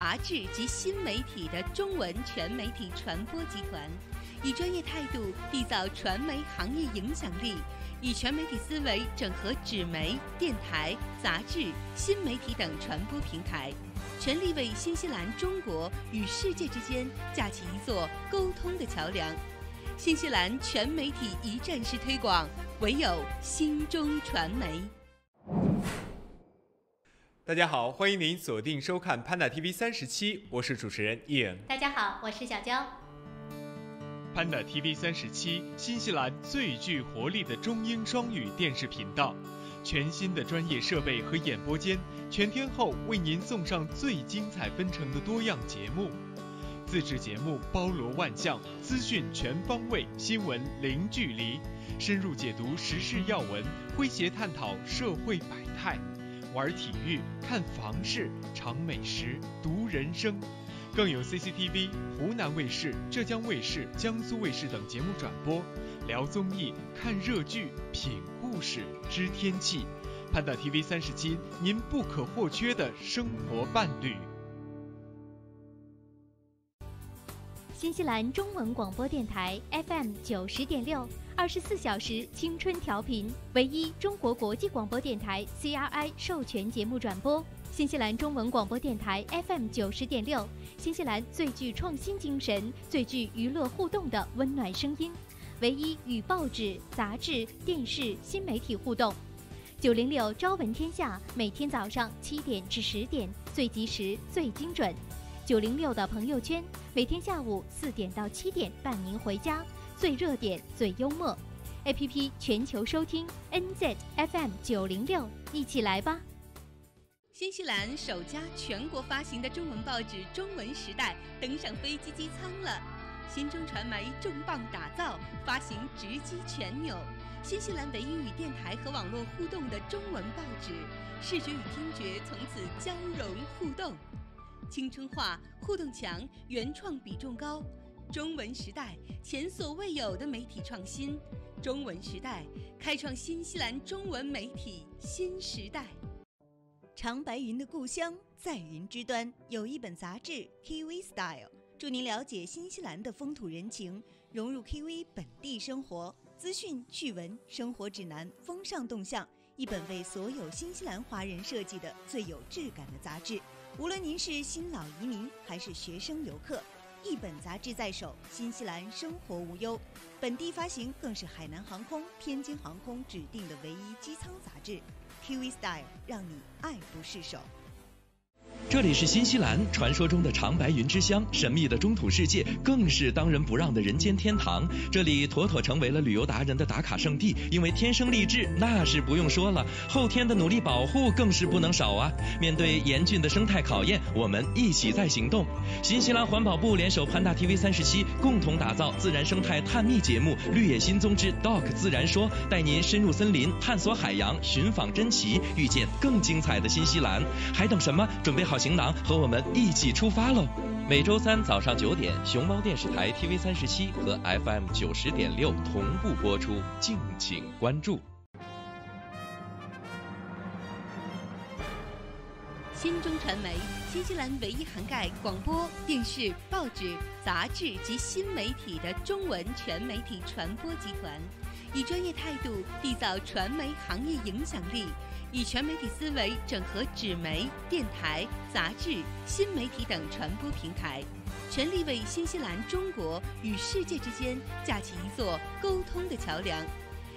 杂志及新媒体的中文全媒体传播集团，以专业态度缔造传媒行业影响力，以全媒体思维整合纸媒、电台、杂志、新媒体等传播平台，全力为新西兰中国与世界之间架起一座沟通的桥梁。新西兰全媒体一站式推广，唯有新中传媒。大家好，欢迎您锁定收看 Panda TV 37，我是主持人 Ian。大家好，我是小娇。Panda TV 37，新西兰最具活力的中英双语电视频道，全新的专业设备和演播间，全天候为您送上最精彩纷呈的多样节目。自制节目包罗万象，资讯全方位，新闻零距离，深入解读时事要闻，诙谐探讨社会百态。玩体育、看房事、尝美食、读人生，更有 CCTV、湖南卫视、浙江卫视、江苏卫视等节目转播，聊综艺、看热剧、品故事、知天气。Panda TV 37，您不可或缺的生活伴侣。新西兰中文广播电台 FM 90.6，24小时青春调频，唯一中国国际广播电台 CRI 授权节目转播。新西兰中文广播电台 FM 90.6，新西兰最具创新精神、最具娱乐互动的温暖声音，唯一与报纸、杂志、电视、新媒体互动。906朝闻天下，每天早上7点至10点，最及时、最精准。906的朋友圈，每天下午4点到7点伴您回家，最热点、最幽默。APP 全球收听 NZFM 906，一起来吧！新西兰首家全国发行的中文报纸《中文时代》登上飞机机舱了。新中传媒重磅打造，发行直击全纽，新西兰唯一与电台和网络互动的中文报纸，视觉与听觉从此交融互动。青春化、互动强、原创比重高。中文时代，前所未有的媒体创新。中文时代，开创新西兰中文媒体新时代。长白云的故乡在云之端，有一本杂志 Kiwi Style， 助您了解新西兰的风土人情，融入 Kiwi 本地生活，资讯、趣闻、生活指南、风尚动向，一本为所有新西兰华人设计的最有质感的杂志。无论您是新老移民还是学生游客，一本杂志在手，新西兰生活无忧。本地发行更是海南航空、天津航空指定的唯一机舱杂志。Kiwi Style， 让你爱不释手。这里是新西兰，传说中的长白云之乡，神秘的中土世界，更是当仁不让的人间天堂。这里妥妥成为了旅游达人的打卡圣地，因为天生丽质那是不用说了，后天的努力保护更是不能少啊！面对严峻的生态考验，我们一起在行动。新西兰环保部联手 Panda TV 37，共同打造自然生态探秘节目《绿野新踪之 Doc 自然说》，带您深入森林，探索海洋，寻访珍奇，遇见更精彩的新西兰。还等什么？准备好行囊，和我们一起出发喽！每周三早上9点，熊猫电视台 TV 37和 FM 90.6同步播出，敬请关注。新中传媒，新西兰唯一涵盖广播、电视、报纸、杂志及新媒体的中文全媒体传播集团，以专业态度缔造传媒行业影响力，以全媒体思维整合纸媒、电台、杂志、新媒体等传播平台，全力为新西兰中国与世界之间架起一座沟通的桥梁。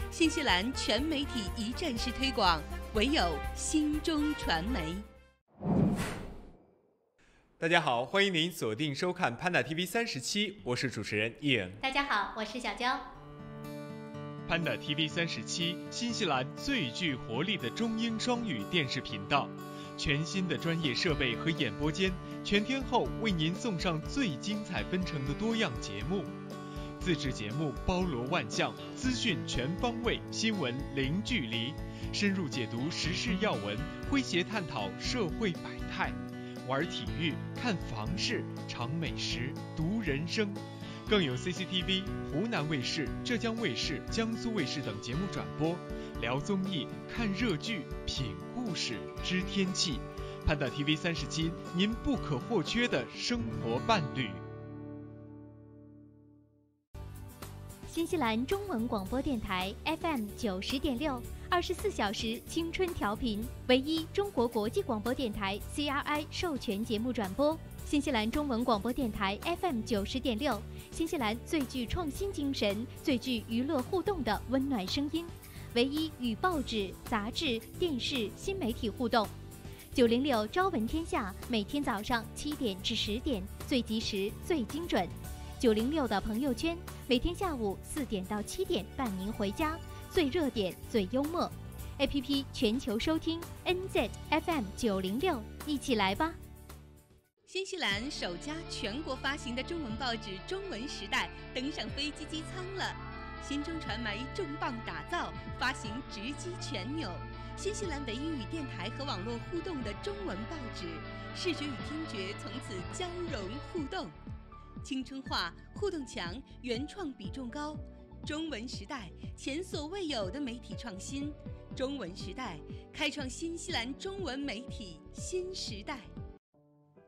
新西兰全媒体一站式推广，唯有新中传媒。大家好，欢迎您锁定收看 Panda TV 37，我是主持人 Ian。大家好，我是小娇。Panda TV 37，新西兰最具活力的中英双语电视频道，全新的专业设备和演播间，全天候为您送上最精彩纷呈的多样节目。自制节目包罗万象，资讯全方位，新闻零距离，深入解读时事要闻，诙谐探讨社会百态。玩体育、看房事、尝美食、读人生，更有 CCTV、湖南卫视、浙江卫视、江苏卫视等节目转播，聊综艺、看热剧、品故事、知天气。潘达 TV 37，您不可或缺的生活伴侣。新西兰中文广播电台 FM 90.6，24小时青春调频，唯一中国国际广播电台 CRI 授权节目转播。新西兰中文广播电台 FM 90.6，新西兰最具创新精神、最具娱乐互动的温暖声音，唯一与报纸、杂志、电视、新媒体互动。906朝闻天下，每天早上7点至10点，最及时、最精准。906的朋友圈，每天下午4点到7点伴您回家，最热点、最幽默。APP 全球收听 NZFM 906，一起来吧！新西兰首家全国发行的中文报纸《中文时代》登上飞机机舱了。新中传媒重磅打造，发行直击全纽，新西兰唯一与电台和网络互动的中文报纸，视觉与听觉从此交融互动。青春化、互动强、原创比重高。中文时代，前所未有的媒体创新。中文时代，开创新西兰中文媒体新时代。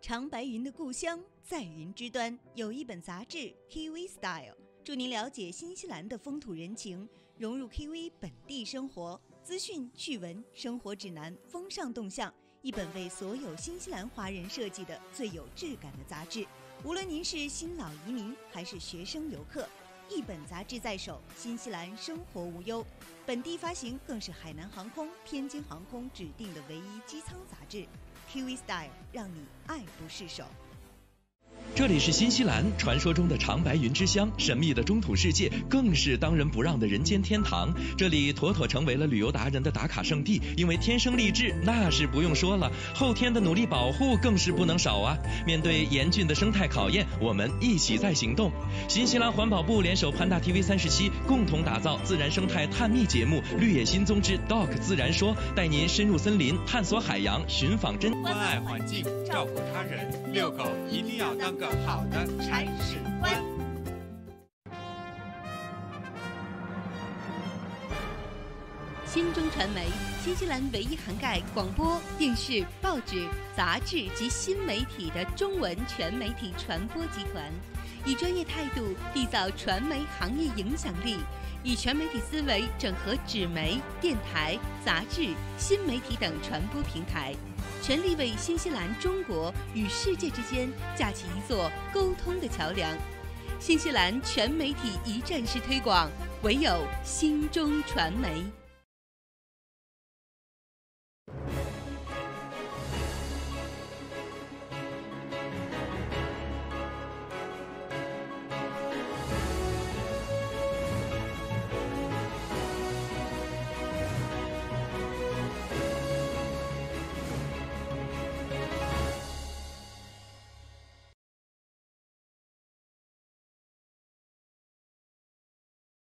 长白云的故乡在云之端，有一本杂志《Kiwi Style》，助您了解新西兰的风土人情，融入 Kiwi 本地生活，资讯、趣闻、生活指南、风尚动向，一本为所有新西兰华人设计的最有质感的杂志。无论您是新老移民还是学生游客，一本杂志在手，新西兰生活无忧。本地发行更是海南航空、天津航空指定的唯一机舱杂志。Kiwi Style 让你爱不释手。这里是新西兰，传说中的长白云之乡，神秘的中土世界，更是当仁不让的人间天堂。这里妥妥成为了旅游达人的打卡圣地，因为天生丽质那是不用说了，后天的努力保护更是不能少啊！面对严峻的生态考验，我们一起在行动。新西兰环保部联手潘大 TV 37，共同打造自然生态探秘节目《绿野新踪之 Dog 自然说》，带您深入森林，探索海洋，寻访真。关爱环境，照顾他人，遛狗一定要当个好的铲屎官。新中传媒，新西兰唯一涵盖广播电视、报纸、杂志及新媒体的中文全媒体传播集团，以专业态度缔造传媒行业影响力，以全媒体思维整合纸媒、电台、杂志、新媒体等传播平台，全力为新西兰、中国与世界之间架起一座沟通的桥梁。新西兰全媒体一站式推广，唯有新中传媒。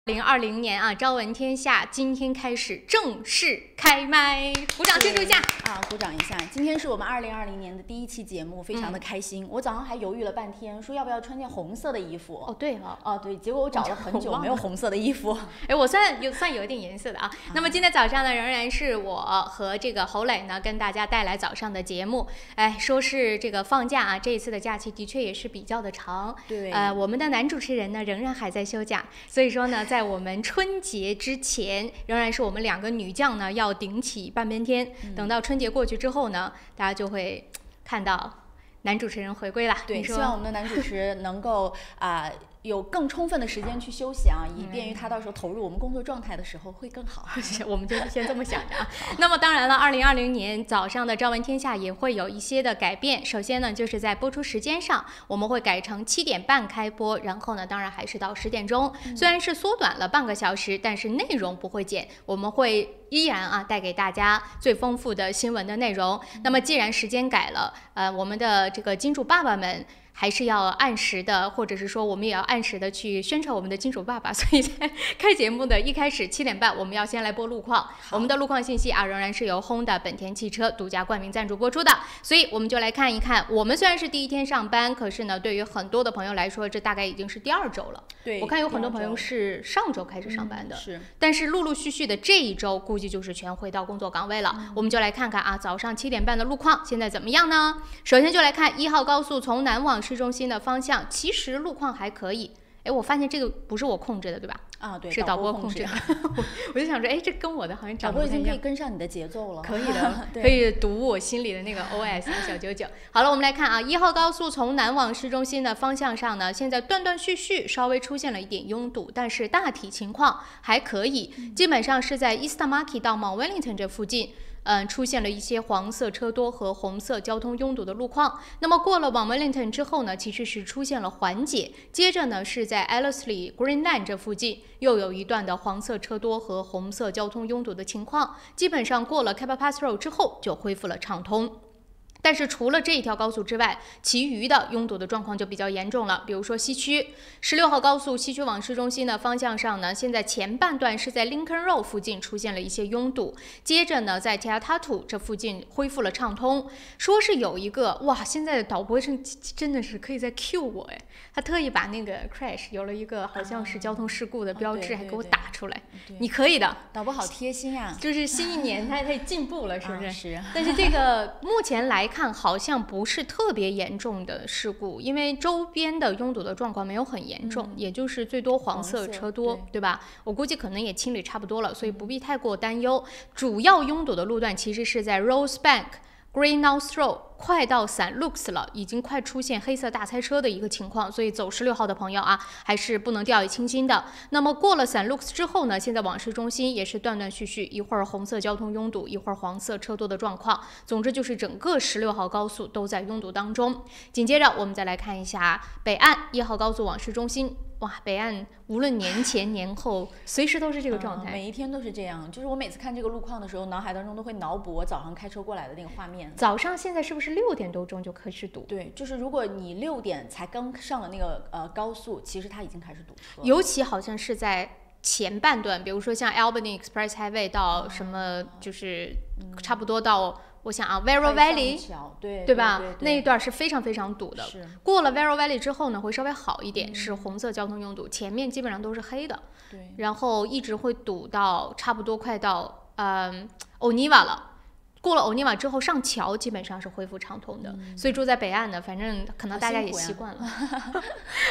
2020年啊，朝闻天下今天开始正式开麦，鼓掌庆祝一下啊！鼓掌一下！今天是我们2020年的第一期节目，非常的开心。我早上还犹豫了半天，说要不要穿件红色的衣服。哦，对了，对，结果我找了很久没有红色的衣服。哎，我算有一点颜色的啊。那么今天早上呢，仍然是我和这个侯磊呢，跟大家带来早上的节目。哎，说是这个放假啊，这一次的假期的确也是比较的长。对。我们的男主持人呢，仍然还在休假，所以说呢，在我们春节之前，仍然是我们2个女将呢要顶起半边天。等到春节过去之后呢，大家就会看到男主持人回归了。对，希望我们的男主持能够有更充分的时间去休息啊，以便于他到时候投入我们工作状态的时候会更好。我们就先这么想着啊。那么当然了，2020年早上的朝闻天下也会有一些的改变。首先呢，就是在播出时间上，我们会改成7点半开播，然后呢，当然还是到10点钟。虽然是缩短了半个小时，但是内容不会减，我们会依然带给大家最丰富的新闻的内容。那么既然时间改了，我们的这个金主爸爸们还是要按时的，或者是说我们也要按时的去宣传我们的金主爸爸，所以在开节目的一开始7点半，我们要先来播路况。我们的路况信息啊，仍然是由 Honda 本田汽车独家冠名赞助播出的，所以我们就来看一看。我们虽然是第一天上班，可是呢，对于很多的朋友来说，这大概已经是第2周了。对，我看有很多朋友是上周开始上班的，是，但是陆陆续续的这一周，估计就是全回到工作岗位了。我们就来看看啊，早上7点半的路况现在怎么样呢？首先就来看1号高速从南往市中心的方向，其实路况还可以。哎，我发现这个不是我控制的，对吧？啊，对，是导播控制的。我就想着，哎，这跟我的好像长得不太一样。导播已经可以跟上你的节奏了。可以的，可以读我心里的那个 OS 小99。好了，我们来看啊，1号高速从南往市中心的方向上呢，现在断断续续稍微出现了一点拥堵，但是大体情况还可以，基本上是在 Eastern Market 到 Mount Wellington 这附近。出现了一些黄色车多和红色交通拥堵的路况。那么过了 Mount Wellington 之后呢，其实是出现了缓解。接着呢，是在 Ellerslie Greenland 这附近又有一段的黄色车多和红色交通拥堵的情况。基本上过了 Cabot Pass Road 之后就恢复了畅通。但是除了这一条高速之外，其余的拥堵的状况就比较严重了。比如说西区16号高速西区往市中心的方向上呢，现在前半段是在 Lincoln Road 附近出现了一些拥堵，接着呢在 Te Atatu 这附近恢复了畅通。说是有一个哇，现在的导播真的是可以在 cue 我哎，他特意把那个 crash 有了一个好像是交通事故的标志还给我打出来。你可以的，导播好贴心呀！就是新一年他也进步了，是不是？是。但是这个目前来看好像不是特别严重的事故，因为周边的拥堵的状况没有很严重，也就是最多黄色车多，对吧？我估计可能也清理差不多了，所以不必太过担忧。主要拥堵的路段其实是在 Rosebank、Greenhouse Road 快到St. Luke's 了，已经快出现黑色大塞车的一个情况，所以走16号的朋友啊，还是不能掉以轻心的。那么过了 St. Luke's 之后呢，现在往市中心也是断断续续，一会儿红色交通拥堵，一会儿黄色车多的状况。总之就是整个16号高速都在拥堵当中。紧接着我们再来看一下北岸1号高速往市中心。哇，北岸无论年前年后，随时都是这个状态，每一天都是这样。就是我每次看这个路况的时候，脑海当中都会脑补我早上开车过来的那个画面。早上现在是不是6点多钟就开始堵？对，就是如果你6点才刚上了那个高速，其实它已经开始堵车。尤其好像是在前半段，比如说像 Albany Express Highway 到什么，就是差不多到。我想啊 ，Vero Valley， 对吧？那一段是非常非常堵的。过了 Vero Valley 之后呢，会稍微好一点，是红色交通拥堵，前面基本上都是黑的。对，然后一直会堵到差不多快到Oniva 了。过了欧尼瓦之后上桥基本上是恢复畅通的，所以住在北岸的反正可能大家也习惯了。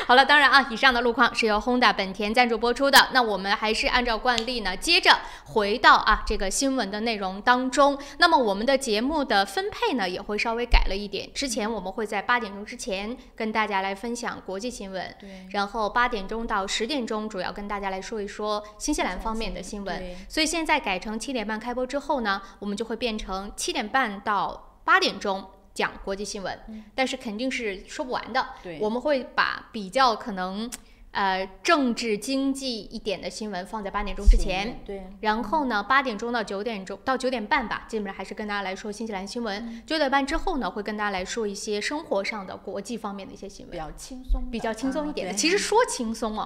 好了，当然啊，以上的路况是由 Honda 本田赞助播出的。那我们还是按照惯例呢，接着回到这个新闻的内容当中。那么我们的节目的分配呢也会稍微改了一点，之前我们会在8点钟之前跟大家来分享国际新闻，然后8点钟到10点钟主要跟大家来说一说新西兰方面的新闻。所以现在改成7点半开播之后呢，我们就会变成7点半到8点钟讲国际新闻，但是肯定是说不完的。我们会把比较可能政治经济一点的新闻放在8点钟之前，然后呢8点钟到9点钟到9点半吧，基本上还是跟大家来说新西兰新闻。9点半之后呢，会跟大家来说一些生活上的国际方面的一些新闻，比较轻松一点的。其实说轻松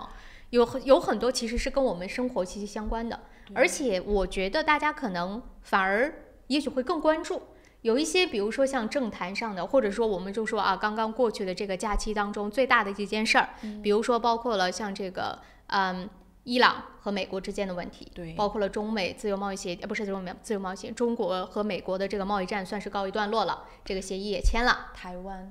有很多其实是跟我们生活息息相关的，而且我觉得大家可能反而也许会更关注有一些，比如说像政坛上的，或者说我们就说刚刚过去的这个假期当中最大的几件事儿，比如说包括了像这个伊朗和美国之间的问题，包括了中美自由贸易协不是自由贸易协，中国和美国的这个贸易战算是告一段落了，这个协议也签了。台湾，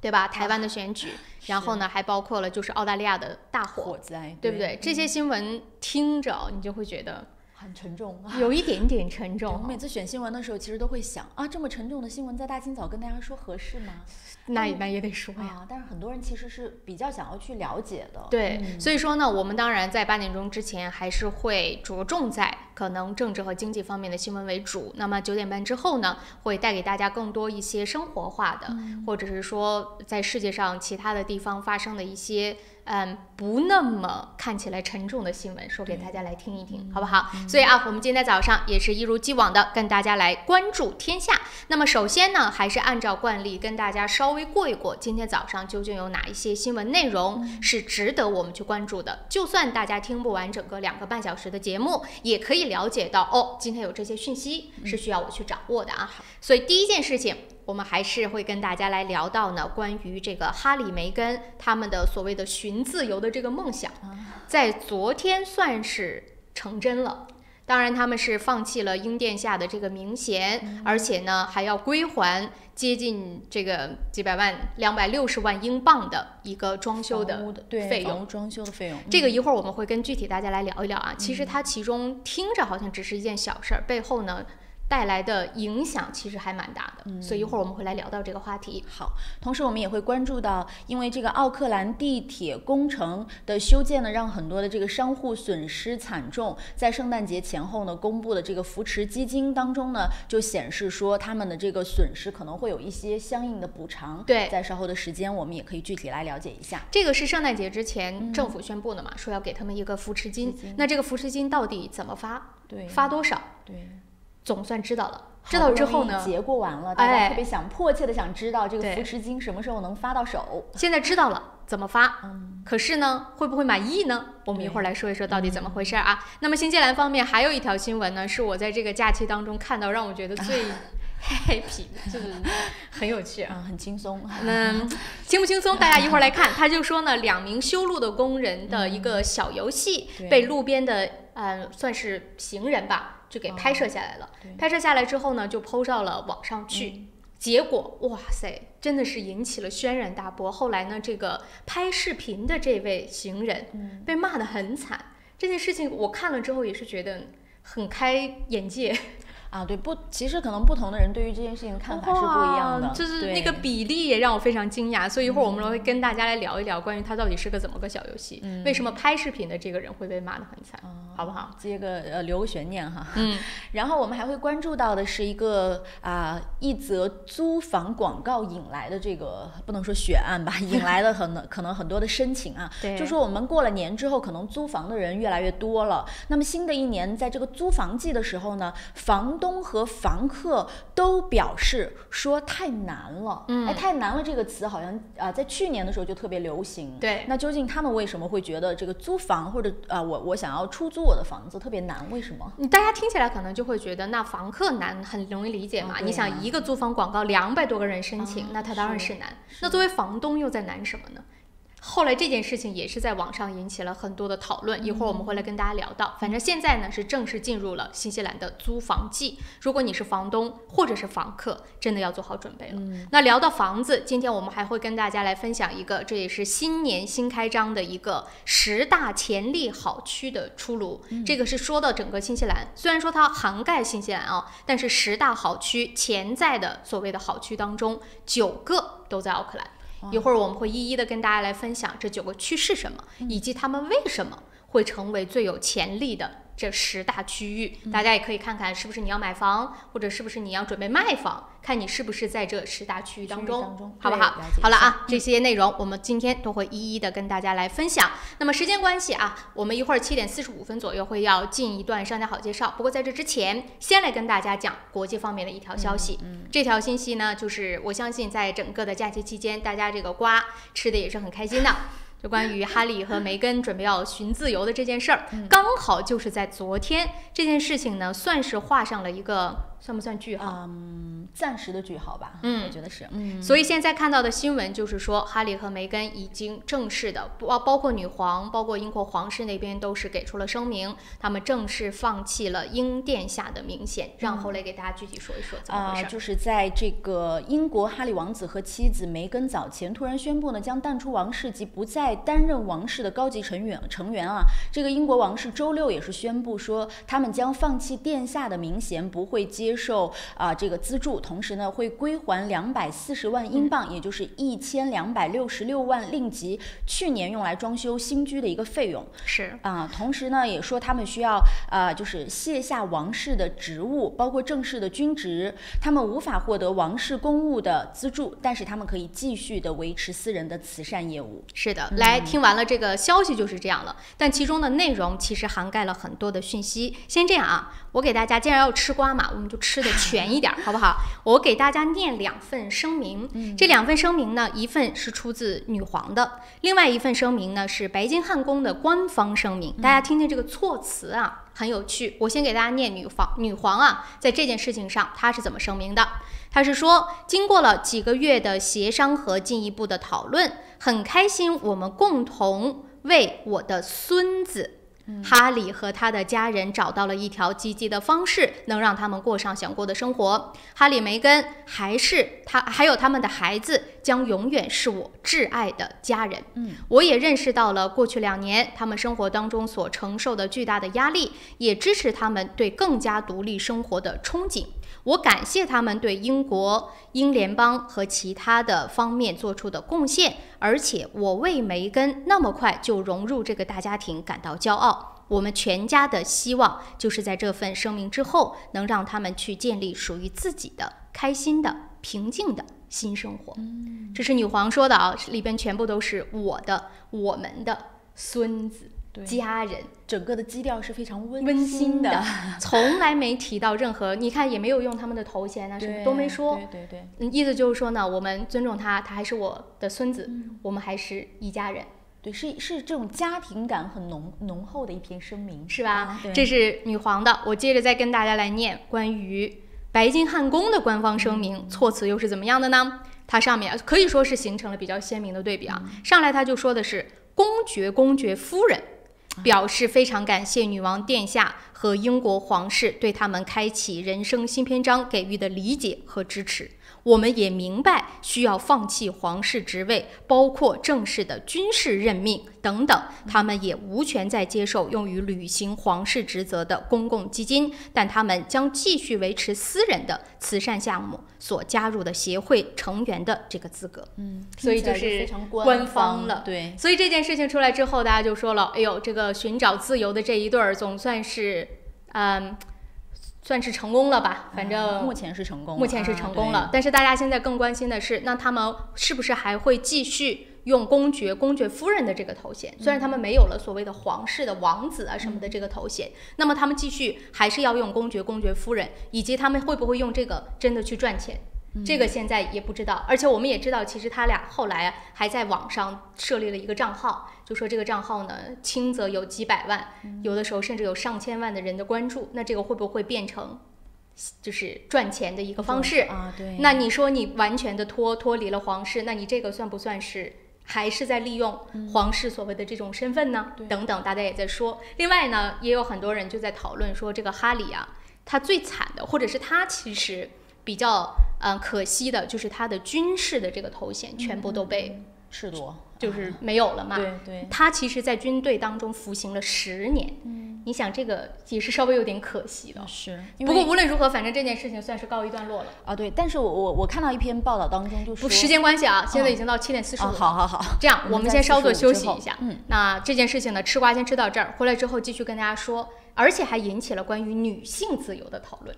对吧？台湾的选举，然后呢还包括了就是澳大利亚的大火灾，对不对？这些新闻听着你就会觉得很沉重，有一点点沉重。我每次选新闻的时候，其实都会想这么沉重的新闻在大清早跟大家说合适吗？那也得说呀。但是很多人其实是比较想要去了解的。对，所以说呢，我们当然在8点钟之前还是会着重在可能政治和经济方面的新闻为主。那么9点半之后呢，会带给大家更多一些生活化的，或者是说在世界上其他的地方发生的一些不那么看起来沉重的新闻，说给大家来听一听，好不好？所以我们今天早上也是一如既往的跟大家来关注天下。那么首先呢，还是按照惯例跟大家稍微过一过今天早上就究竟有哪一些新闻内容是值得我们去关注的。就算大家听不完整个2个半小时的节目，也可以了解到哦，今天有这些讯息是需要我去掌握的啊。所以第一件事情，我们还是会跟大家来聊到呢，关于这个哈里梅根他们的所谓的寻自由的这个梦想，在昨天算是成真了。当然他们是放弃了英殿下的这个名衔，而且呢还要归还接近这个几百万260万英镑的一个装修的费用，装修的费用。这个一会儿我们会跟具体大家来聊一聊啊。其实它其中听着好像只是一件小事儿，背后呢带来的影响其实还蛮大的，所以一会儿我们会来聊到这个话题。好，同时我们也会关注到，因为这个奥克兰地铁工程的修建呢，让很多的这个商户损失惨重。在圣诞节前后呢，公布的这个扶持基金当中呢，就显示说他们的这个损失可能会有一些相应的补偿。对，在稍后的时间，我们也可以具体来了解一下。这个是圣诞节之前政府宣布的嘛，说要给他们一个扶持金。那这个扶持金到底怎么发？对，发多少？对。总算知道了，知道之后呢，节过完了，大家特别迫切的想知道这个扶持金什么时候能发到手。现在知道了怎么发，可是呢，会不会满意呢？我们一会儿来说一说到底怎么回事啊。那么新西兰方面还有一条新闻呢，是我在这个假期当中看到，让我觉得最happy， 就是很有趣啊，很轻松。轻不轻松？大家一会儿来看。他就说呢，2名修路的工人的一个小游戏被路边的算是行人吧，就给拍摄下来了。拍摄下来之后呢，就 PO 到了网上去。结果哇塞，真的是引起了轩然大波。后来呢，这个拍视频的这位行人被骂得很惨。这件事情我看了之后也是觉得很开眼界。啊，对，其实可能不同的人对于这件事情看法是不一样的，就是那个比例也让我非常惊讶。所以一会儿我们会跟大家来聊一聊关于它到底是个怎么个小游戏，为什么拍视频的这个人会被骂得很惨，好不好？接个留个悬念哈。然后我们还会关注到的是一则租房广告引来的这个不能说血案吧，引来了可能很多的申请啊。就说我们过了年之后，可能租房的人越来越多了。那么新的一年，在这个租房季的时候呢，房东和房客都表示说太难了。太难了这个词好像在去年的时候就特别流行。对，那究竟他们为什么会觉得这个租房或者我想要出租我的房子特别难？为什么？大家听起来可能就会觉得那房客难，很容易理解嘛。你想一个租房广告200多个人申请，那它当然是难。那作为房东又在难什么呢？后来这件事情也是在网上引起了很多的讨论，一会儿我们会来跟大家聊到。反正现在呢是正式进入了新西兰的租房季，如果你是房东或者是房客，真的要做好准备了。那聊到房子，今天我们还会跟大家来分享一个，这也是新年新开张的一个10大潜力好区的出炉。这个是说到整个新西兰，虽然说它涵盖新西兰但是10大好区潜在的所谓的好区当中，9个都在奥克兰。一会儿我们会一一的跟大家来分享这9个区是什么，以及他们为什么会成为最有潜力的这10大区域。大家也可以看看是不是你要买房，或者是不是你要准备卖房，看你是不是在这10大区域当中，好不好？好了啊，这些内容我们今天都会一一的跟大家来分享。那么时间关系啊，我们一会儿7点45分左右会要进一段商家好介绍。不过在这之前，先来跟大家讲国际方面的一条消息。这条信息呢，就是我相信在整个的假期期间，大家这个瓜吃的也是很开心的。就关于哈利和梅根准备要寻自由的这件事儿，刚好就是在昨天，这件事情呢算是画上了一个，算不算句号？暂时的句号吧。我觉得是。所以现在看到的新闻就是说，哈利和梅根已经正式的，包括女皇，包括英国皇室那边都是给出了声明，他们正式放弃了英殿下的名衔。让后来给大家具体说一说怎么回事。就是在这个英国哈利王子和妻子梅根早前突然宣布呢，将淡出王室及不再担任王室的高级成员啊。这个英国王室周6也是宣布说，他们将放弃殿下的名衔，不会接受这个资助，同时呢会归还240万英镑，也就是1266万令吉去年用来装修新居的一个费用。是同时呢也说他们需要就是卸下王室的职务，包括正式的军职，他们无法获得王室公务的资助，但是他们可以继续的维持私人的慈善业务。是的，来听完了这个消息就是这样了，但其中的内容其实涵盖了很多的讯息。先这样啊，我给大家既然要吃瓜嘛，我们就吃的全一点，好不好？我给大家念2份声明，这2份声明呢，一份是出自女皇的，另外一份声明呢是白金汉宫的官方声明。大家听听这个措辞啊，很有趣。我先给大家念女皇啊，在这件事情上她是怎么声明的。她是说，经过了几个月的协商和进一步的讨论，很开心我们共同为我的孙子哈里和他的家人找到了一条积极的方式，能让他们过上想过的生活。哈里、梅根还有他们的孩子将永远是我挚爱的家人。我也认识到了过去2年他们生活当中所承受的巨大的压力，也支持他们对更加独立生活的憧憬。我感谢他们对英国、英联邦和其他的方面做出的贡献，而且我为梅根那么快就融入这个大家庭感到骄傲。我们全家的希望就是在这份声明之后，能让他们去建立属于自己的开心的、平静的新生活。这是女皇说的啊，里边全部都是我的、我们的、孙子、家人，整个的基调是非常温馨的，从来没提到任何，你看也没有用他们的头衔啊，什么都没说。对，意思就是说呢，我们尊重他，他还是我的孙子，我们还是一家人。对，是这种家庭感很浓厚的一篇声明，是吧？这是女皇的。我接着再跟大家来念关于白金汉宫的官方声明，措辞又是怎么样的呢？它上面可以说是形成了比较鲜明的对比啊。上来他就说的是公爵夫人表示非常感谢女王殿下和英国皇室对他们开启人生新篇章给予的理解和支持。我们也明白需要放弃皇室职位，包括正式的军事任命等等，他们也无权再接受用于履行皇室职责的公共基金，但他们将继续维持私人的慈善项目所加入的协会成员的这个资格。所以就是官方了。对，所以这件事情出来之后，大家就说了，哎呦，这个寻找自由的这一对儿总算是算是成功了吧，反正目前是成功了。但是大家现在更关心的是，那他们是不是还会继续用公爵夫人的这个头衔？虽然他们没有了所谓的皇室的王子啊什么的这个头衔，那么他们继续还是要用公爵夫人，以及他们会不会用这个真的去赚钱？这个现在也不知道。而且我们也知道，其实他俩后来还在网上设立了一个账号，就说这个账号呢，轻则有几百万，有的时候甚至有上千万的人的关注。那这个会不会变成就是赚钱的一个方式啊？对。那你说你完全的脱离了皇室，那你这个算不算是还是在利用皇室所谓的这种身份呢？等等，大家也在说。另外呢，也有很多人就在讨论说，这个哈里啊，他最惨的，或者是他其实比较可惜的，就是他的军事的这个头衔全部都被褫夺，就是没有了嘛。对，他其实在军队当中服刑了10年。你想这个也是稍微有点可惜的。是。不过无论如何，反正这件事情算是告一段落了啊。对，但是我看到一篇报道当中就说，时间关系啊，现在已经到7点45了。好，这样我们先稍作休息一下。那这件事情呢，吃瓜先吃到这儿，回来之后继续跟大家说，而且还引起了关于女性自由的讨论。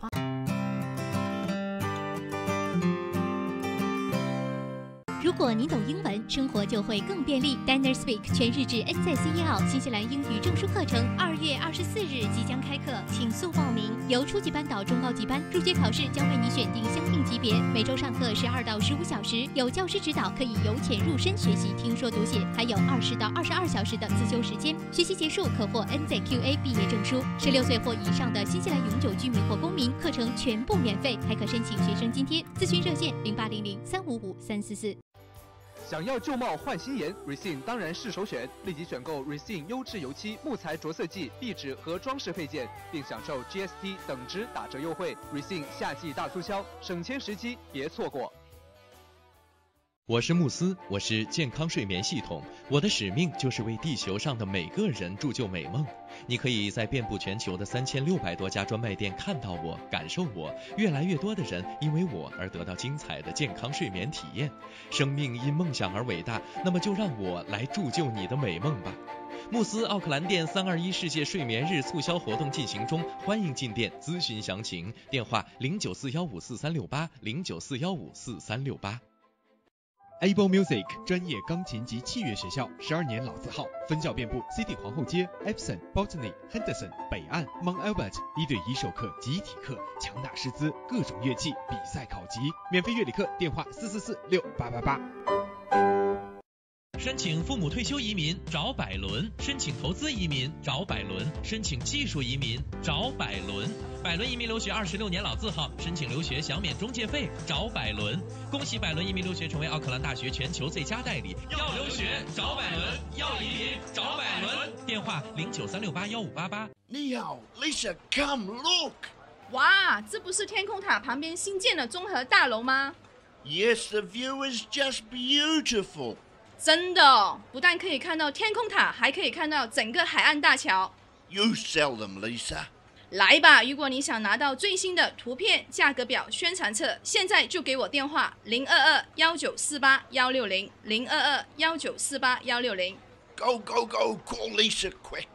如果你懂英文，生活就会更便利。Dinner Speak 全日制 NCCEL 新西兰英语证书课程2月24日即将开课，请速报名。由初级班到中高级班，入学考试将为你选定相应级别，每周上课12到15小时，有教师指导，可以由浅入深学习听说读写，还有20到22小时的自修时间。学习结束可获 NZQA 毕业证书。16岁或以上的新西兰永久居民或公民，课程全部免费，还可申请学生津贴。咨询热线0800-355-344。想要旧帽换新颜 ，Resin 当然是首选。立即选购 Resin 优质油漆、木材着色剂、壁纸和装饰配件，并享受 GST 等值打折优惠。Resin 夏季大促销，省钱时机别错过。我是慕斯，我是健康睡眠系统，我的使命就是为地球上的每个人铸就美梦。你可以在遍布全球的3600多家专卖店看到我，感受我。越来越多的人因为我而得到精彩的健康睡眠体验。生命因梦想而伟大，那么就让我来铸就你的美梦吧。慕斯奥克兰店321世界睡眠日促销活动进行中，欢迎进店咨询详情。电话0941544368，0941544368。Able Music 专业钢琴及器乐学校，12年老字号，分校遍布 CD 皇后街、Epsom、Botany、Henderson、北岸、Mount Albert，1对1授课、集体课，强大师资，各种乐器，比赛考级，免费乐理课，电话4446888。申请父母退休移民找百伦，申请投资移民找百伦，申请技术移民找百伦。百伦移民留学26年老字号，申请留学享免中介费找百伦。恭喜百伦移民留学成为奥克兰大学全球最佳代理。要留学找百伦，要移民找百伦。电话0936815588。你好 ，Lisa， come look。哇，这不是天空塔旁边新建的综合大楼吗 ？Yes, the view is just beautiful。真的，不但可以看到天空塔，还可以看到整个海岸大桥。You sell them, Lisa。来吧，如果你想拿到最新的图片、价格表、宣传册，现在就给我电话022-1948-160，022-1948-160。Go, go, go, call Lisa quick。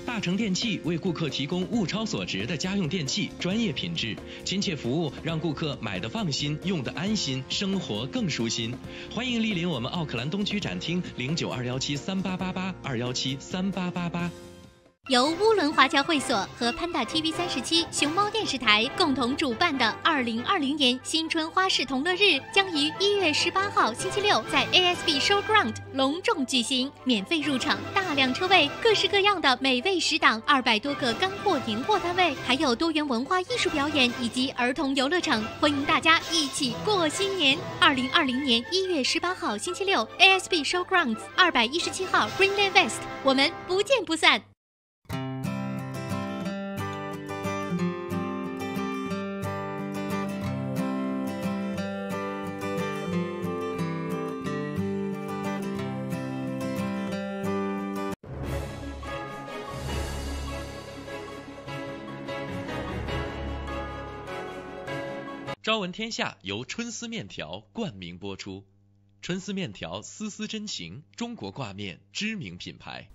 大成电器为顾客提供物超所值的家用电器，专业品质、亲切服务，让顾客买得放心，用得安心，生活更舒心。欢迎莅临我们奥克兰东区展厅，092173888，2173888。由乌伦华侨会所和潘达 TV37熊猫电视台共同主办的2020年新春花市同乐日将于1月18号星期六在 ASB Showground 隆重举行，免费入场，大量车位，各式各样的美味食档，200多个干货年货摊位，还有多元文化艺术表演以及儿童游乐场，欢迎大家一起过新年。2020年1月18号星期六 ASB Showgrounds 217号 Greenland West， 我们不见不散。朝闻天下由春丝面条冠名播出，春丝面条丝丝真情，中国挂面知名品牌。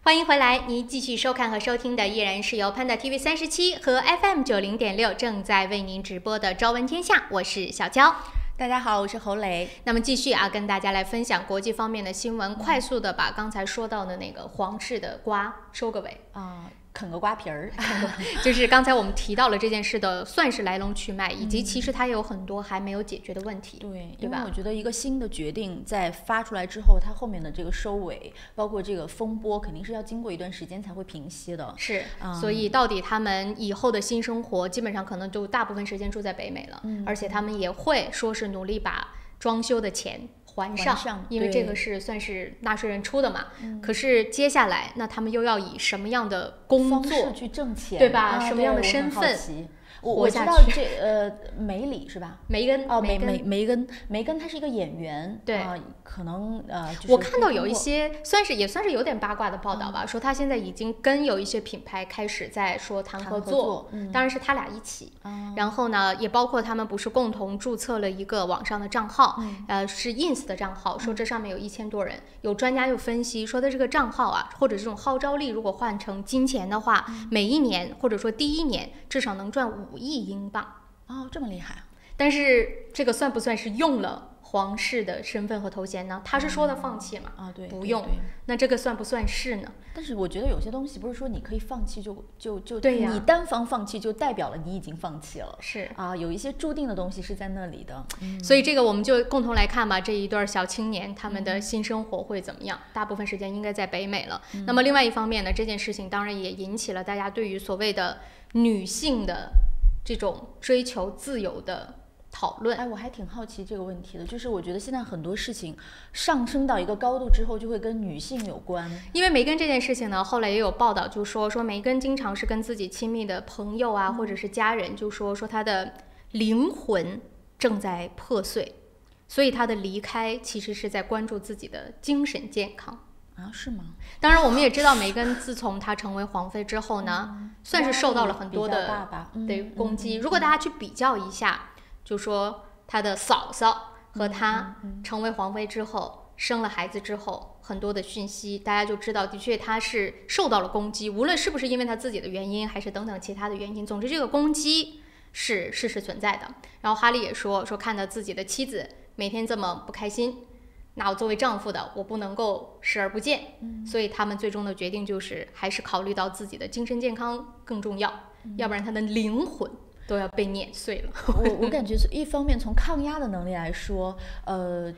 欢迎回来，您继续收看和收听的依然是由 Panda TV37和 FM90.6 正在为您直播的朝闻天下，我是小娇。大家好，我是侯雷。那么继续跟大家来分享国际方面的新闻，快速的把刚才说到的那个皇室的瓜收个尾啃个瓜皮儿，就是刚才我们提到了这件事的算是来龙去脉，以及其实它有很多还没有解决的问题，对吧？因为我觉得一个新的决定在发出来之后，它后面的这个收尾，包括这个风波，肯定是要经过一段时间才会平息的。是，所以到底他们以后的新生活，基本上可能就大部分时间住在北美了，而且他们也会说是努力把装修的钱还上，因为这个是算是纳税人出的嘛。可是接下来，那他们又要以什么样的工作去挣钱，对吧？什么样的身份我知道梅里是吧？梅根梅根她是一个演员，对，可能我看到有一些也算是有点八卦的报道吧，说他现在已经跟有一些品牌开始在说谈合作，当然是他俩一起，然后呢，也包括他们不是共同注册了一个网上的账号，是 ins 的账号，说这上面有1000多人，有专家就分析说的这个账号或者这种号召力，如果换成金钱的话，每一年或者说第一年至少能赚5亿英镑。这么厉害。但是这个算不算是用了皇室的身份和头衔呢？他是说的放弃嘛？对，不用。那这个算不算是呢？但是我觉得有些东西不是说你可以放弃就对呀，你单方放弃就代表了你已经放弃了。是有一些注定的东西是在那里的。所以这个我们就共同来看吧，这一对小青年他们的新生活会怎么样？大部分时间应该在北美了。那么另外一方面呢，这件事情当然也引起了大家对于所谓的女性的这种追求自由的讨论。我还挺好奇这个问题的，就是我觉得现在很多事情上升到一个高度之后，就会跟女性有关。因为梅根这件事情呢，后来也有报道就说梅根经常是跟自己亲密的朋友或者是家人就说她的灵魂正在破碎，所以她的离开其实是在关注自己的精神健康。是吗？当然我们也知道梅根自从她成为皇妃之后呢，算是受到了很多的攻击。如果大家去比较一下，就说她的嫂嫂和她成为皇妃之后，生了孩子之后，很多的讯息大家就知道，的确她是受到了攻击，无论是不是因为她自己的原因，还是等等其他的原因，总之这个攻击是事实存在的。然后哈利也说看到自己的妻子每天这么不开心，那我作为丈夫的我不能够视而不见，所以他们最终的决定就是还是考虑到自己的精神健康更重要，要不然他的灵魂都要被碾碎了。我感觉一方面从抗压的能力来说，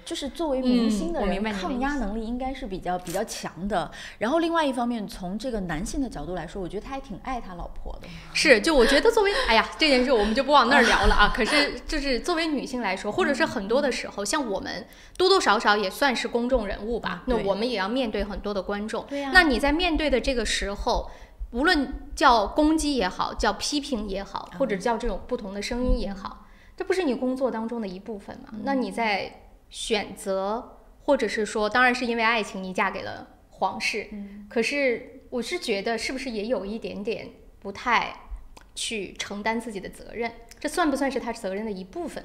就是作为明星的人，抗压能力应该是比较强的。然后另外一方面，从这个男性的角度来说，我觉得他还挺爱他老婆的。是，就我觉得作为这件事我们就不往那儿聊了啊。可是就是作为女性来说，或者是很多的时候，像我们多多少少也算是公众人物吧，那我们也要面对很多的观众。对呀。那你在面对的这个时候，无论叫攻击也好，叫批评也好，或者叫这种不同的声音也好，这不是你工作当中的一部分吗？那你在选择，或者是说，当然是因为爱情你嫁给了皇室，可是我是觉得是不是也有一点点不太去承担自己的责任？这算不算是他责任的一部分？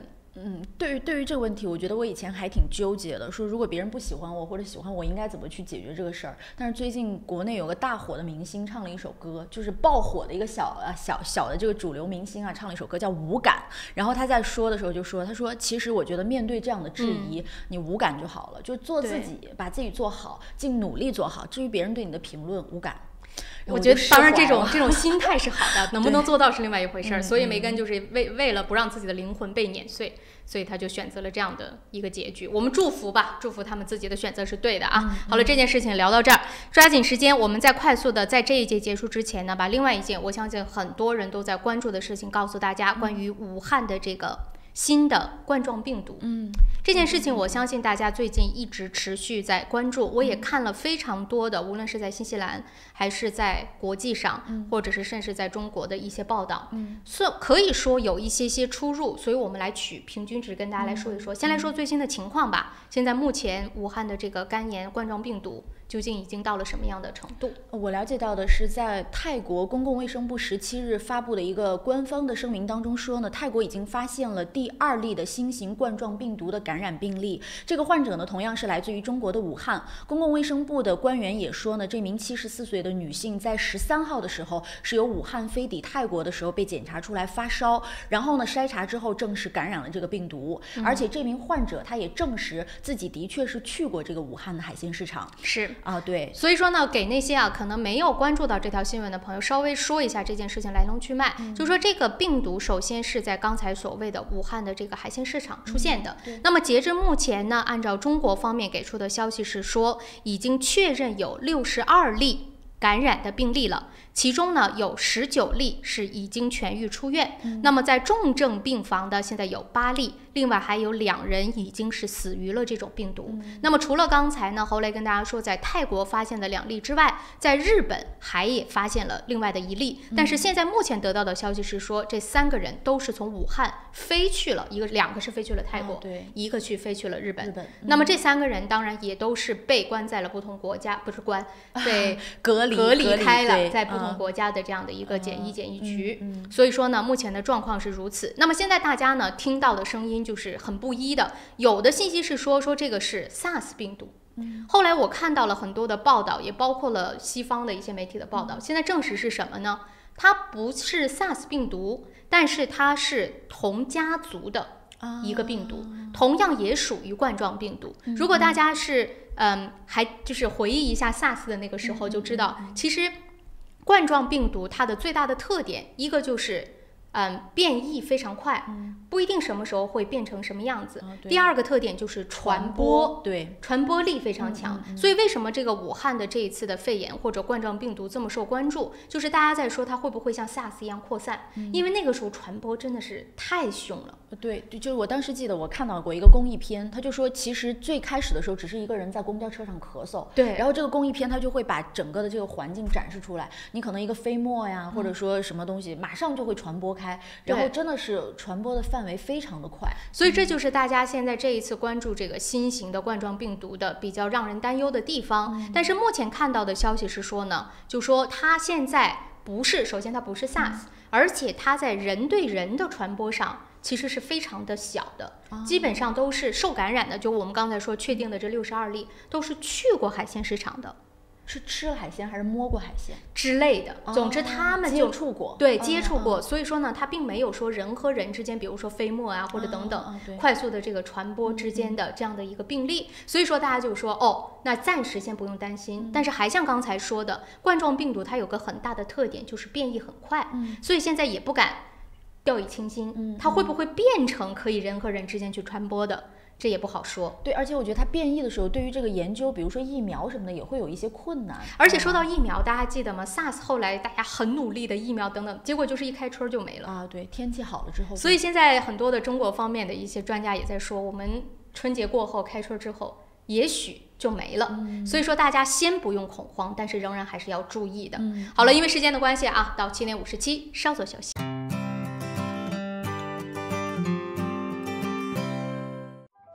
对于这个问题，我觉得我以前还挺纠结的，说如果别人不喜欢我或者喜欢我，应该怎么去解决这个事儿。但是最近国内有个大火的明星唱了一首歌，就是爆火的一个小的这个主流明星啊，唱了一首歌叫《无感》。然后他在说的时候就说，他说其实我觉得面对这样的质疑，你无感就好了，就做自己，把自己做好，尽努力做好。至于别人对你的评论，无感。我觉得当然这种心态是好的，能不能做到是另外一回事儿。所以梅根就是为了不让自己的灵魂被碾碎，所以他就选择了这样的一个结局。我们祝福吧，祝福他们自己的选择是对的啊。好了，这件事情聊到这儿，抓紧时间，我们再快速的在这一节结束之前呢，把另外一件我相信很多人都在关注的事情告诉大家，关于武汉的这个新的冠状病毒。这件事情我相信大家最近一直持续在关注，我也看了非常多的，无论是在新西兰还是在国际上，或者是甚至在中国的一些报道，可以说有一些出入，所以我们来取平均值跟大家来说一说。先来说最新的情况吧。现在目前武汉的这个肝炎冠状病毒究竟已经到了什么样的程度？我了解到的是，在泰国公共卫生部17日发布的一个官方的声明当中说呢，泰国已经发现了第2例的新型冠状病毒的感染病例。这个患者呢，同样是来自于中国的武汉。公共卫生部的官员也说呢，这名74岁的女性在13号的时候是由武汉飞抵泰国的时候被检查出来发烧，然后呢筛查之后证实感染了这个病毒，而且这名患者他也证实自己的确是去过这个武汉的海鲜市场。是啊，对。所以说呢，给那些可能没有关注到这条新闻的朋友，稍微说一下这件事情来龙去脉。就是说这个病毒首先是在刚才所谓的武汉的这个海鲜市场出现的。那么截至目前呢，按照中国方面给出的消息是说，已经确认有62例感染的病例了，其中呢有19例是已经痊愈出院。那么在重症病房的现在有8例，另外还有2人已经是死于了这种病毒。那么除了刚才呢侯雷跟大家说在泰国发现的2例之外，在日本还也发现了另外的1例。但是现在目前得到的消息是说，这3个人都是从武汉飞去了，2个是飞去了泰国，一个飞去了日本。那么这3个人当然也都是被关在了不同国家，不是关，被隔离开了，在不同国家的这样的一个检疫局。所以说呢，目前的状况是如此。那么现在大家呢听到的声音就是很不一的，有的信息是说这个是 SARS 病毒。后来我看到了很多的报道，也包括了西方的一些媒体的报道，现在证实是什么呢？它不是 SARS 病毒，但是它是同家族的一个病毒，同样也属于冠状病毒。如果大家是还就是回忆一下 SARS 的那个时候，就知道其实冠状病毒它的最大的特点，一个就是变异非常快，不一定什么时候会变成什么样子。第二个特点就是传播，传播力非常强。所以为什么这个武汉的这一次的肺炎或者冠状病毒这么受关注，就是大家在说它会不会像 SARS 一样扩散，因为那个时候传播真的是太凶了。对，就是我当时记得我看到过一个公益片，他就说其实最开始的时候只是一个人在公交车上咳嗽，然后这个公益片他就会把整个的这个环境展示出来，你可能一个飞沫呀，或者说什么东西马上就会传播开，然后真的是传播的范围非常的快。所以这就是大家现在这一次关注这个新型的冠状病毒的比较让人担忧的地方。但是目前看到的消息是说呢，就说它现在不是，首先它不是 SARS，而且它在人对人的传播上其实是非常的小的，基本上都是受感染的，就我们刚才说确定的这62例都是去过海鲜市场的。是吃了海鲜还是摸过海鲜之类的，总之他们就接触过，对，接触过，所以说呢，它并没有说人和人之间，比如说飞沫啊或者等等快速的这个传播之间的这样的一个病例，所以说大家就说哦，那暂时先不用担心。但是还像刚才说的，冠状病毒它有个很大的特点就是变异很快，所以现在也不敢掉以轻心，它会不会变成可以人和人之间去传播的？这也不好说。对，而且我觉得它变异的时候，对于这个研究，比如说疫苗什么的，也会有一些困难。而且说到疫苗，大家记得吗 ？SARS 后来大家很努力的疫苗等等，结果就是一开春就没了啊。对，天气好了之后。所以现在很多的中国方面的一些专家也在说，我们春节过后开春之后，也许就没了。所以说大家先不用恐慌，但是仍然还是要注意的。好了，因为时间的关系啊，到7点57稍作休息。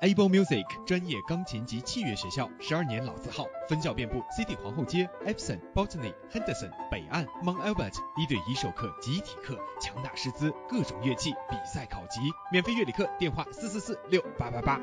Able Music 专业钢琴及器乐学校，12年老字号，分校遍布 City 皇后街、Epsom、Botany、Henderson、北岸、Mount Albert， 1对1授课、集体课，强大师资，各种乐器比赛考级，免费乐理课，电话4446888。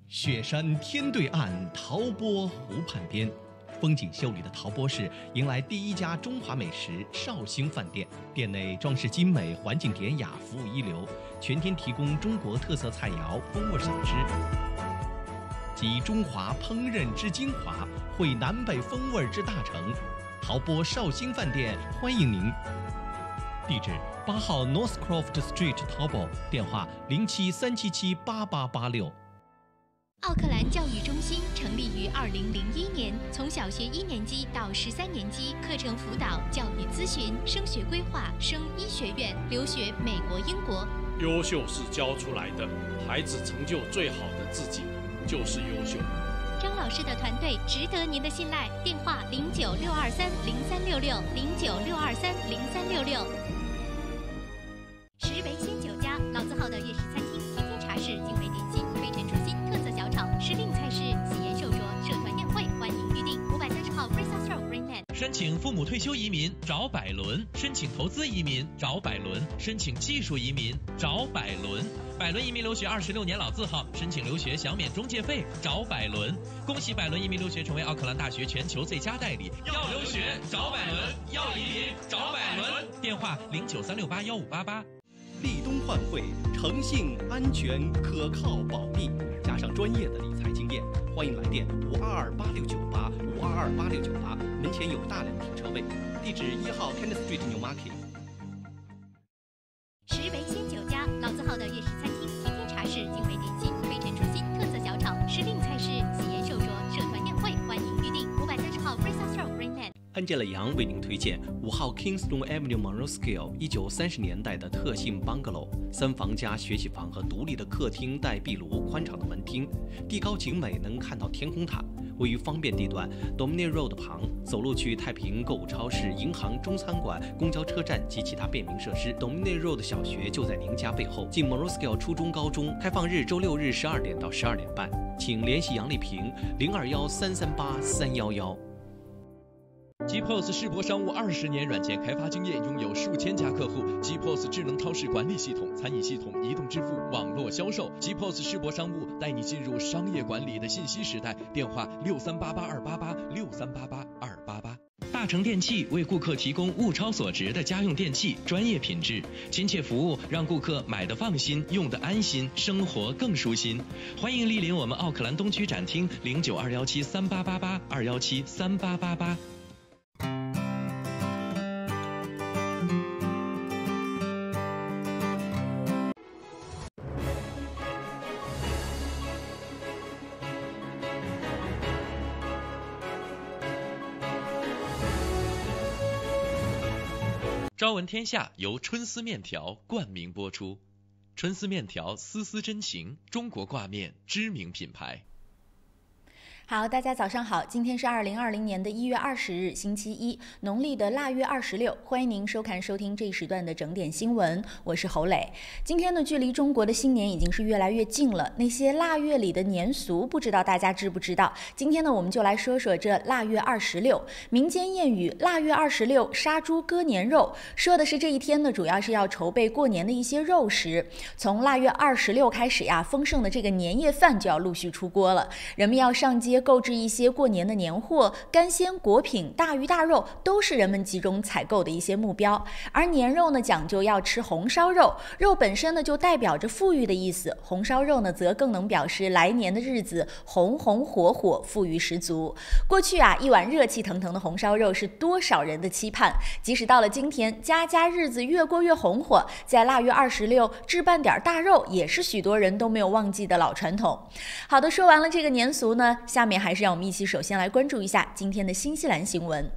雪山天对岸，陶波湖畔边，风景秀丽的陶波市迎来第一家中华美食绍兴饭店，店内装饰精美，环境典雅，服务一流，全天提供中国特色菜肴、风味小吃，集中华烹饪之精华，汇南北风味之大成。陶波绍兴饭店欢迎您。地址8号 Northcroft Street 陶波，电话0737788886。奥克兰教育中心成立于2001年，从小学1年级到13年级，课程辅导、教育咨询、升学规划、升医学院、留学美国、英国。优秀是教出来的，孩子成就最好的自己就是优秀。张老师的团队值得您的信赖，电话0962303366，0962303366。石围鲜酒家，老字号的粤式餐厅，天天茶室，精美点心，非常出新，特色小炒，时令菜式，喜宴寿桌，社团宴会，欢迎预订。530号 Fraser Road Greenland。申请父母退休移民找百伦，申请投资移民找百伦，申请技术移民找百伦。百伦移民留学26年老字号，申请留学享免中介费找百伦。恭喜百伦移民留学成为奥克兰大学全球最佳代理。要留学找百伦，要移民找百伦。电话0936815588。立冬换汇，诚信、安全、可靠、保密，加上专业的理财经验，欢迎来电5228698，5228698，门前有大量停车位。地址1号 Kenneth Street Newmarket。石围鲜酒家，老字号的粤式餐厅，天天茶室，精美点心，非常出新，特色小炒，时令菜式，喜宴寿桌，社团宴会，欢迎预订。530号 Fraser Road Greenland。安吉了杨为您推荐5号 Kingston Avenue Monroe-Scale，1930年代的特性 bungalow，3房加学习房和独立的客厅带壁炉，宽敞的门厅，地高景美，能看到天空塔。位于方便地段 Dominion Road 旁，走路去太平购物超市、银行、中餐馆、公交车站及其他便民设施。Dominion Road 小学就在您家背后。近 Monroe-Scale 初中、高中，开放日周6日12点到12点半，请联系杨丽萍0213383111。GPOS 世博商务20年软件开发经验，拥有数千家客户。GPOS 智能超市管理系统、餐饮系统、移动支付、网络销售。GPOS 世博商务带你进入商业管理的信息时代。电话6388-288，6388-288。大成电器为顾客提供物超所值的家用电器，专业品质、亲切服务，让顾客买得放心，用得安心，生活更舒心。欢迎莅临我们奥克兰东区展厅，092173888，2173888。朝闻天下由春丝面条冠名播出，春丝面条丝丝真情，中国挂面知名品牌。好，大家早上好，今天是2020年的1月20日，星期一，农历的腊月26，欢迎您收听这一时段的整点新闻，我是侯磊。今天呢，距离中国的新年已经是越来越近了，那些腊月里的年俗，不知道大家知不知道？今天呢，我们就来说说这腊月26。民间谚语“腊月26杀猪割年肉”，说的是这一天呢，主要是要筹备过年的一些肉食。从腊月26开始呀，丰盛的这个年夜饭就要陆续出锅了，人们要上街购置一些过年的年货，干鲜果品、大鱼大肉都是人们集中采购的一些目标。而年肉呢，讲究要吃红烧肉，肉本身呢就代表着富裕的意思，红烧肉呢则更能表示来年的日子红红火火，富裕十足。过去啊，一碗热气腾腾的红烧肉是多少人的期盼，即使到了今天，家家日子越过越红火，在腊月26置办点大肉也是许多人都没有忘记的老传统。好的，说完了这个年俗呢，下面还是让我们一起首先来关注一下今天的新西兰新闻。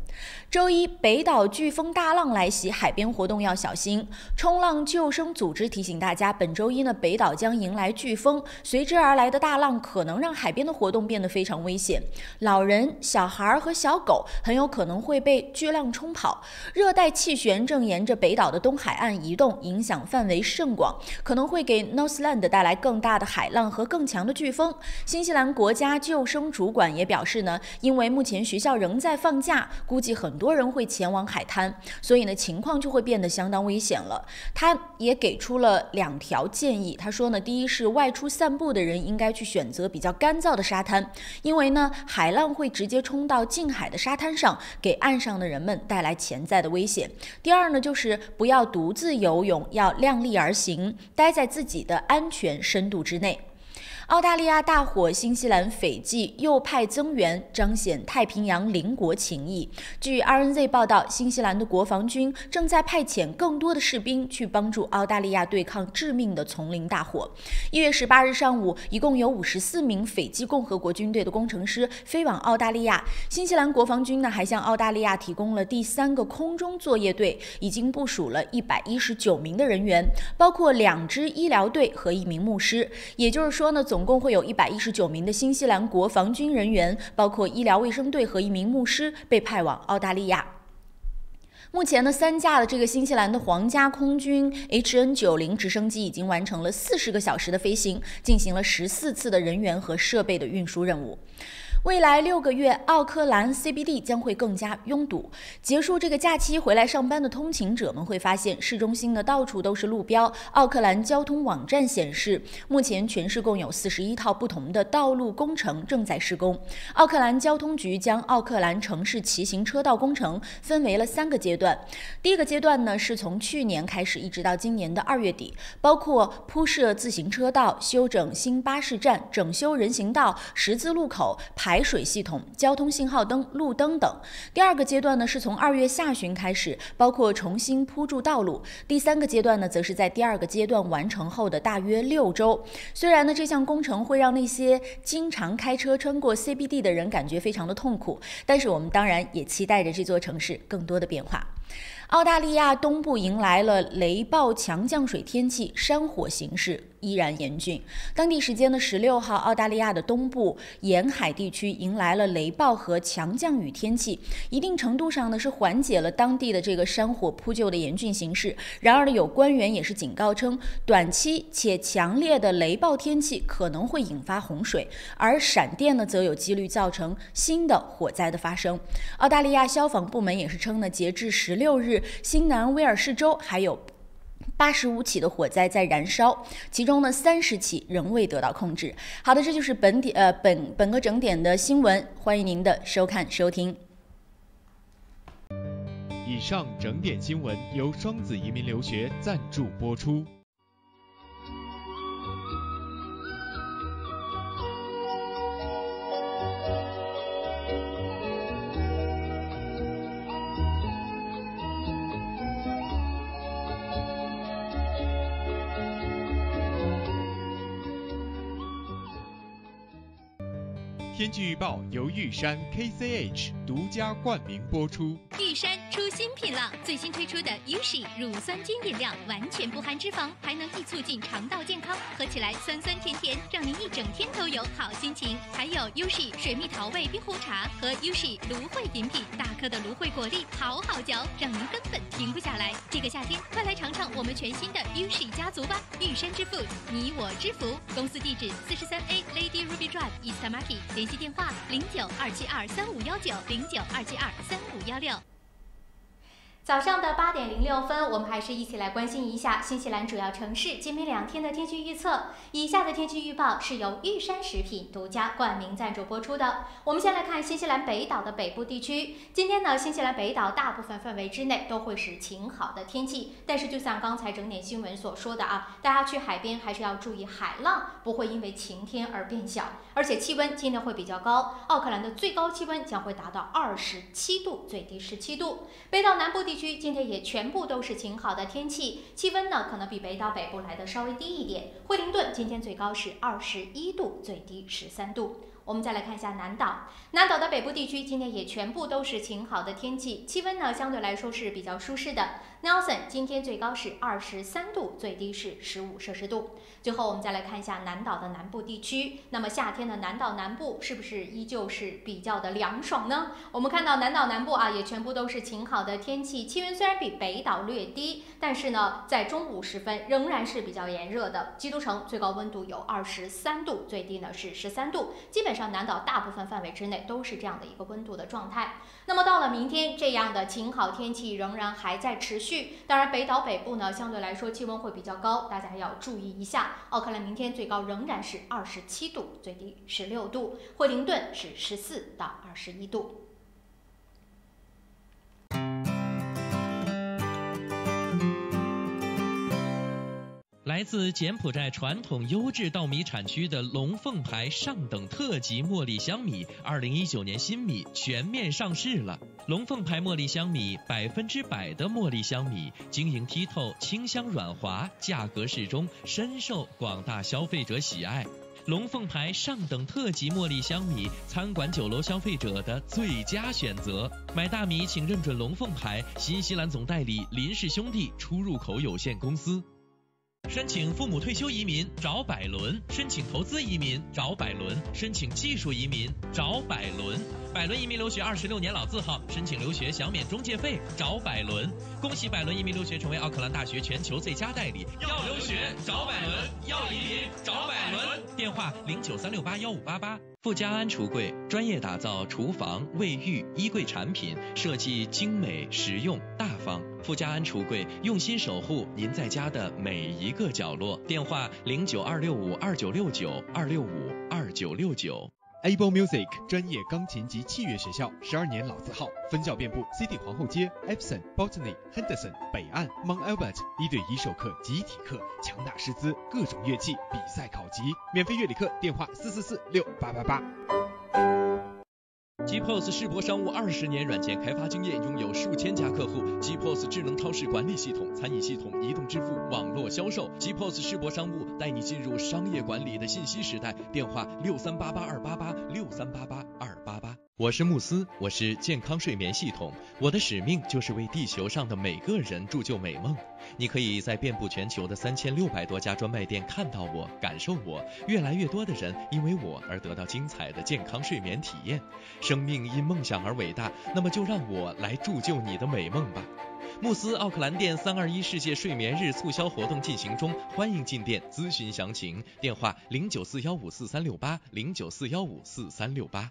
周一，北岛飓风大浪来袭，海边活动要小心。冲浪救生组织提醒大家，本周一呢，北岛将迎来飓风，随之而来的大浪可能让海边的活动变得非常危险。老人、小孩和小狗很有可能会被巨浪冲跑。热带气旋正沿着北岛的东海岸移动，影响范围甚广，可能会给 Northland 带来更大的海浪和更强的飓风。新西兰国家救生主管也表示呢，因为目前学校仍在放假，估计很多人会前往海滩，所以呢情况就会变得相当危险了。他也给出了2条建议，他说呢，第一是外出散步的人应该去选择比较干燥的沙滩，因为呢海浪会直接冲到近海的沙滩上，给岸上的人们带来潜在的危险。第二呢，就是不要独自游泳，要量力而行，待在自己的安全深度之内。澳大利亚大火，新西兰斐济又派增援，彰显太平洋邻国情谊。据 RNZ 报道，新西兰的国防军正在派遣更多的士兵去帮助澳大利亚对抗致命的丛林大火。1月18日上午，一共有54名斐济共和国军队的工程师飞往澳大利亚。新西兰国防军呢，还向澳大利亚提供了第3个空中作业队，已经部署了119名的人员，包括2支医疗队和1名牧师。也就是说呢，总共会有119名的新西兰国防军人员，包括医疗卫生队和1名牧师被派往澳大利亚。目前呢，3架的这个新西兰的皇家空军 HN90 直升机已经完成了40个小时的飞行，进行了14次的人员和设备的运输任务。未来6个月，奥克兰 CBD 将会更加拥堵。结束这个假期回来上班的通勤者们会发现，市中心的到处都是路标。奥克兰交通网站显示，目前全市共有41套不同的道路工程正在施工。奥克兰交通局将奥克兰城市骑行车道工程分为了3个阶段。第一个阶段呢，是从去年开始一直到今年的2月底，包括铺设自行车道、修整新巴士站、整修人行道、十字路口、排水系统、交通信号灯、路灯等。第2个阶段呢，是从2月下旬开始，包括重新铺筑道路。第3个阶段呢，则是在第2个阶段完成后的大约6周。虽然呢，这项工程会让那些经常开车穿过 CBD 的人感觉非常的痛苦，但是我们当然也期待着这座城市更多的变化。澳大利亚东部迎来了雷暴强降水天气，山火形势依然严峻。当地时间的16号，澳大利亚的东部沿海地区迎来了雷暴和强降雨天气，一定程度上呢是缓解了当地的这个山火扑救的严峻形势。然而呢，有官员也是警告称，短期且强烈的雷暴天气可能会引发洪水，而闪电呢则有几率造成新的火灾的发生。澳大利亚消防部门也是称呢，截至16日，新南威尔士州还有85起的火灾在燃烧，其中呢30起仍未得到控制。好的，这就是本个整点的新闻，欢迎您的收看收听。以上整点新闻由双子移民留学赞助播出。天气预报由玉山 KCH 独家冠名播出。玉山出新品了，最新推出的 Ushi 乳酸菌饮料，完全不含脂肪，还能易促进肠道健康，喝起来酸酸甜甜，让您一整天都有好心情。还有 Ushi 水蜜桃味冰红茶和 Ushi 芦荟饮品，大颗的芦荟果粒好好嚼，让您根本停不下来。这个夏天，快来尝尝我们全新的 Ushi 家族吧！玉山之 Food， 你我之福。公司地址43A Lady Ruby Drive East Market， 联系电话0927235519，0927235516。早上的8点06分，我们还是一起来关心一下新西兰主要城市今明2天的天气预测。以下的天气预报是由玉山食品独家冠名赞助播出的。我们先来看新西兰北岛的北部地区。今天呢，新西兰北岛大部分范围之内都会是晴好的天气，但是就像刚才整点新闻所说的啊，大家去海边还是要注意海浪不会因为晴天而变小，而且气温今天会比较高。奥克兰的最高气温将会达到27度，最低17度。北岛南部地区今天也全部都是晴好的天气，气温呢可能比北岛北部来的稍微低一点。惠灵顿今天最高是21度，最低13度。我们再来看一下南岛，南岛的北部地区今天也全部都是晴好的天气，气温呢相对来说是比较舒适的。Nelson 今天最高是23度，最低是15摄氏度。最后我们再来看一下南岛的南部地区，那么夏天的南岛南部是不是依旧是比较的凉爽呢？我们看到南岛南部啊也全部都是晴好的天气，气温虽然比北岛略低，但是呢在中午时分仍然是比较炎热的。基督城最高温度有23度，最低呢是13度，基本上南岛大部分范围之内都是这样的一个温度的状态。那么到了明天，这样的晴好天气仍然还在持续。当然北岛北部呢相对来说气温会比较高，大家要注意一下。奥克兰明天最高仍然是27度，最低16度。惠灵顿是14到21度。来自柬埔寨传统优质稻米产区的龙凤牌上等特级茉莉香米，2019年新米全面上市了。龙凤牌茉莉香米100%的茉莉香米，晶莹剔透，清香软滑，价格适中，深受广大消费者喜爱。龙凤牌上等特级茉莉香米，餐馆酒楼消费者的最佳选择。买大米请认准龙凤牌，新西兰总代理林氏兄弟出入口有限公司。申请父母退休移民找百伦，申请投资移民找百伦，申请技术移民找百伦。百伦移民留学26年老字号，申请留学享免中介费找百伦。恭喜百伦移民留学成为奥克兰大学全球最佳代理。要留学找百伦，要移民找百伦。电话0936815588。富家安橱柜专业打造厨房、卫浴、衣柜产品，设计精美、实用、大方。富家安橱柜用心守护您在家的每一个角落。电话0926529929652969。Able Music 专业钢琴及器乐学校，12年老字号，分校遍布 City 皇后街、Epsom、Botany、Henderson、北岸、Mount Albert，1对1授课、集体课，强大师资，各种乐器比赛考级，免费乐理课，电话4446888。GPOS 世博商务20年软件开发经验，拥有数千家客户。GPOS 智能超市管理系统、餐饮系统、移动支付、网络销售。GPOS 世博商务带你进入商业管理的信息时代。电话6388-288，6388-288。我是慕斯，我是健康睡眠系统，我的使命就是为地球上的每个人铸就美梦。你可以在遍布全球的3600多家专卖店看到我，感受我。越来越多的人因为我而得到精彩的健康睡眠体验。生命因梦想而伟大，那么就让我来铸就你的美梦吧。慕斯奥克兰店321世界睡眠日促销活动进行中，欢迎进店咨询详情。电话0941543368，0941543368。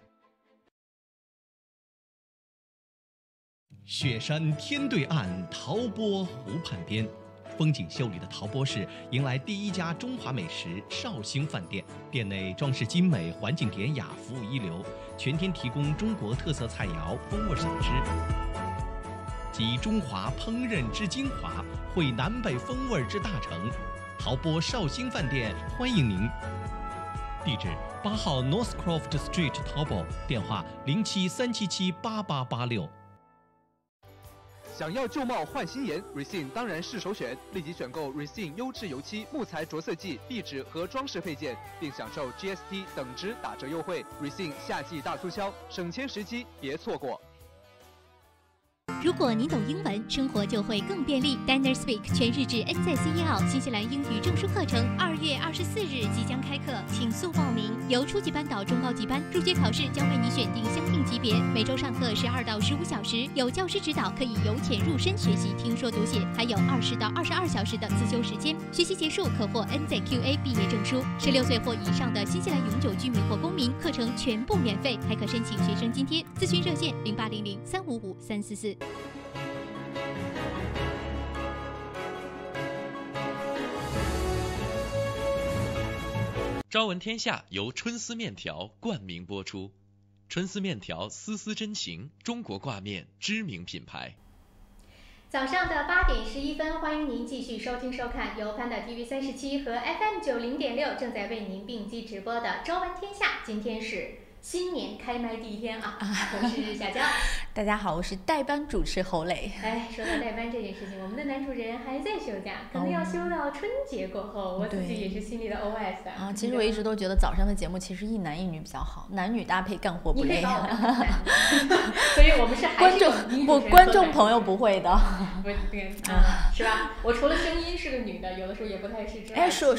雪山天对岸，陶波湖畔边，风景秀丽的陶波市迎来第一家中华美食绍兴饭店。店内装饰精美，环境典雅，服务一流，全天提供中国特色菜肴、风味小吃，集中华烹饪之精华，汇南北风味之大成。陶波绍兴饭店欢迎您。地址8号 Northcroft Street， 陶波，电话0737788886。想要旧貌换新颜 ，Recine 当然是首选。立即选购 Recine 优质油漆、木材着色剂、壁纸和装饰配件，并享受 GST 等值打折优惠。Recine 夏季大促销，省钱时机别错过。如果您懂英文，生活就会更便利。Dinner Speak 全日制 NCC 1号新西兰英语证书课程2月24日即将开课，请速报名。由初级班到中高级班，入学考试将为你选定相应级别，每周上课12到15小时，有教师指导，可以由浅入深学习听说读写，还有20到22小时的自修时间。学习结束可获 NZQA 毕业证书。16岁或以上的新西兰永久居民或公民，课程全部免费，还可申请学生津贴。咨询热线0800-355-344。朝闻天下由春丝面条冠名播出，春丝面条丝丝真情，中国挂面知名品牌。早上的8点11分，欢迎您继续收听收看由Panda TV 37和 FM 90.6正在为您并机直播的《朝闻天下》。今天是新年开麦第一天啊！我是小娇。大家好，我是代班主持侯磊。哎，说到代班这件事情，我们的男主人还在休假，可能要休到春节过后。我自己也是心里的 OS 啊。其实我一直都觉得早上的节目其实一男一女比较好，男女搭配干活不累。所以我们是观众朋友不会的。不对是吧？我除了声音是个女的，有的时候也不太是这样。哎，说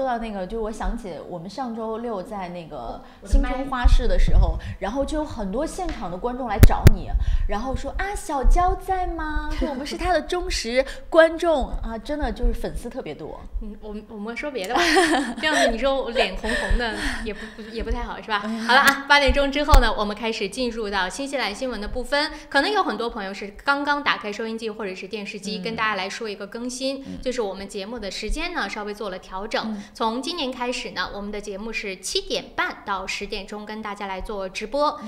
到那个，就我想起我们上周六在那个新春花市的时候，然后就有很多现场的观众来找你，然后说啊，小娇在吗？说我们是他的忠实观众啊，真的就是粉丝特别多。我们说别的吧，这样子你说我脸红红的也不太好，是吧？好了啊，8点钟之后呢，我们开始进入到新西兰新闻的部分。可能有很多朋友是刚刚打开收音机或者是电视机，跟大家来说一个更新，就是我们节目的时间呢稍微做了调整。从今年开始呢，我们的节目是7点半到10点钟跟大家来做直播。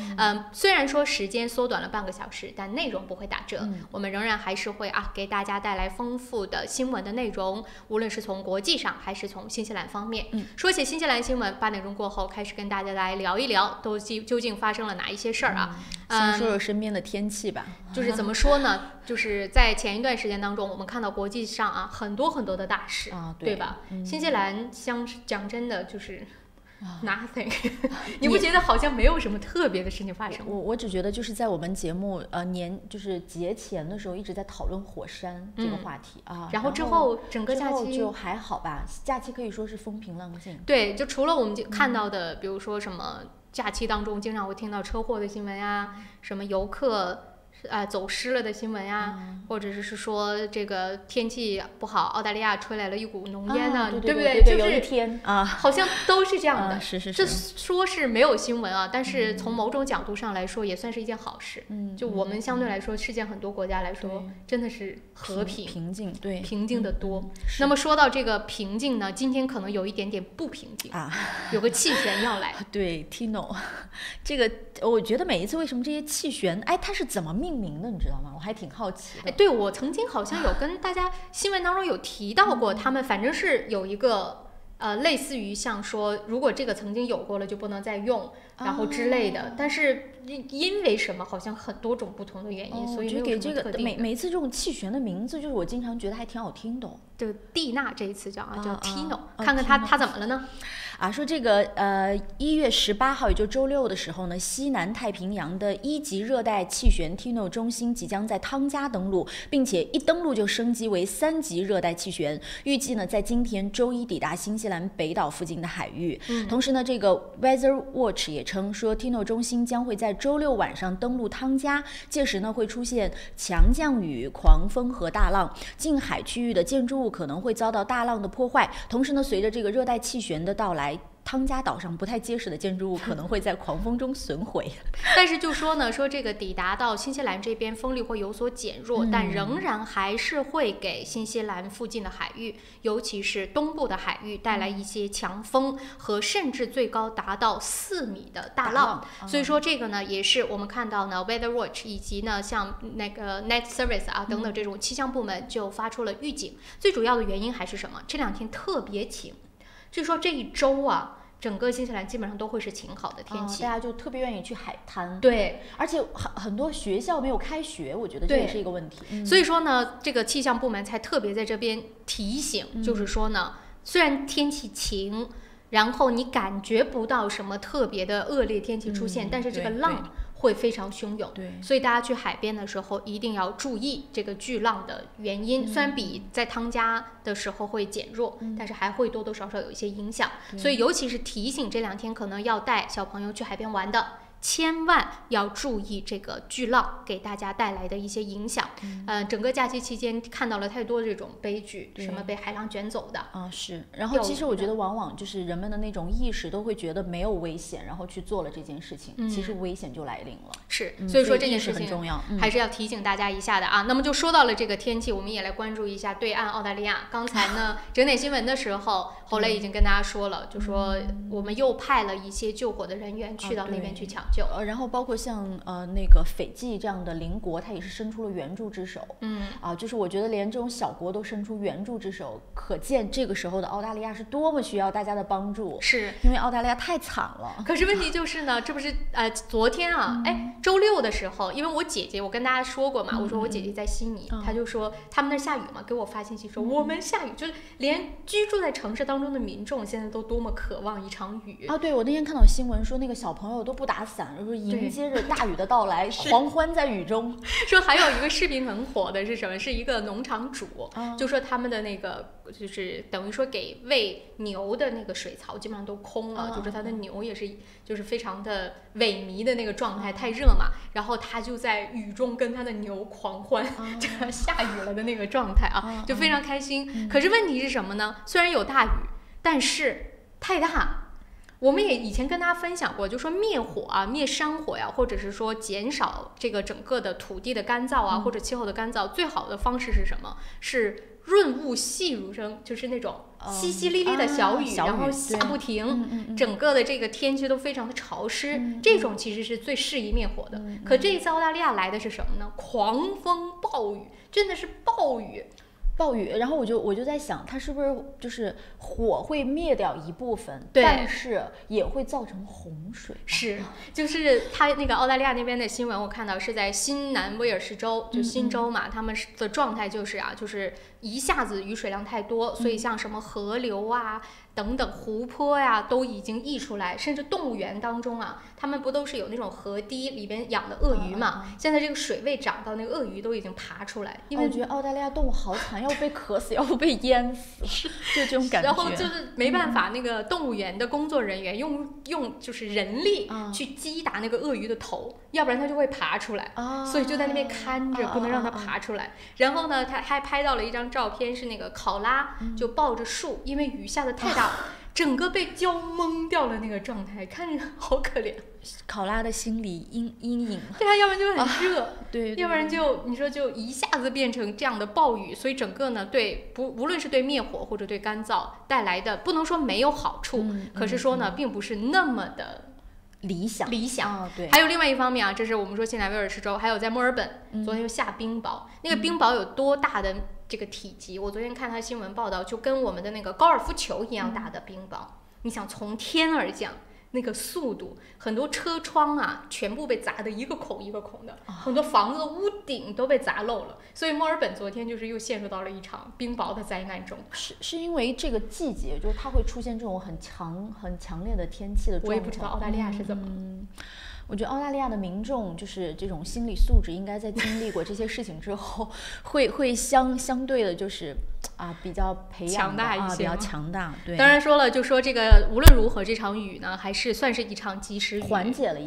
虽然说时间缩短了半个小时，但内容不会打折。我们仍然还是会给大家带来丰富的新闻的内容，无论是从国际上还是从新西兰方面。说起新西兰新闻，8点钟过后开始跟大家来聊一聊，究竟发生了哪一些事儿啊？先说说身边的天气吧。就是怎么说呢？就是在前一段时间当中，我们看到国际上很多很多的大事，对吧？新西兰讲真的就是nothing 你不觉得好像没有什么特别的事情发生？我只觉得就是在我们节目就是节前的时候一直在讨论火山这个话题然后之后整个假期就还好吧，假期可以说是风平浪静。对，就除了我们看到的比如说什么假期当中经常会听到车祸的新闻呀，什么游客走失了的新闻呀，或者是说这个天气不好，澳大利亚吹来了一股浓烟呢，对不对？就是有一天好像都是这样的。是。这说是没有新闻但是从某种角度上来说，也算是一件好事。就我们相对来说，世界很多国家来说，真的是和平平静，对，平静的多。那么说到这个平静呢，今天可能有一点点不平静有个气旋要来。对 ，Tino， 这个我觉得每一次为什么这些气旋，它是怎么命名的，你知道吗？我还挺好奇的。对，我曾经好像有跟大家新闻当中有提到过，他们反正是有一个类似于像说，如果这个曾经有过了就不能再用，然后之类的。但是因为什么，好像很多种不同的原因，所以没有什么特定的。每次这种气旋的名字，就是我经常觉得还挺好听的。这个蒂娜这一次叫Tino，看看他怎么了呢？说这个1月18号，也就周六的时候呢，西南太平洋的1级热带气旋 Tino 中心即将在汤加登陆，并且一登陆就升级为3级热带气旋，预计呢在今天周一抵达新西兰北岛附近的海域。同时呢，这个 Weather Watch 也称说 Tino 中心将会在周六晚上登陆汤加，届时呢会出现强降雨、狂风和大浪，近海区域的建筑物可能会遭到大浪的破坏。同时呢，随着这个热带气旋的到来，汤加岛上不太结实的建筑物可能会在狂风中损毁。但是就说呢，说这个抵达到新西兰这边风力会有所减弱，但仍然还是会给新西兰附近的海域，尤其是东部的海域带来一些强风和甚至最高达到4米的大浪。所以说这个呢，也是我们看到呢 Weather Watch 以及呢像那个 Net Service 等等这种气象部门就发出了预警。最主要的原因还是什么？这2天特别晴。据说这一周整个新西兰基本上都会是晴好的天气，大家就特别愿意去海滩。对，而且很多学校没有开学，我觉得这也是一个问题。所以说呢，这个气象部门才特别在这边提醒，就是说呢，虽然天气晴，然后你感觉不到什么特别的恶劣天气出现，但是这个浪会非常汹涌，对，所以大家去海边的时候一定要注意这个巨浪的原因。虽然比在汤加的时候会减弱，但是还会多多少少有一些影响。所以尤其是提醒这2天可能要带小朋友去海边玩的，千万要注意这个巨浪给大家带来的一些影响。整个假期期间看到了太多这种悲剧，什么被海浪卷走的是。然后其实我觉得往往就是人们的那种意识都会觉得没有危险，然后去做了这件事情，其实危险就来临了。是，所以说这件事情很重要，还是要提醒大家一下的啊。那么就说到了这个天气，我们也来关注一下对岸澳大利亚。刚才呢整点新闻的时候，侯雷已经跟大家说了，就说我们又派了一些救火的人员去到那边去抢救。然后包括像那个斐济这样的邻国，它也是伸出了援助之手。就是我觉得连这种小国都伸出援助之手，可见这个时候的澳大利亚是多么需要大家的帮助。是因为澳大利亚太惨了。可是问题就是呢，这不是昨天啊，周6的时候，因为我姐姐，我跟大家说过嘛，我说我姐姐在悉尼，她就说他们那下雨嘛，给我发信息说我们下雨，就是连居住在城市当中的民众现在都多么渴望一场雨对，我那天看到新闻说那个小朋友都不打伞，就是迎接着大雨的到来，狂欢在雨中。说还有一个视频很火的是什么？是一个农场主，就说他们的那个就是等于说给喂牛的那个水槽基本上都空了，就是他的牛也是就是非常的萎靡的那个状态，太热嘛，然后他就在雨中跟他的牛狂欢，这个下雨了的那个状态就非常开心。可是问题是什么呢？虽然有大雨，但是太大。我们也以前跟大家分享过，就说灭火灭山火呀，或者是说减少这个整个的土地的干燥或者气候的干燥，最好的方式是什么？是润物细如声，就是那种淅淅沥沥的小雨，然后下不停，整个的这个天气都非常的潮湿，这种其实是最适宜灭火的。可这一次澳大利亚来的是什么呢？狂风暴雨，真的是暴雨。然后我就在想，它是不是就是火会灭掉一部分，对，但是也会造成洪水。是，就是它那个澳大利亚那边的新闻，我看到是在新南威尔士州，就新州嘛，他们的状态就是就是一下子雨水量太多，所以像什么河流等等湖泊都已经溢出来，甚至动物园当中他们不都是有那种河堤里边养的鳄鱼嘛？现在这个水位涨到那个鳄鱼都已经爬出来，因为我觉得澳大利亚动物好惨，要不被渴死，要不被淹死，就这种感觉。然后就是没办法，那个动物园的工作人员用就是人力去击打那个鳄鱼的头，要不然它就会爬出来，所以就在那边看着，不能让它爬出来。然后呢，他还拍到了一张照片，是那个考拉就抱着树，因为雨下的太大。整个被浇蒙掉了那个状态，看着好可怜。考拉的心理阴影。对要不然就很热，对，要不然就你说就一下子变成这样的暴雨，所以整个呢无论是对灭火或者对干燥带来的，不能说没有好处，可是说呢并不是那么的理想。对。还有另外一方面这是我们说新南威尔士州，还有在墨尔本，昨天又下冰雹，那个冰雹有多大的这个体积？我昨天看他新闻报道，就跟我们的那个高尔夫球一样大的冰雹，你想从天而降，那个速度，很多车窗全部被砸得一个孔一个孔的，很多房子的屋顶都被砸漏了，所以墨尔本昨天就是又陷入到了一场冰雹的灾难中。是因为这个季节，就是它会出现这种很强烈的天气的状况。我也不知道澳大利亚是怎么。我觉得澳大利亚的民众就是这种心理素质，应该在经历过这些事情之后，会相对的，就是比较培养强大一些，比较强大。对，当然说了，就说这个无论如何，这场雨呢，还是算是一场及时雨，缓解了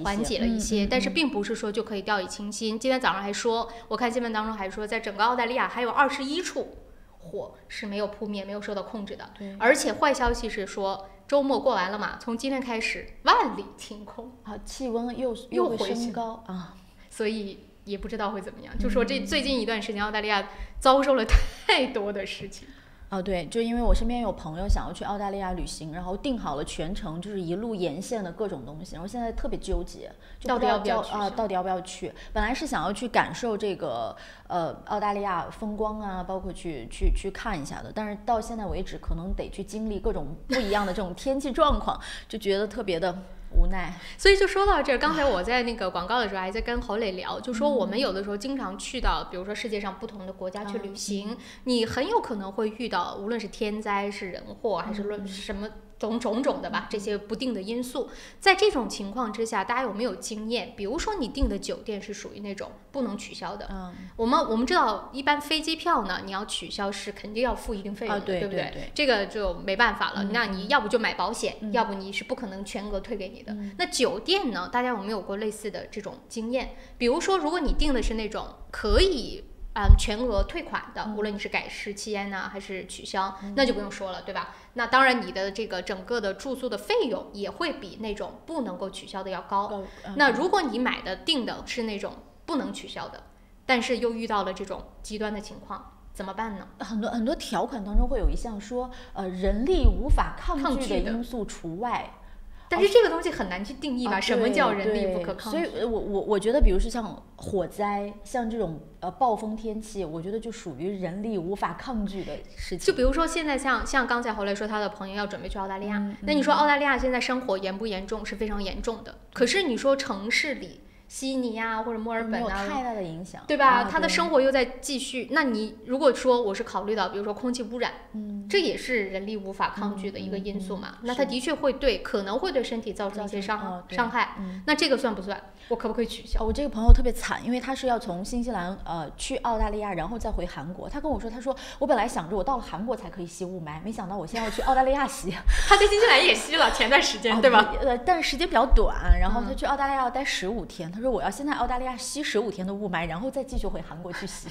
一些，但是并不是说就可以掉以轻心。今天早上还说，我看新闻当中还说，在整个澳大利亚还有21处火是没有扑灭、没有受到控制的。对，而且坏消息是说，周末过完了嘛，从今天开始万里晴空气温又会升高所以也不知道会怎么样。就说这最近一段时间，澳大利亚遭受了太多的事情。对，就因为我身边有朋友想要去澳大利亚旅行，然后订好了全程，就是一路沿线的各种东西，然后现在特别纠结，就到底要不要去到底要不要去？本来是想要去感受这个澳大利亚风光啊，包括去看一下的，但是到现在为止，可能得去经历各种不一样的这种天气状况，就觉得特别的无奈。所以就说到这儿，刚才我在那个广告的时候还在跟侯磊聊，就说我们有的时候经常去到，比如说世界上不同的国家去旅行，你很有可能会遇到，无论是天灾、是人祸，还是论什么种种的吧，这些不定的因素。在这种情况之下，大家有没有经验？比如说你订的酒店是属于那种不能取消的，我们知道，一般飞机票呢，你要取消是肯定要付一定费用的，对不对？这个就没办法了。那你要不就买保险，要不你是不可能全额退给你的。那酒店呢？大家有没有过类似的这种经验？比如说，如果你订的是那种可以全额退款的，无论你是改时期呢还是取消，那就不用说了，对吧？那当然，你的这个整个的住宿的费用也会比那种不能够取消的要高。那如果你订的是那种不能取消的，但是又遇到了这种极端的情况，怎么办呢？很多条款当中会有一项说，人力无法抗拒的因素除外。但是这个东西很难去定义吧？什么叫人力不可抗拒？所以我觉得，比如说像火灾，像这种暴风天气，我觉得就属于人力无法抗拒的事情。就比如说现在像刚才侯磊说他的朋友要准备去澳大利亚，那你说澳大利亚现在生火严不严重？是非常严重的。可是你说城市里，悉尼啊或者墨尔本啊，没有太大的影响，对吧？他的生活又在继续。那你如果说我是考虑到，比如说空气污染，这也是人力无法抗拒的一个因素嘛。那它的确可能会对身体造成一些伤害。那这个算不算？我可不可以取消？我这个朋友特别惨，因为他是要从新西兰去澳大利亚，然后再回韩国。他跟我说，我本来想着我到了韩国才可以吸雾霾，没想到我现在要去澳大利亚吸。他在新西兰也吸了前段时间，对吧？但是时间比较短，然后他去澳大利亚要待15天。他说我要先在澳大利亚吸15天的雾霾，然后再继续回韩国去吸。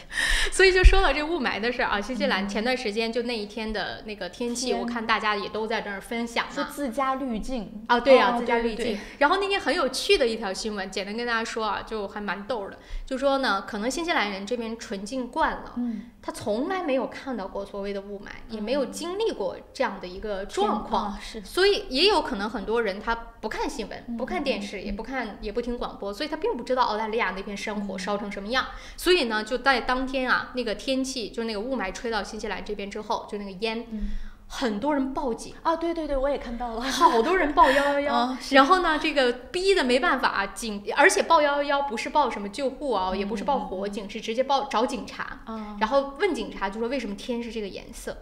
所以就说到这雾霾的事啊，新西兰前段时间就那一天的那个天气，我看大家也都在这儿分享说自家滤镜对呀，自家滤镜。然后那天很有趣的一条新闻，简单跟大家说啊，就还蛮逗的，就说呢，可能新西兰人这边纯净惯了，他从来没有看到过所谓的雾霾，也没有经历过这样的一个状况，所以也有可能很多人他不看新闻，不看电视，也不听广播，所以他并不知道澳大利亚那片山火烧成什么样。所以呢，就在当天啊，那个天气就那个雾霾吹到新西兰这边之后，就那个烟。很多人报警对，我也看到了，好多人报111，然后呢，这个逼的没办法，而且报111不是报什么救护啊，也不是报火警，是直接找警察，然后问警察就说为什么天是这个颜色，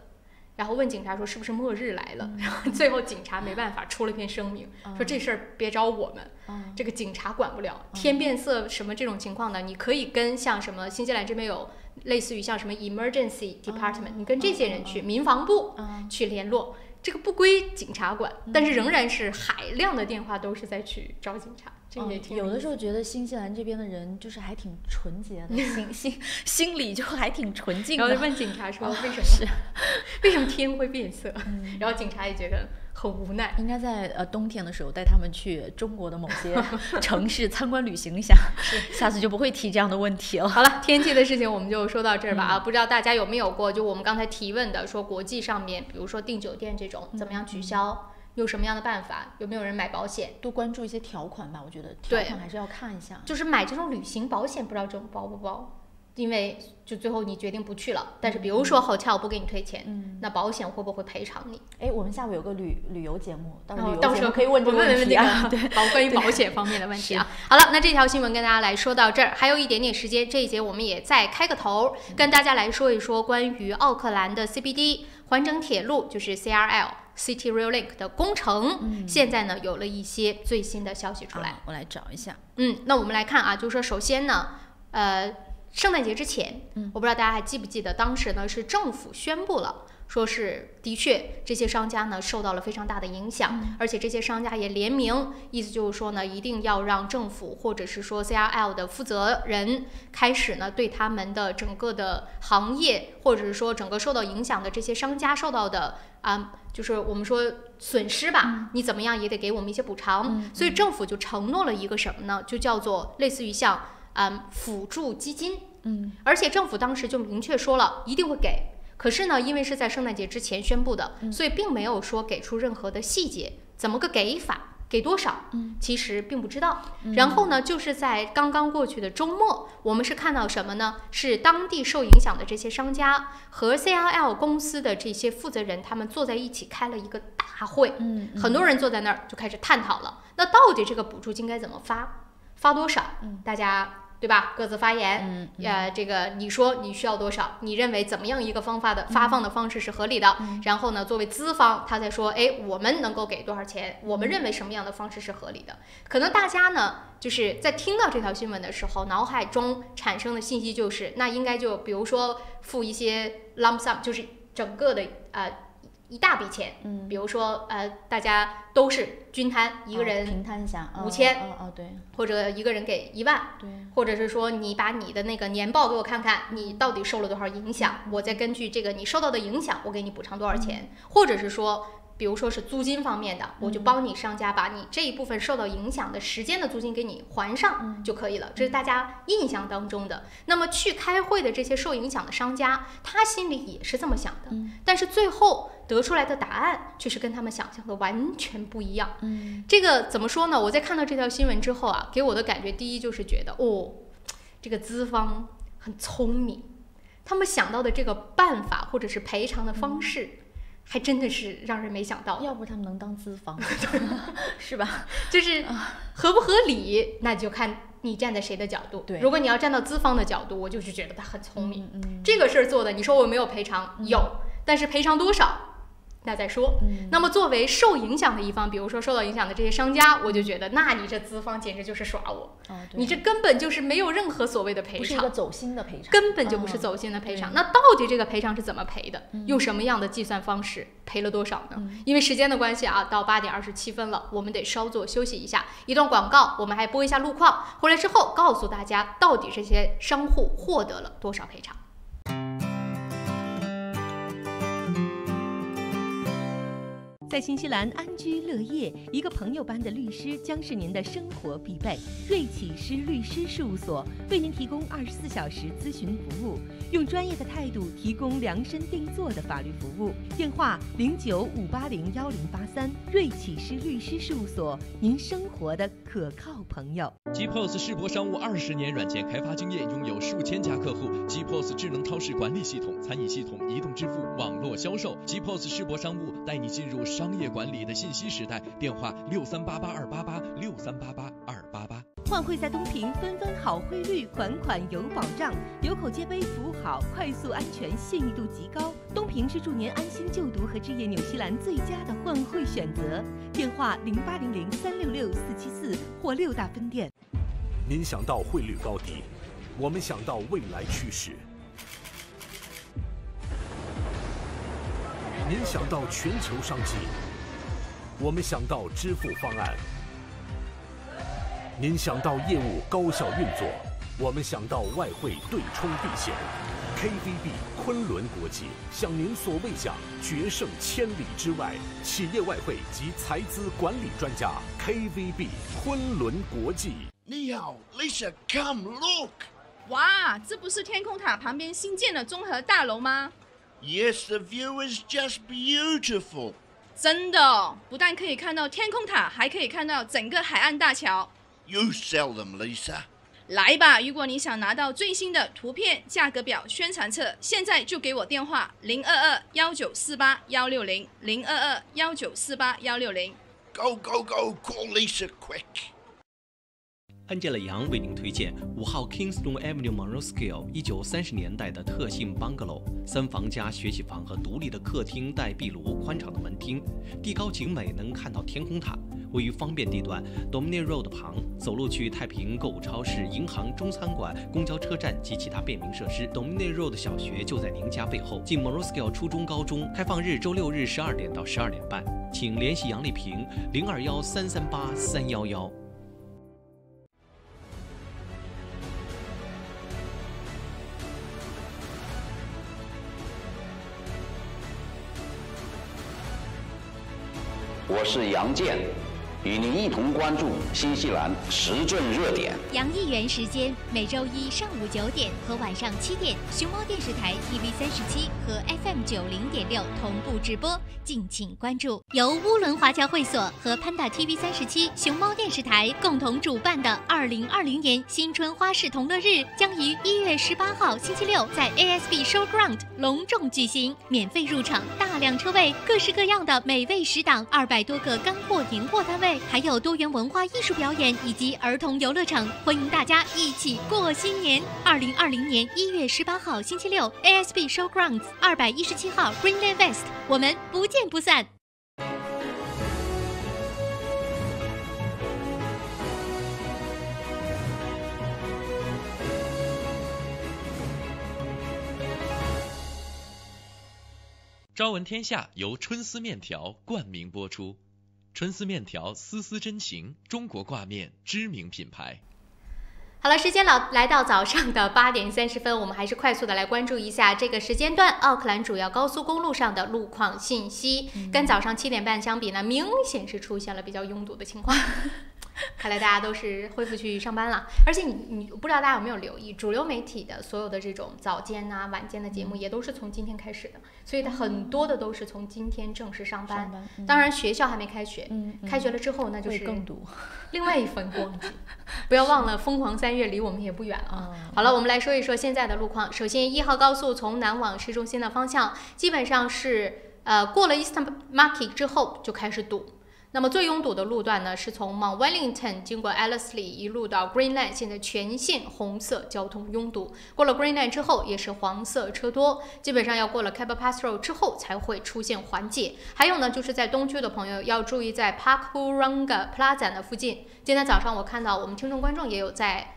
然后问警察说是不是末日来了，然后最后警察没办法出了一篇声明，说这事儿别找我们，这个警察管不了，天变色什么这种情况呢，你可以跟像什么新西兰这边有类似于像什么 emergency department，你跟这些人去民防部去联络，这个不归警察管，但是仍然是海量的电话都是在去找警察。有的时候觉得新西兰这边的人就是还挺纯洁的，心里就还挺纯净的。然后问警察说为什么天会变色，然后警察也觉得很无奈。应该在冬天的时候带他们去中国的某些城市参观旅行一下，下次就不会提这样的问题了。好了，天气的事情我们就说到这儿吧。不知道大家有没有过，就我们刚才提问的，说国际上面，比如说订酒店这种怎么样取消？有什么样的办法？有没有人买保险？多关注一些条款吧，我觉得条款还是要看一下。就是买这种旅行保险，不知道这种包不包？因为就最后你决定不去了，但是比如说 hotel 不给你退钱，那保险会不会赔偿你？我们下午有个旅游节目，到时候可以问这个问题啊，对，关于保险方面的问题啊。好了，那这条新闻跟大家来说到这儿，还有一点点时间，这一节我们也再开个头，跟大家来说一说关于奥克兰的 CBD 环整铁路，就是 CRL。City Rail Link 的工程，现在呢有了一些最新的消息出来，我来找一下。那我们来看啊，就是说首先呢，圣诞节之前，我不知道大家还记不记得，当时呢是政府宣布了，说是的确这些商家呢受到了非常大的影响，而且这些商家也联名，意思就是说呢，一定要让政府或者是说 CRL 的负责人开始呢对他们的整个的行业，或者是说整个受到影响的这些商家受到的就是我们说损失吧，你怎么样也得给我们一些补偿。所以政府就承诺了一个什么呢？就叫做类似于像辅助基金。而且政府当时就明确说了，一定会给。可是呢，因为是在圣诞节之前宣布的，所以并没有说给出任何的细节，怎么个给法？给多少？其实并不知道。然后呢，就是在刚刚过去的周末，我们是看到什么呢？是当地受影响的这些商家和 CRL 公司的这些负责人，他们坐在一起开了一个大会。很多人坐在那儿就开始探讨了。那到底这个补助金该怎么发？发多少？大家对吧？各自发言。这个你说你需要多少？你认为怎么样一个发放的方式是合理的？然后呢，作为资方，他在说，哎，我们能够给多少钱？我们认为什么样的方式是合理的？可能大家呢，就是在听到这条新闻的时候，脑海中产生的信息就是，那应该就比如说付一些 lump sum， 就是整个的一大笔钱，比如说大家都是均摊，一个人平摊一下5000，对，或者一个人给1万，对，或者是说你把你的那个年报给我看看，你到底受了多少影响，我再根据这个你受到的影响，我给你补偿多少钱，或者是说，比如说是租金方面的，我就帮你商家把你这一部分受到影响的时间的租金给你还上就可以了，这是大家印象当中的。那么去开会的这些受影响的商家，他心里也是这么想的，但是最后得出来的答案却是跟他们想象的完全不一样。这个怎么说呢？我在看到这条新闻之后啊，给我的感觉第一就是觉得，这个资方很聪明，他们想到的这个办法或者是赔偿的方式，还真的是让人没想到。要不他们能当资方，是吧？就是合不合理，那就看你站在谁的角度。对，如果你要站到资方的角度，我就是觉得他很聪明。这个事儿做的，你说我没有赔偿，有，但是赔偿多少？那再说。那么作为受影响的一方，比如说受到影响的这些商家，我就觉得，那你这资方简直就是耍我。你这根本就是没有任何所谓的赔偿，不是一个走心的赔偿，根本就不是走心的赔偿。那到底这个赔偿是怎么赔的？用什么样的计算方式？赔了多少呢？因为时间的关系啊，到8点27分了，我们得稍作休息一下。一段广告，我们还播一下路况。回来之后告诉大家，到底这些商户获得了多少赔偿。在新西兰安居乐业，一个朋友般的律师将是您的生活必备。瑞启诗律师事务所为您提供24小时咨询服务，用专业的态度提供量身定做的法律服务。电话0958011083，瑞启诗律师事务所，您生活的可靠朋友。GPOS 世博商务20年软件开发经验，拥有数千家客户。GPOS 智能超市管理系统、餐饮系统、移动支付、网络销售。GPOS 世博商务带你进入商业管理的信息时代。电话6388-288，6388-288。换汇在东平，分分好汇率，款款有保障，有口皆碑，服务好，快速安全，信誉度极高。东平是助您安心就读和置业纽西兰最佳的换汇选择。电话0800-366-474或6大分店。您想到汇率高低，我们想到未来趋势。您想到全球商机，我们想到支付方案。您想到业务高效运作，我们想到外汇对冲避险。KVB 昆仑国际向您所未想，决胜千里之外，企业外汇及财资管理专家 KVB 昆仑国际。你好 ，Lisa， come look。哇，这不是天空塔旁边新建的综合大楼吗？ Yes, the view is just beautiful. 真的，不但可以看到天空塔，还可以看到整个海岸大桥。You sell them, Lisa. 来吧，如果你想拿到最新的图片、价格表、宣传册，现在就给我电话022-1948-160 022-1948-160。Go, go, go! Call Lisa quick. 安吉拉杨为您推荐5号 Kingston Avenue Monroskill 1930年代的特性 bungalow，3房加学习房和独立的客厅带壁炉，宽敞的门厅，地高景美，能看到天空塔。位于方便地段 Dominion Road 旁，走路去太平购物超市、银行、中餐馆、公交车站及其他便民设施。Dominion Road 小学就在您家背后。近 Monroskill 初中、高中，开放日周6日12点到12点半，请联系杨丽萍021-338-311。我是杨健，与您一同关注新西兰时政热点。洋艺园时间每周一上午9点和晚上7点，熊猫电视台 TV37和 FM90.6同步直播，敬请关注。由乌伦华侨会所和潘达 TV37、熊猫电视台共同主办的2020年新春花市同乐日将于1月18号星期六在 ASB Showground 隆重举行，免费入场，大量车位，各式各样的美味食档，200多个干货年货摊位，还有多元文化艺术表演以及儿童游乐场，欢迎大家一起过新年。2020年1月18号星期六 ASB Showgrounds 217号 Greenland West， 我们不见不散。朝闻天下由春丝面条冠名播出。春丝面条丝丝真情，中国挂面知名品牌。好了，时间来到早上的8点30分，我们还是快速的来关注一下这个时间段奥克兰主要高速公路上的路况信息。跟早上7点半相比呢，明显是出现了比较拥堵的情况。看来大家都是恢复去上班了，而且你不知道大家有没有留意，主流媒体的所有的这种早间啊、晚间的节目也都是从今天开始的，所以它很多的都是从今天正式上班。当然学校还没开学，开学了之后那就是更堵，另外一番光景。不要忘了，疯狂3月离我们也不远了啊。好了，我们来说一说现在的路况。首先，1号高速从南往市中心的方向，基本上是过了 Eastern Market 之后就开始堵。那么最拥堵的路段呢，是从 Mount Wellington 经过 Ellerslie 一路到 Greenland， 现在全线红色交通拥堵。过了 Greenland 之后也是黄色车多，基本上要过了 Cabot Pass Road 之后才会出现缓解。还有呢，就是在东区的朋友要注意，在 Park-Wurrunga Plaza 的附近。今天早上我看到我们听众观众也有在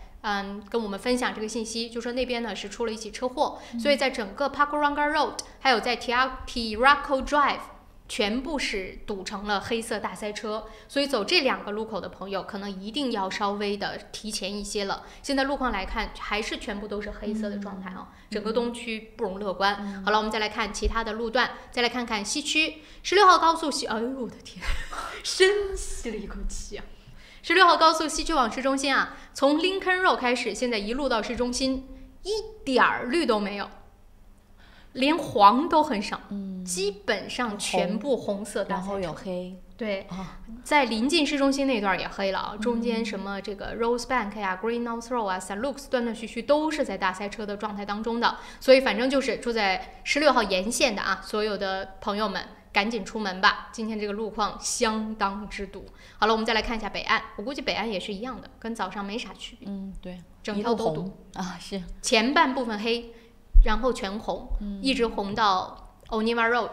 跟我们分享这个信息，就说那边呢是出了一起车祸，所以在整个 Park-Wurrunga Road 还有在 Tirako Drive全部是堵成了黑色大塞车，所以走这2个路口的朋友可能一定要稍微的提前一些了。现在路况来看，还是全部都是黑色的状态啊，整个东区不容乐观。好了，我们再来看其他的路段，再来看看西区16号高速西，哎呦我的天，深吸了一口气啊！16号高速西区往市中心啊，从 Lincoln Road 开始，现在一路到市中心，一点绿都没有。连黄都很少，基本上全部红色大塞车，然后有黑。对，在临近市中心那段也黑了啊，中间什么这个 Rosebank 呀、Green North Road 啊、St. Luke's 断断续续都是在大塞车的状态当中的，所以反正就是住在16号沿线的啊，所有的朋友们赶紧出门吧，今天这个路况相当之堵。好了，我们再来看一下北岸，我估计北岸也是一样的，跟早上没啥区别。对，整条都堵啊，是前半部分黑。然后全红，一直红到 Oniva Road，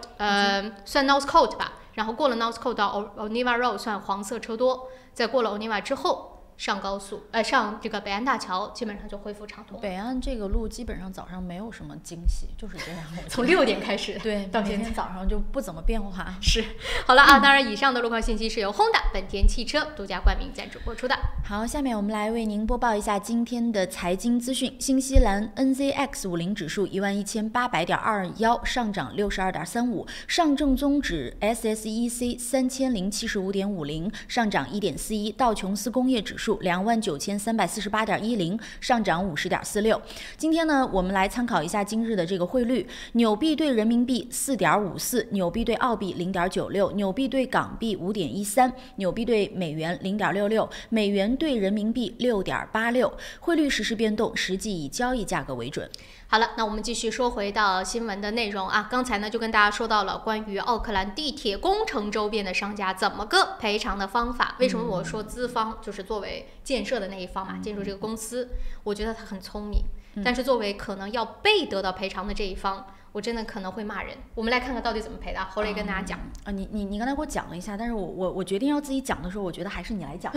算 North Coast 吧，然后过了 North Coast 到 Oniva Road 算黄色车多，再过了 Oniva 之后上高速，上这个北岸大桥基本上就恢复畅通。北岸这个路基本上早上没有什么惊喜，就是这样。从6点开始，对，到今天早上就不怎么变化。是，好了啊，当然以上的路况信息是由 Honda 本田汽车独家冠名赞助播出的。好，下面我们来为您播报一下今天的财经资讯。新西兰 NZX50 指数11800.21，上涨62.35；上证综指 SSEC 3075.50，上涨1.41；道琼斯工业指数29348.10，上涨50.46。今天呢，我们来参考一下今日的这个汇率：纽币对人民币4.54，纽币对澳币0.96，纽币对港币5.13，纽币对美元0.66，美元对人民币6.86。汇率实时变动，实际以交易价格为准。好了，那我们继续说回到新闻的内容啊。刚才呢就跟大家说到了关于奥克兰地铁工程周边的商家怎么个赔偿的方法。为什么我说资方就是作为建设的那一方嘛，建筑这个公司，我觉得他很聪明，但是作为可能要被得到赔偿的这一方，我真的可能会骂人。我们来看看到底怎么赔的，后来跟大家讲啊。你刚才给我讲了一下，但是我决定要自己讲的时候，我觉得还是你来讲。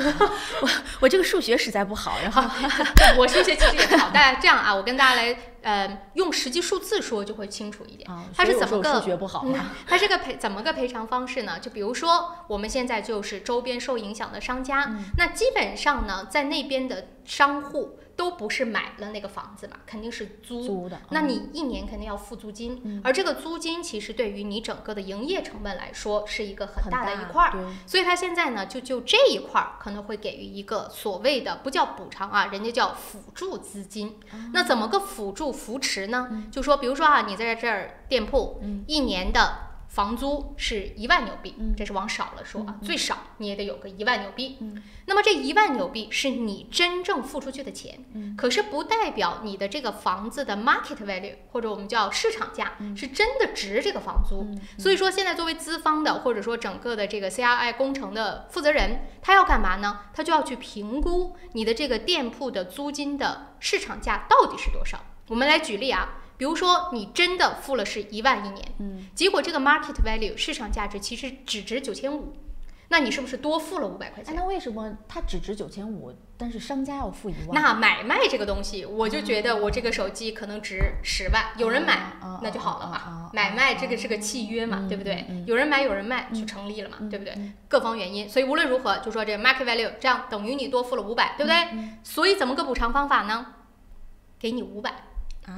我这个数学实在不好，然后我数学其实也不好。大家这样啊，我跟大家来用实际数字说就会清楚一点。它是怎么个数学不好嘛？它这个怎么个赔偿方式呢？就比如说我们现在就是周边受影响的商家，那基本上呢，在那边的商户都不是买了那个房子嘛，肯定是租的。那你1年肯定要付租金，而这个租金其实对于你整个的营业成本来说是一个很大的一块儿。所以它现在呢，就这一块儿可能会给予一个所谓的不叫补偿啊，人家叫辅助资金。那怎么个辅助扶持呢？就说比如说啊，你在这儿店铺1年的房租是1万纽币，这是往少了说啊，最少你也得有个1万纽币。那么这1万纽币是你真正付出去的钱，可是不代表你的这个房子的 market value 或者我们叫市场价是真的值这个房租。所以说现在作为资方的或者说整个的这个 CRI 工程的负责人，他要干嘛呢？他就要去评估你的这个店铺的租金的市场价到底是多少。我们来举例啊。比如说你真的付了是1万1年，结果这个 market value 市场价值其实只值9500，那你是不是多付了500块钱？那为什么它只值9500，但是商家要付1万？那买卖这个东西，我就觉得我这个手机可能值10万，有人买那就好了嘛。买卖这个是个契约嘛，对不对？有人买有人卖就成立了嘛，对不对？各方原因，所以无论如何，就说这个 market value 这样等于你多付了500，对不对？所以怎么个补偿方法呢？给你500。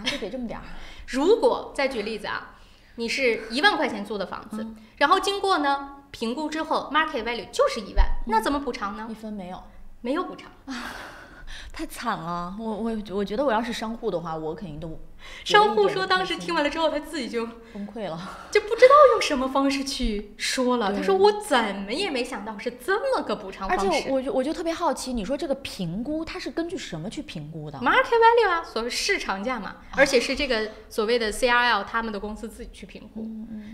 就给这么点儿。如果再举例子啊，你是1万块钱租的房子，然后经过呢评估之后 ，market value 就是1万，那怎么补偿呢？1分没有，没有补偿太惨了。我觉得我要是商户的话，我肯定都。商户说当时听完了之后，他自己就崩溃了，就不知道用什么方式去说了。他说我怎么也没想到是这么个补偿方式。而且我就特别好奇，你说这个评估它是根据什么去评估的 ？market value 啊，所谓市场价嘛，而且是这个所谓的 CRL 他们的公司自己去评估。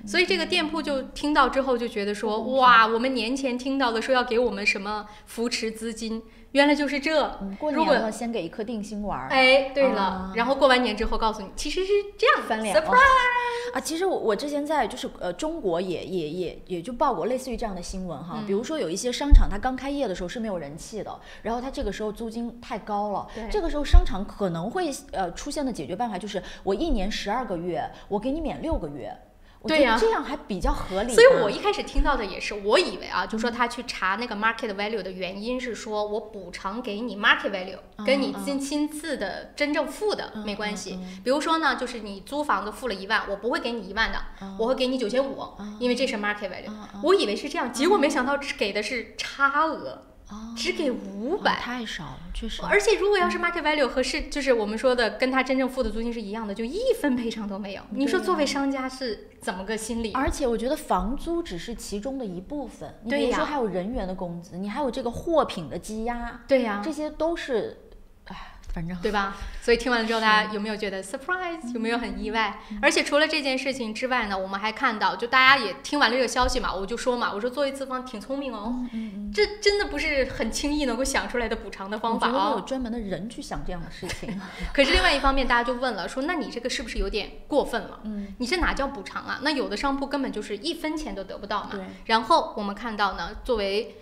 所以这个店铺就听到之后就觉得说，哇，我们年前听到的说要给我们什么扶持资金。原来就是这，过年了先给一颗定心丸。哎，对了，然后过完年之后告诉你，其实是这样翻脸 ，surprise 啊！其实我之前在就是中国也就报过类似于这样的新闻哈，比如说有一些商场它刚开业的时候是没有人气的，然后它这个时候租金太高了，这个时候商场可能会出现的解决办法就是我1年12个月，我给你免6个月。对呀，这样还比较合理。所以我一开始听到的也是，我以为啊，就说他去查那个 market value 的原因是说我补偿给你 market value，跟你亲自的真正付的没关系。比如说呢，就是你租房子付了1万，我不会给你1万的，我会给你9500，因为这是 market value。我以为是这样，结果没想到给的是差额。只给500，太少了，确实。而且如果要是 market value 和就是我们说的跟他真正付的租金是一样的，就1分赔偿都没有。你说作为商家是怎么个心理？而且我觉得房租只是其中的一部分，你比如说还有人员的工资，你还有这个货品的积压，对呀，这些都是，反正对吧？所以听完了之后，大家有没有觉得 surprise？ 有没有很意外？而且除了这件事情之外呢，我们还看到，就大家也听完了这个消息嘛，我就说嘛，我说作为资方挺聪明哦，这真的不是很轻易能够想出来的补偿的方法啊。有专门的人去想这样的事情。可是另外一方面，大家就问了，说那你这个是不是有点过分了？你这哪叫补偿啊？那有的商铺根本就是1分钱都得不到嘛。然后我们看到呢，作为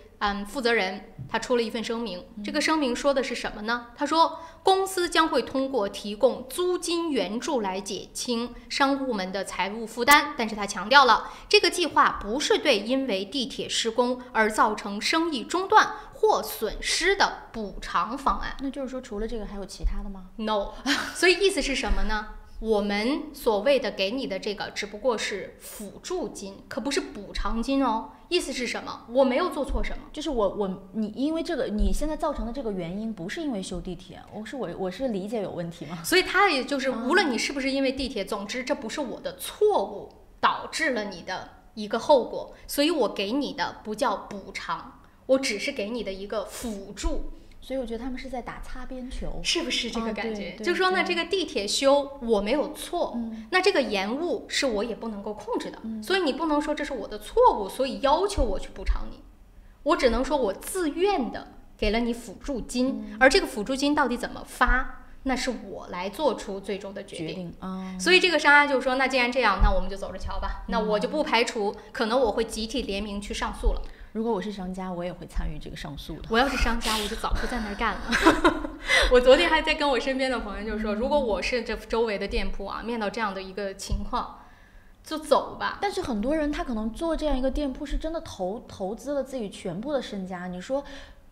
负责人他出了一份声明，这个声明说的是什么呢？他说公司将会通过提供租金援助来减轻商户们的财务负担，但是他强调了这个计划不是对因为地铁施工而造成生意中断或损失的补偿方案。那就是说除了这个还有其他的吗？ No 所以意思是什么呢？我们所谓的给你的这个只不过是辅助金，可不是补偿金哦。意思是什么？我没有做错什么，就是你因为这个你现在造成的这个原因不是因为修地铁，我是理解有问题吗？所以他也就是无论你是不是因为地铁，总之这不是我的错误导致了你的一个后果，所以我给你的不叫补偿，我只是给你的一个辅助。所以我觉得他们是在打擦边球，是不是这个感觉？就说呢，这个地铁修我没有错，那这个延误是我也不能够控制的，所以你不能说这是我的错误，所以要求我去补偿你，我只能说我自愿的给了你辅助金，而这个辅助金到底怎么发，那是我来做出最终的决定。所以这个商家就说，那既然这样，那我们就走着瞧吧，那我就不排除可能我会集体联名去上诉了。如果我是商家，我也会参与这个上诉的。我要是商家，我就早就在那儿干了。我昨天还在跟我身边的朋友就说，如果我是这周围的店铺啊，面到这样的一个情况，就走吧。但是很多人他可能做这样一个店铺是真的投资了自己全部的身家，你说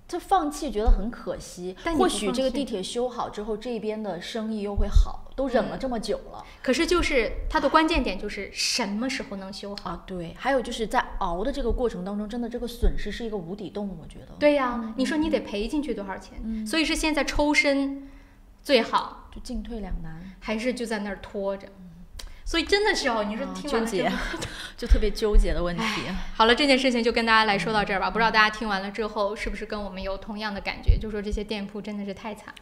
这放弃觉得很可惜。或许这个地铁修好之后，这边的生意又会好，都忍了这么久了。可是就是它的关键点就是什么时候能修好啊？对，还有就是在熬的这个过程当中，真的这个损失是一个无底洞，我觉得。对呀，你说你得赔进去多少钱？所以是现在抽身最好，就进退两难，还是就在那儿拖着。所以真的是你说听完了纠结，就特别纠结的问题。好了，这件事情就跟大家来说到这儿吧。不知道大家听完了之后是不是跟我们有同样的感觉？就说这些店铺真的是太惨。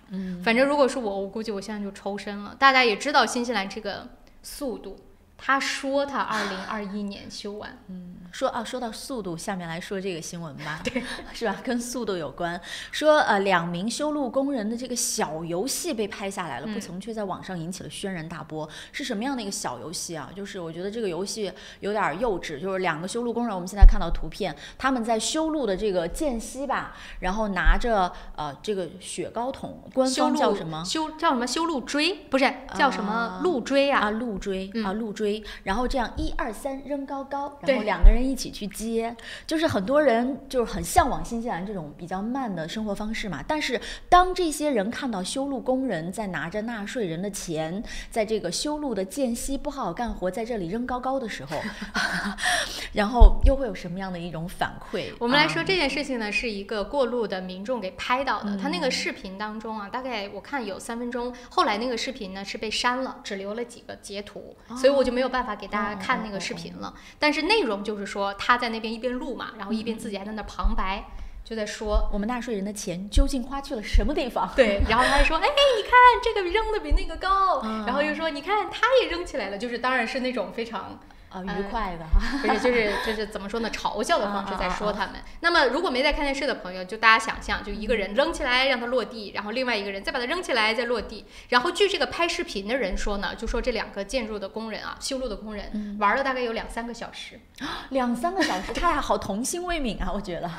反正如果是我估计我现在就抽身了。大家也知道新西兰这个速度，他说他2021年修完。说到速度，下面来说这个新闻吧，对，是吧？跟速度有关。说2名修路工人的这个小游戏被拍下来了，不曾却在网上引起了轩然大波。是什么样的一个小游戏啊？就是我觉得这个游戏有点幼稚，就是2个修路工人，我们现在看到图片，他们在修路的这个间隙吧，然后拿着这个雪糕桶，官方叫什么？叫什么？修路锥？不是，叫什么路锥啊？路锥，路锥。然后这样1、2、3扔高高，然后2个人一起去接，就是很多人就是很向往新西兰这种比较慢的生活方式嘛。但是当这些人看到修路工人在拿着纳税人的钱，在这个修路的间隙不好好干活，在这里扔高高的时候，然后又会有什么样的一种反馈？我们来说这件事情呢，是一个过路的民众给拍到的。他那个视频当中啊，大概我看有3分钟，后来那个视频呢是被删了，只留了几个截图，所以我就没有办法给大家看那个视频了。但是内容就是说他在那边一边录嘛，然后一边自己还在那旁白，就在说我们纳税人的钱究竟花去了什么地方？对，然后他还说，哎，你看这个扔的比那个高，然后又说你看他也扔起来了，就是当然是那种非常愉快的，不是就是怎么说呢，嘲笑的方式在说他们。那么如果没在看电视的朋友，就大家想象，就一个人扔起来让它落地，然后另外一个人再把它扔起来再落地。然后据这个拍视频的人说呢，就说这2个建筑的工人啊，修路的工人玩了大概有2-3个小时，2-3个小时，他还好童心未泯啊，我觉得。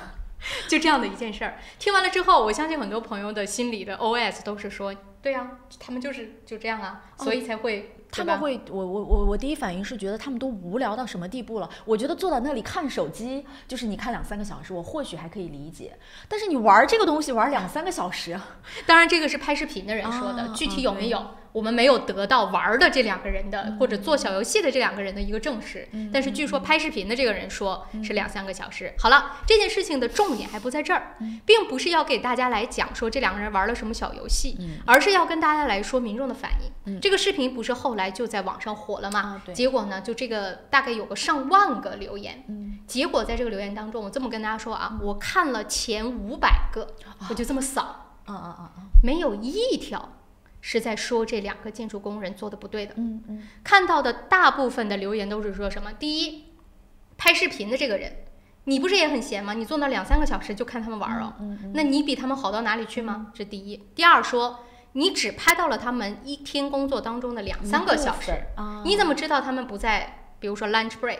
就这样的一件事儿，听完了之后，我相信很多朋友的心里的 OS 都是说，对呀，他们就这样啊，所以才会。他们会，我第一反应是觉得他们都无聊到什么地步了。我觉得坐在那里看手机，就是你看2-3个小时，我或许还可以理解。但是你玩这个东西玩2-3个小时，当然这个是拍视频的人说的，具体有没有？我们没有得到玩的这2个人的，或者做小游戏的这2个人的一个证实。但是据说拍视频的这个人说是2-3个小时。好了，这件事情的重点还不在这儿，并不是要给大家来讲说这2个人玩了什么小游戏，而是要跟大家来说民众的反应。这个视频不是后来就在网上火了吗？结果呢，就这个大概有个上万个留言。结果在这个留言当中，我这么跟大家说啊，我看了前500个，我就这么扫，没有一条是在说这2个建筑工人做的不对的。看到的大部分的留言都是说什么？第一，拍视频的这个人，你不是也很闲吗？你坐那2-3个小时就看他们玩哦，那你比他们好到哪里去吗？这第一。第二说，你只拍到了他们一天工作当中的2-3个小时，你怎么知道他们不在比如说 lunch break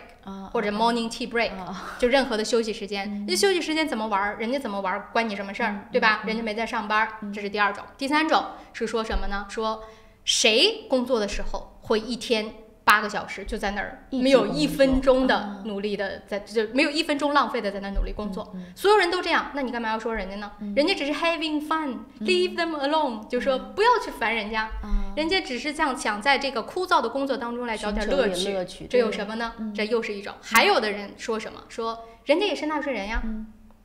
或者 morning tea break，就任何的休息时间，那休息时间怎么玩，人家怎么玩关你什么事儿，对吧？人家没在上班，这是第2种。第3种是说什么呢？说谁工作的时候会一天8个小时就在那儿，没有1分钟的努力的就没有1分钟浪费的在那儿努力工作，所有人都这样，那你干嘛要说人家呢？人家只是 having fun，leave them alone， 就说不要去烦人家，人家只是想在这个枯燥的工作当中来找点乐趣，这有什么呢？这又是一种。还有的人说什么？说人家也是纳税人呀。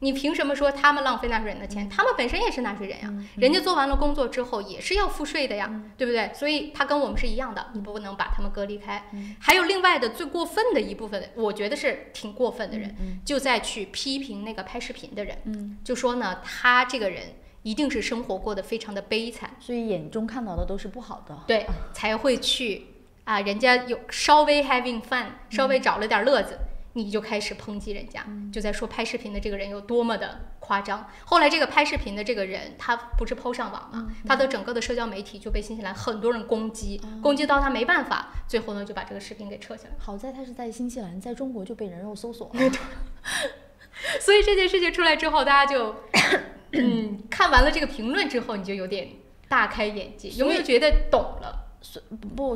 你凭什么说他们浪费纳税人的钱？他们本身也是纳税人呀，人家做完了工作之后也是要付税的呀，对不对？所以他跟我们是一样的，你不能把他们隔离开。还有另外的最过分的一部分，我觉得是挺过分的人，就在去批评那个拍视频的人，就说呢，他这个人一定是生活过得非常的悲惨，所以眼中看到的都是不好的，对，才会去人家有稍微 having fun， 稍微找了点乐子。你就开始抨击人家，就在说拍视频的这个人有多么的夸张。后来这个拍视频的这个人，他不是PO上网嘛，他的整个的社交媒体就被新西兰很多人攻击，攻击到他没办法，最后呢就把这个视频给撤下来。好在他是在新西兰，在中国就被人肉搜索了。所以这件事情出来之后，大家就看完了这个评论之后，你就有点大开眼界，有没有觉得懂了？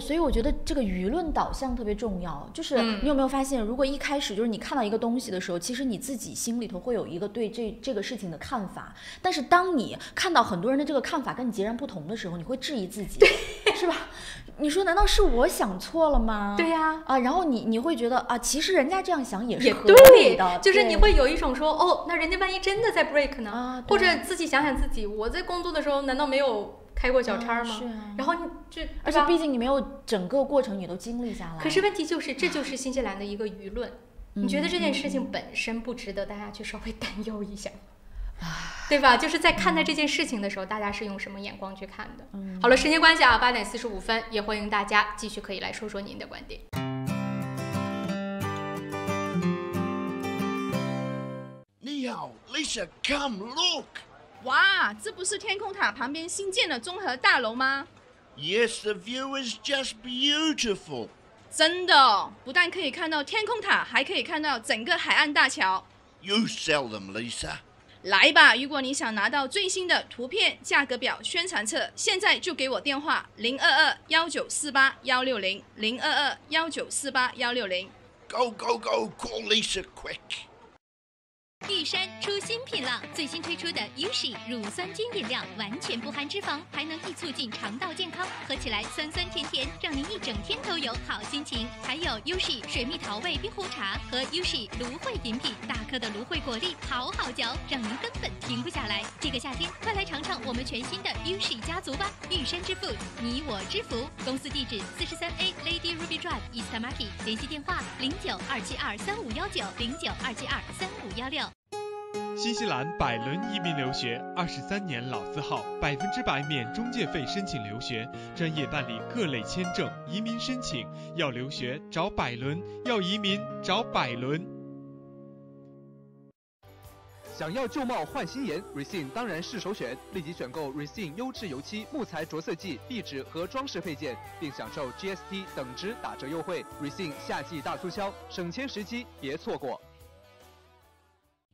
所以我觉得这个舆论导向特别重要。就是你有没有发现，如果一开始就是你看到一个东西的时候，其实你自己心里头会有一个对这个事情的看法，但是当你看到很多人的这个看法跟你截然不同的时候，你会质疑自己，是吧？你说难道是我想错了吗？对呀，然后你会觉得啊，其实人家这样想也是合理的，就是你会有一种说，哦，那人家万一真的在 break 呢？或者自己想想自己，我在工作的时候难道没有开过小差吗？是啊，然后你而且毕竟你没有整个过程你都经历下来。可是问题就是，这就是新西兰的一个舆论。你觉得这件事情本身不值得大家去稍微担忧一下？对吧？就是在看待这件事情的时候，大家是用什么眼光去看的？好了，时间关系啊，8点45分，也欢迎大家继续可以来说说您的观点。你好 ，Lisa， come look。哇，这不是天空塔旁边新建的综合大楼吗？ Yes, the view is just beautiful. 真的，不但可以看到天空塔，还可以看到整个海岸大桥。You sell them, Lisa. 来吧，如果你想拿到最新的图片、价格表、宣传册，现在就给我电话022-1948-160 022-1948-160。Go, go, go, call Lisa quick. 玉山出新品了，最新推出的 Ushi 乳酸菌饮料，完全不含脂肪，还能易促进肠道健康，喝起来酸酸甜甜，让您一整天都有好心情。还有 Ushi 水蜜桃味冰红茶和 Ushi 芦荟饮品，大颗的芦荟果粒，好好嚼，让您根本停不下来。这个夏天，快来尝尝我们全新的 Ushi 家族吧！玉山之父，你我之福。公司地址43A Lady Ruby Drive East Market， 联系电话09-272-3519 09-272-3516。新西兰百伦移民留学23年老字号，100%免中介费申请留学，专业办理各类签证、移民申请。要留学找百伦，要移民找百伦。想要旧貌换新颜 ，Resin 当然是首选。立即选购 Resin 优质油漆、木材着色剂、壁纸和装饰配件，并享受 GST 等值打折优惠。Resin 夏季大促销，省钱时机别错过。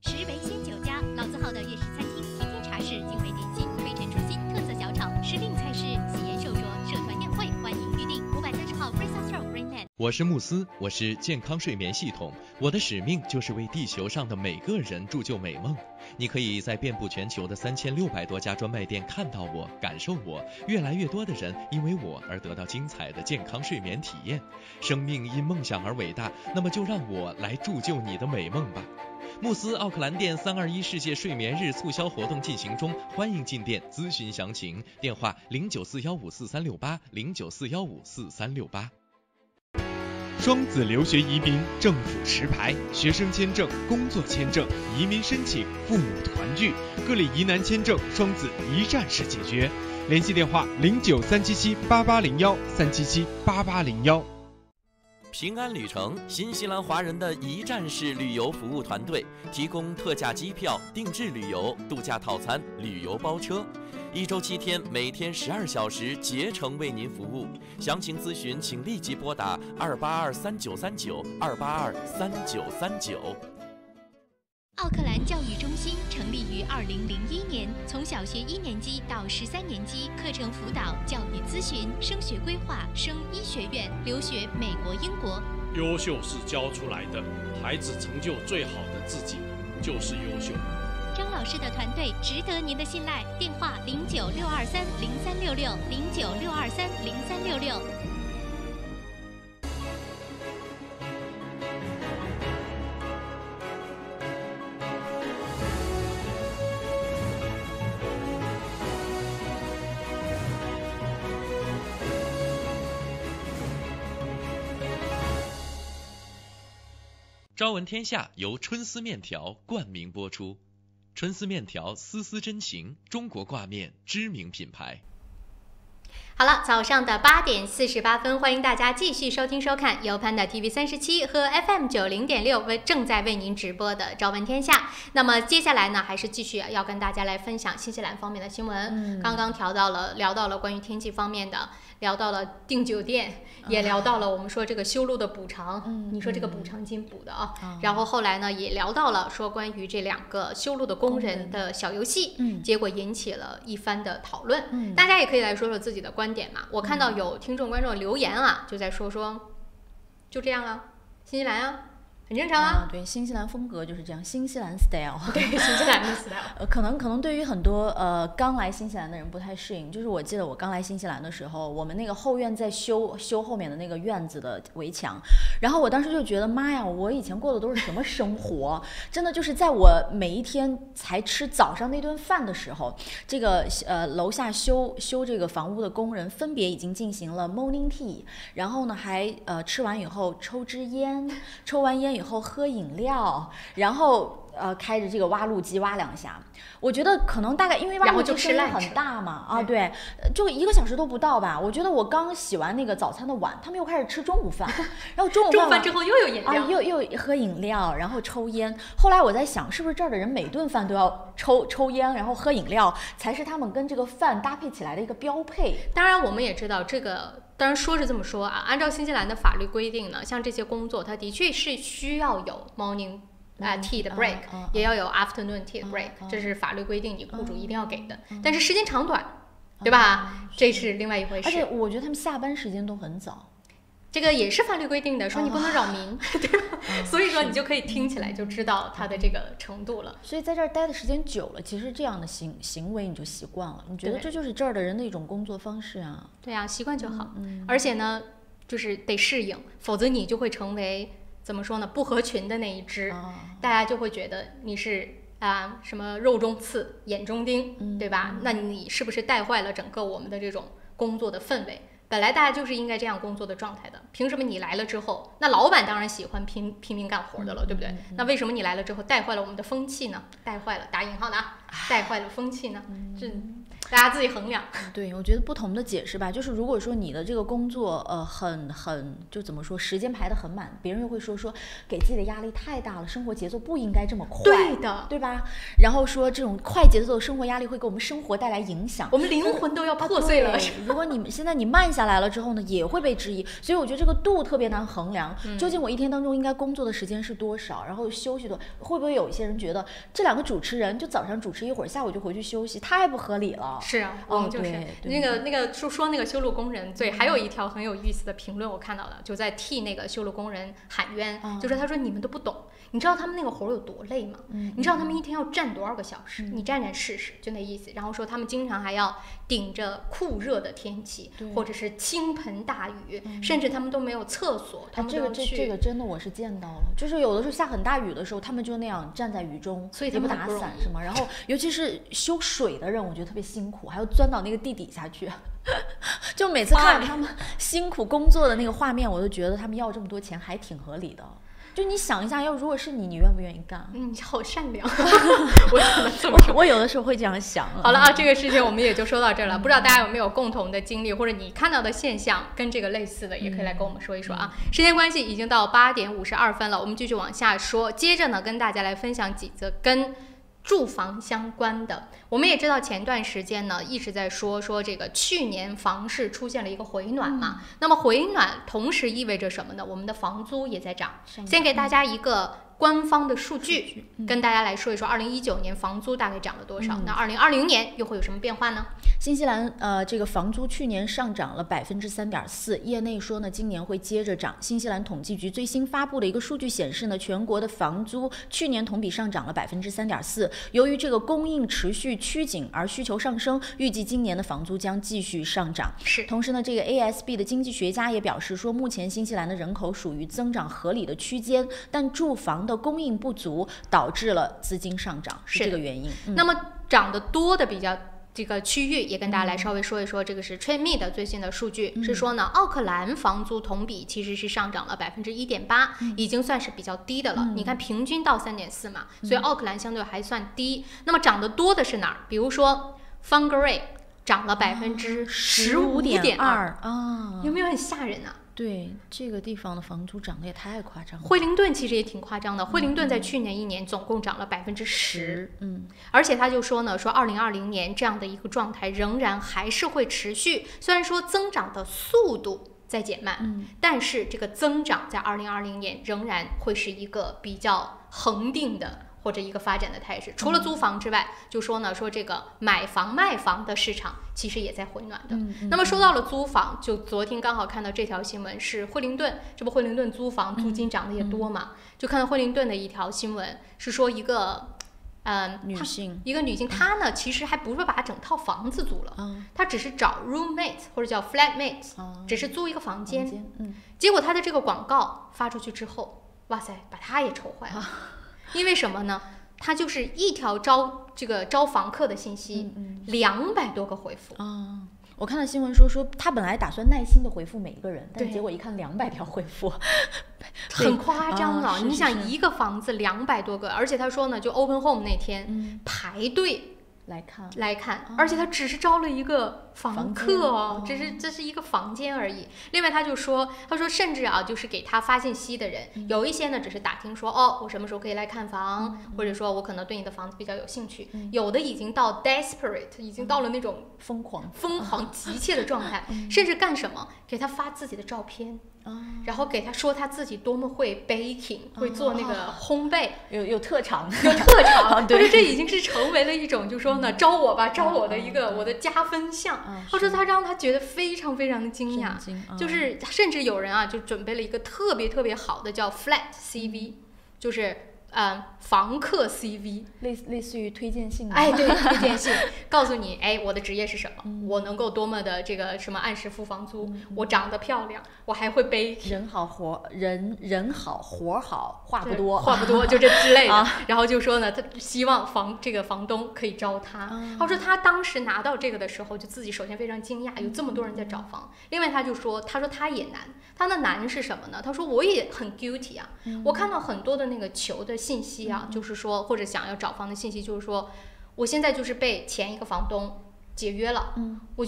石围鲜酒家，老字号的粤式餐厅，天天茶室，精美点心，推陈出新，特色小炒，时令菜式，喜宴寿桌，社团宴会，欢迎预订。530号 Fraser Road Rainland。我是慕斯，我是健康睡眠系统，我的使命就是为地球上的每个人铸就美梦。你可以在遍布全球的3600多家专卖店看到我，感受我。越来越多的人因为我而得到精彩的健康睡眠体验。生命因梦想而伟大，那么就让我来铸就你的美梦吧。慕斯奥克兰店321世界睡眠日促销活动进行中，欢迎进店咨询详情，电话0941544368 0941544368。双子留学移民政府持牌，学生签证、工作签证、移民申请、父母团聚，各类疑难签证，双子一站式解决。联系电话09377881 3778801。平安旅程，新西兰华人的一站式旅游服务团队，提供特价机票、定制旅游、度假套餐、旅游包车，1周7天，每天12小时，竭诚为您服务。详情咨询，请立即拨打2823939 2823939。奥克兰教育中心成立于2001年，从小学1年级到13年级，课程辅导、教育咨询、升学规划、升医学院、留学美国、英国。优秀是教出来的，孩子成就最好的自己就是优秀。张老师的团队值得您的信赖，电话096230366 096230366。朝闻天下由春丝面条冠名播出，春丝面条丝丝真情，中国挂面知名品牌。好了，早上的8点48分，欢迎大家继续收听收看由 Panda TV 37和 FM 90.6正在为您直播的《朝闻天下》。那么接下来呢，还是继续要跟大家来分享新西兰方面的新闻。刚刚聊到了关于天气方面的，聊到了订酒店，也聊到了我们说这个修路的补偿。你说这个补偿金补的啊。然后后来呢，也聊到了说关于这2个修路的工人的小游戏，结果引起了一番的讨论。大家也可以来说说自己的观点嘛。我看到有听众观众留言啊，就在说就这样啊，新西兰啊，很正常啊。对，新西兰风格就是这样，新西兰 style。对，新西兰的 style。可能对于很多刚来新西兰的人不太适应。就是我记得我刚来新西兰的时候，我们那个后院在修后面的那个院子的围墙，然后我当时就觉得妈呀，我以前过的都是什么生活？真的就是在我每一天才吃早上那顿饭的时候，这个楼下修这个房屋的工人分别已经进行了 morning tea， 然后呢还吃完以后抽支烟，抽完烟以后喝饮料，然后开着这个挖路机挖2下。我觉得可能大概因为挖路机声音很大嘛，对，就1个小时都不到吧。我觉得我刚洗完那个早餐的碗，他们又开始吃中午饭，然后中午饭之后又有饮料又喝饮料，然后抽烟。后来我在想，是不是这儿的人每顿饭都要抽烟，然后喝饮料，才是他们跟这个饭搭配起来的一个标配。当然，我们也知道这个。当然说是这么说啊，按照新西兰的法律规定呢，像这些工作，它的确是需要有 morning tea 的 break，也要有 afternoon tea 的 break，这是法律规定，你雇主一定要给的。但是时间长短，对吧？这是另外一回事。而且我觉得他们下班时间都很早。这个也是法律规定的，说你不能扰民，对吧？所以说你就可以听起来就知道它的这个程度了。所以在这儿待的时间久了，其实这样的行为你就习惯了，你觉得这就是这儿的人的一种工作方式啊。对啊，习惯就好。而且呢，就是得适应，否则你就会成为怎么说呢，不合群的那一只，大家就会觉得你是什么肉中刺，眼中钉，对吧？那你是不是带坏了整个我们的这种工作的氛围？本来大家就是应该这样工作的状态的，凭什么你来了之后，那老板当然喜欢拼命干活的了，对不对？那为什么你来了之后带坏了我们的风气呢？带坏了打引号的啊，带坏了风气呢？这大家自己衡量。对，我觉得不同的解释吧，就是如果说你的这个工作很就怎么说，时间排得很满，别人又会说给自己的压力太大了，生活节奏不应该这么快，对的，对吧？然后说这种快节奏的生活压力会给我们生活带来影响，我们灵魂都要破碎了。如果你现在你慢下来了之后呢，也会被质疑。所以我觉得这个度特别难衡量，究竟我一天当中应该工作的时间是多少，然后休息多，会不会有一些人觉得这2个主持人就早上主持一会儿，下午就回去休息，太不合理了。是啊，我们就是那个说那个修路工人罪，还有一条很有意思的评论我看到了，就在替那个修路工人喊冤，就是他说你们都不懂，你知道他们那个活有多累吗？你知道他们一天要站多少个小时？你站试试，就那意思。然后说他们经常还要顶着酷热的天气，或者是倾盆大雨，甚至他们都没有厕所。他们这个真的我是见到了，就是有的时候下很大雨的时候，他们就那样站在雨中，所以也不打伞是吗？然后尤其是修水的人，我觉得特别辛苦，还要钻到那个地底下去。就每次看他们辛苦工作的那个画面，我都觉得他们要这么多钱还挺合理的。就你想一下，要如果是你愿不愿意干？你好善良。我有的时候会这样想。好了啊，这个事情我们也就说到这儿了。不知道大家有没有共同的经历，或者你看到的现象跟这个类似的，也可以来跟我们说一说啊。时间关系，已经到8点52分了，我们继续往下说。接着呢，跟大家来分享几则跟住房相关的。我们也知道前段时间呢一直在说这个去年房市出现了一个回暖嘛，那么回暖同时意味着什么呢？我们的房租也在涨。先给大家一个官方的数据，跟大家来说一说2019年房租大概涨了多少，那2020年又会有什么变化呢？新西兰这个房租去年上涨了3.4%，业内说呢今年会接着涨。新西兰统计局最新发布的一个数据显示呢，全国的房租去年同比上涨了3.4%。由于这个供应持续趋紧而需求上升，预计今年的房租将继续上涨。同时呢，这个 ASB 的经济学家也表示说，目前新西兰的人口属于增长合理的区间，但住房的供应不足导致了资金上涨，是这个原因。那么涨得多的比较这个区域也跟大家来稍微说一说，这个是 TradeMe 的最新的数据，是说呢，奥克兰房租同比其实是上涨了1.8%，已经算是比较低的了。你看平均到3.4嘛，所以奥克兰相对还算低。那么涨得多的是哪儿？比如说 Whangarei 涨了15.2%啊，有没有很吓人啊？对，这个地方的房租涨得也太夸张了。惠灵顿其实也挺夸张的，惠灵顿在去年1年总共涨了10%，而且他就说呢，说2020年这样的一个状态仍然还是会持续，虽然说增长的速度在减慢，但是这个增长在2020年仍然会是一个比较恒定的。或者一个发展的态势，除了租房之外，就说呢，说这个买房卖房的市场其实也在回暖的。那么说到了租房，就昨天刚好看到这条新闻是惠灵顿，这不惠灵顿租房租金涨得也多嘛，就看到惠灵顿的一条新闻是说一个女性，她呢其实还不是把整套房子租了，她只是找 roommate 或者叫 flatmate，只是租一个房间，结果她的这个广告发出去之后，哇塞，把她也愁坏了。因为什么呢？它就是一条招房客的信息，200多个回复我看到新闻说他本来打算耐心的回复每一个人，但结果一看200条回复，很夸张啊！你想一个房子200多个，而且他说呢，就 Open Home 那天排队来看，而且他只是招了一个房客哦，这是一个房间而已。另外他说甚至啊，就是给他发信息的人，有一些呢只是打听说我什么时候可以来看房，或者说我可能对你的房子比较有兴趣，有的已经到 desperate， 已经到了那种疯狂急切的状态，甚至干什么给他发自己的照片。然后给他说他自己多么会 baking， 会做那个烘焙，有特长，他说这已经是成为了一种，就说呢，招我的一个我的加分项。他说他让他觉得非常非常的惊讶，就是甚至有人啊就准备了一个特别特别好的叫 flat CV， 就是房客 CV， 类似于推荐信。对，推荐信，告诉你，我的职业是什么，我能够多么的这个什么按时付房租，我长得漂亮，我还会背人好活好，话不多，就这之类的。然后就说呢，他希望这个房东可以招他。他说他当时拿到这个的时候，就自己首先非常惊讶，有这么多人在找房。另外他说他也难，他的难是什么呢？他说我也很 guilty 啊，我看到很多的那个求的信息啊，就是说或者想要找房的信息，就是说我现在就是被前一个房东解约了，我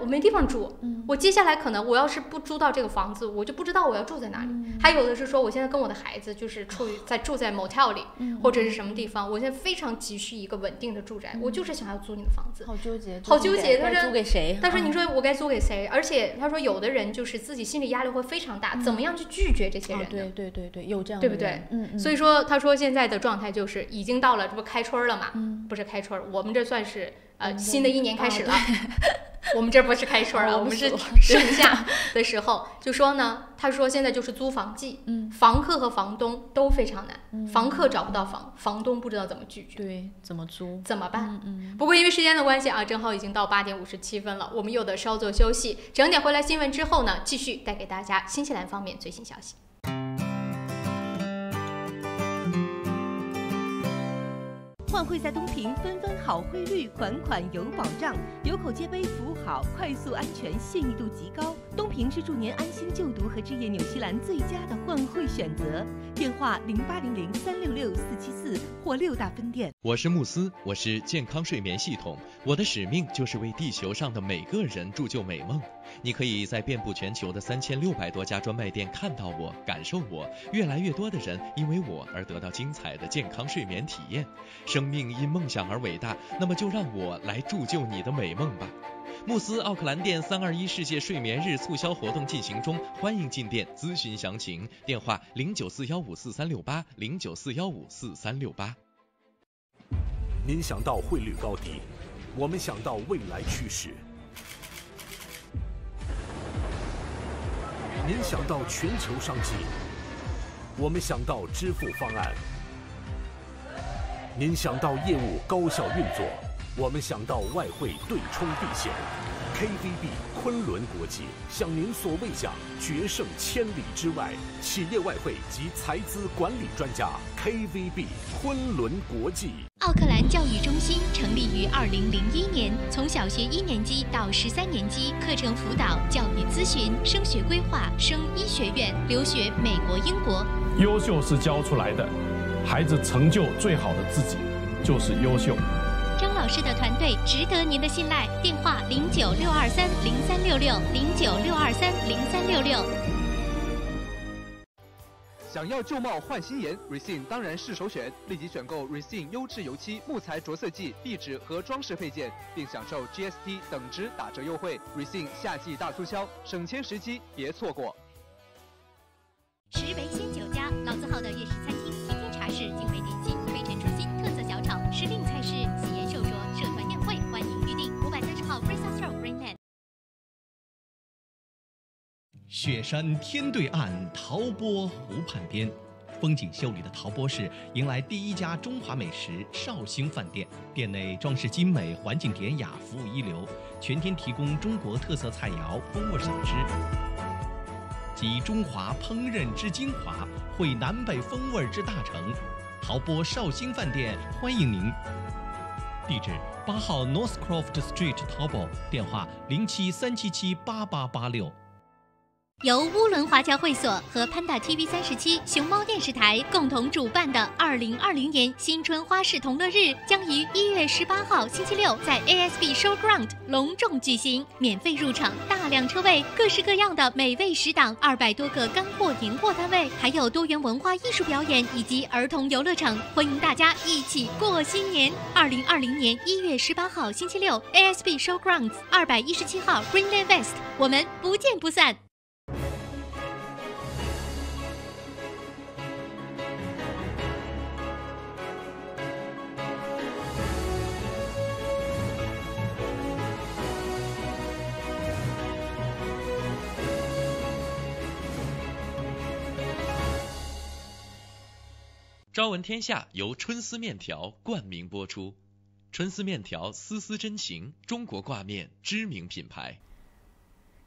没地方住，我接下来可能我要是不租到这个房子，我就不知道我要住在哪里。还有的是说我现在跟我的孩子就是住在 motel 里，或者是什么地方，我现在非常急需一个稳定的住宅，我就是想要租你的房子。好纠结，该租给谁？但是你说我该租给谁？而且他说有的人就是自己心理压力会非常大，怎么样去拒绝这些人呢？对，有这样的人，对不对？所以说他说现在的状态就是已经到了，这不开春了嘛？不是开春，我们这算是新的一年开始了。我们这不是开春啊，我们是盛夏的时候。就说呢，他说现在就是租房季，房客和房东都非常难，房客找不到房，房东不知道怎么拒绝，对，怎么租，怎么办？不过因为时间的关系啊，正好已经到8点57分了，我们又得稍作休息。整点回来新闻之后呢，继续带给大家新西兰方面最新消息。换汇在东平，分分好汇率，款款有保障，有口皆碑，服务好，快速安全，信誉度极高。东平是祝您安心就读和置业纽西兰最佳的换汇选择。电话0800366474或6大分店。我是慕斯，我是健康睡眠系统，我的使命就是为地球上的每个人铸就美梦。你可以在遍布全球的3600多家专卖店看到我，感受我。越来越多的人因为我而得到精彩的健康睡眠体验。生命因梦想而伟大，那么就让我来铸就你的美梦吧。慕斯奥克兰店321世界睡眠日促销活动进行中，欢迎进店咨询详情。电话0941544368 0941544368。您想到汇率高低，我们想到未来趋势。您想到全球商机，我们想到支付方案。您想到业务高效运作，我们想到外汇对冲避险。KVB 昆仑国际向您所未想，决胜千里之外。企业外汇及财资管理专家 KVB 昆仑国际。奥克兰教育中心成立于2001年，从小学1年级到13年级，课程辅导、教育咨询、升学规划、升医学院、留学美国、英国。优秀是教出来的，孩子成就最好的自己就是优秀。张老师的团队值得您的信赖。电话0962303366，0962303366。想要旧貌换新颜 ，Resin 当然是首选。立即选购 Resin 优质油漆、木材着色剂、壁纸和装饰配件，并享受 GST 等值打折优惠。Resin 夏季大促销，省钱时机别错过。石围鲜酒家，老字号的粤式餐厅，天天茶室，精美点心，飞尘出新，特色小炒，时令菜式，喜宴寿桌，社团宴会，欢迎预订。530号 Fraser Road Greenland。雪山天对岸，陶波湖畔边，风景秀丽的陶波市迎来第一家中华美食绍兴饭店。店内装饰精美，环境典雅，服务一流，全天提供中国特色菜肴、风味小吃，集中华烹饪之精华，汇南北风味之大成。陶波绍兴饭店欢迎您。地址8号 Northcroft Street 淘宝，电话0737788886。由乌伦华侨会所和 Panda TV 37熊猫电视台共同主办的2020年新春花市同乐日将于1月18号星期六在 ASB Showground 隆重举行，免费入场，大量车位，各式各样的美味食档，200多个干货年货摊位，还有多元文化艺术表演以及儿童游乐场，欢迎大家一起过新年。2020年1月18号星期六 ASB Showgrounds 217号 Greenland West， 我们不见不散。朝闻天下由春丝面条冠名播出，春丝面条丝丝真情，中国挂面知名品牌。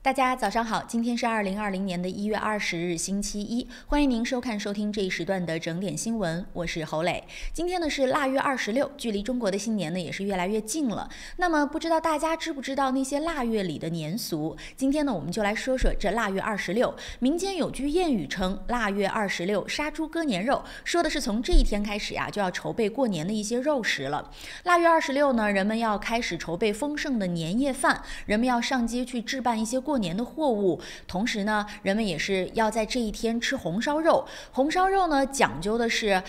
大家早上好，今天是2020年的1月20日星期一，欢迎您收听这一时段的整点新闻，我是侯磊。今天呢是腊月26，距离中国的新年呢也是越来越近了。那么不知道大家知不知道那些腊月里的年俗？今天呢我们就来说说这腊月26。民间有句谚语称腊月26杀猪割年肉，说的是从这一天开始呀就要筹备过年的一些肉食了。腊月26呢，人们要开始筹备丰盛的年夜饭，人们要上街去置办一些过年的货物，同时呢，人们也是要在这一天吃红烧肉。红烧肉呢，讲究的是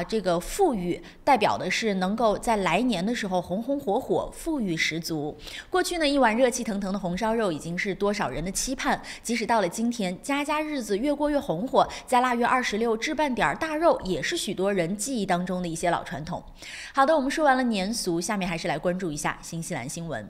这个富裕，代表的是能够在来年的时候红红火火，富裕十足。过去呢，一碗热气腾腾的红烧肉已经是多少人的期盼，即使到了今天，家家日子越过越红火，在腊月26置办点大肉，也是许多人记忆当中的一些老传统。好的，我们说完了年俗，下面还是来关注一下新西兰新闻。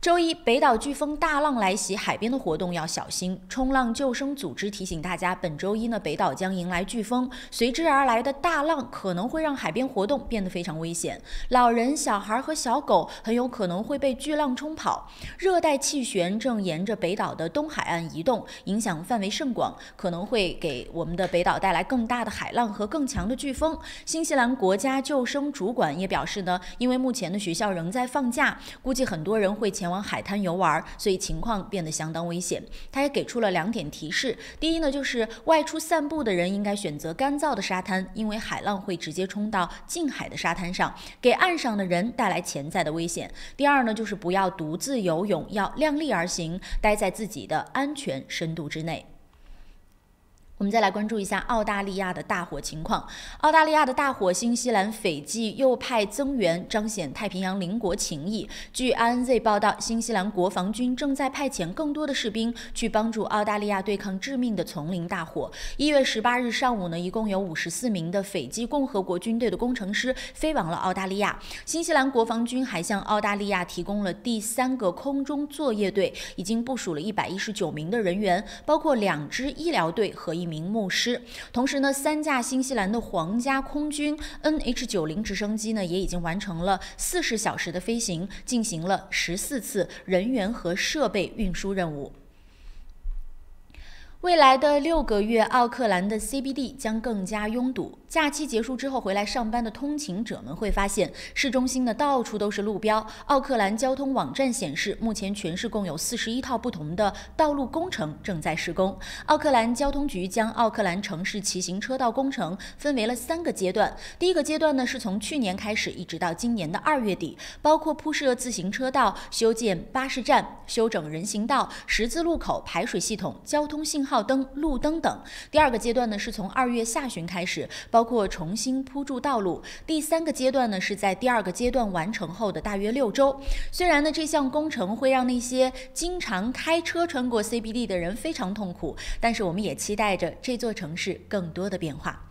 周一，北岛飓风大浪来袭，海边的活动要小心。冲浪救生组织提醒大家，本周一呢，北岛将迎来飓风，随之而来的大浪可能会让海边活动变得非常危险，老人、小孩和小狗很有可能会被巨浪冲跑。热带气旋正沿着北岛的东海岸移动，影响范围甚广，可能会给我们的北岛带来更大的海浪和更强的飓风。新西兰国家救生主管也表示呢，因为目前的学校仍在放假，估计很多人会前往海滩游玩，所以情况变得相当危险。他也给出了2点提示，第一呢，就是外出散步的人应该选择干燥的沙滩，因为海浪会直接冲到近海的沙滩上，给岸上的人带来潜在的危险。第二呢，就是不要独自游泳，要量力而行，待在自己的安全深度之内。我们再来关注一下澳大利亚的大火情况。澳大利亚的大火，新西兰斐济又派增援，彰显太平洋邻国情谊。据 RNZ 报道，新西兰国防军正在派遣更多的士兵去帮助澳大利亚对抗致命的丛林大火。1月18日上午呢，一共有54名的斐济共和国军队的工程师飞往了澳大利亚。新西兰国防军还向澳大利亚提供了第3个空中作业队，已经部署了119名的人员，包括2支医疗队和1名牧师。同时呢，3架新西兰的皇家空军 NH90 直升机呢，也已经完成了40小时的飞行，进行了14次人员和设备运输任务。未来的6个月，奥克兰的 CBD 将更加拥堵。假期结束之后回来上班的通勤者们会发现，市中心的到处都是路标。奥克兰交通网站显示，目前全市共有41套不同的道路工程正在施工。奥克兰交通局将奥克兰城市骑行车道工程分为了3个阶段。第一个阶段呢，是从去年开始一直到今年的2月底，包括铺设自行车道、修建巴士站、修整人行道、十字路口、排水系统、交通信号灯、路灯等。第2个阶段呢，是从2月下旬开始，包括重新铺筑道路。第3个阶段呢，是在第2个阶段完成后的大约6周。虽然呢，这项工程会让那些经常开车穿过 CBD 的人非常痛苦，但是我们也期待着这座城市更多的变化。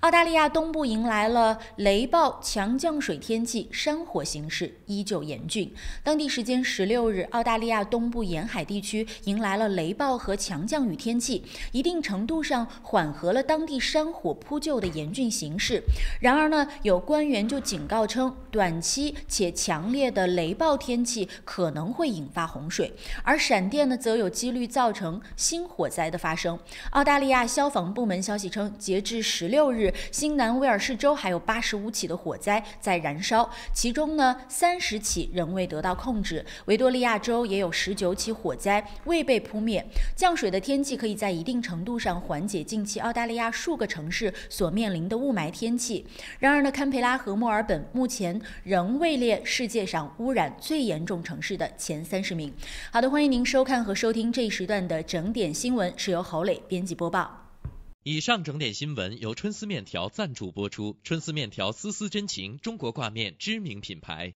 澳大利亚东部迎来了雷暴、强降水天气，山火形势依旧严峻。当地时间16日，澳大利亚东部沿海地区迎来了雷暴和强降雨天气，一定程度上缓和了当地山火扑救的严峻形势。然而呢，有官员就警告称，短期且强烈的雷暴天气可能会引发洪水，而闪电呢，则有几率造成新火灾的发生。澳大利亚消防部门消息称，截至16日，新南威尔士州还有85起的火灾在燃烧，其中呢30起仍未得到控制。维多利亚州也有19起火灾未被扑灭。降水的天气可以在一定程度上缓解近期澳大利亚数个城市所面临的雾霾天气。然而呢，堪培拉和墨尔本目前仍位列世界上污染最严重城市的前30名。好的，欢迎您收看和收听这一时段的整点新闻，是由侯磊编辑播报。以上整点新闻由春丝面条赞助播出。春丝面条丝丝真情，中国挂面知名品牌。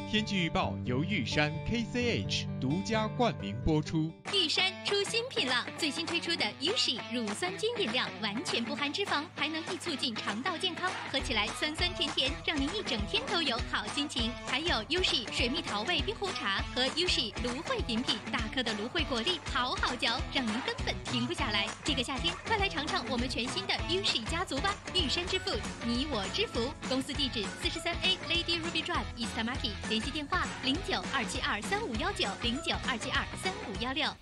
天气预报由玉山 KCH 独家冠名播出。玉山出新品了，最新推出的 Ushi 乳酸菌饮料，完全不含脂肪，还能易促进肠道健康，喝起来酸酸甜甜，让您一整天都有好心情。还有 Ushi 水蜜桃味冰红茶和 Ushi 芦荟饮品，大颗的芦荟果粒好好嚼，让您根本停不下来。这个夏天，快来尝尝我们全新的 Ushi 家族吧！玉山之父，你我之福。公司地址43A Lady Ruby Drive East Market， 联系电话0927235519，0927235516。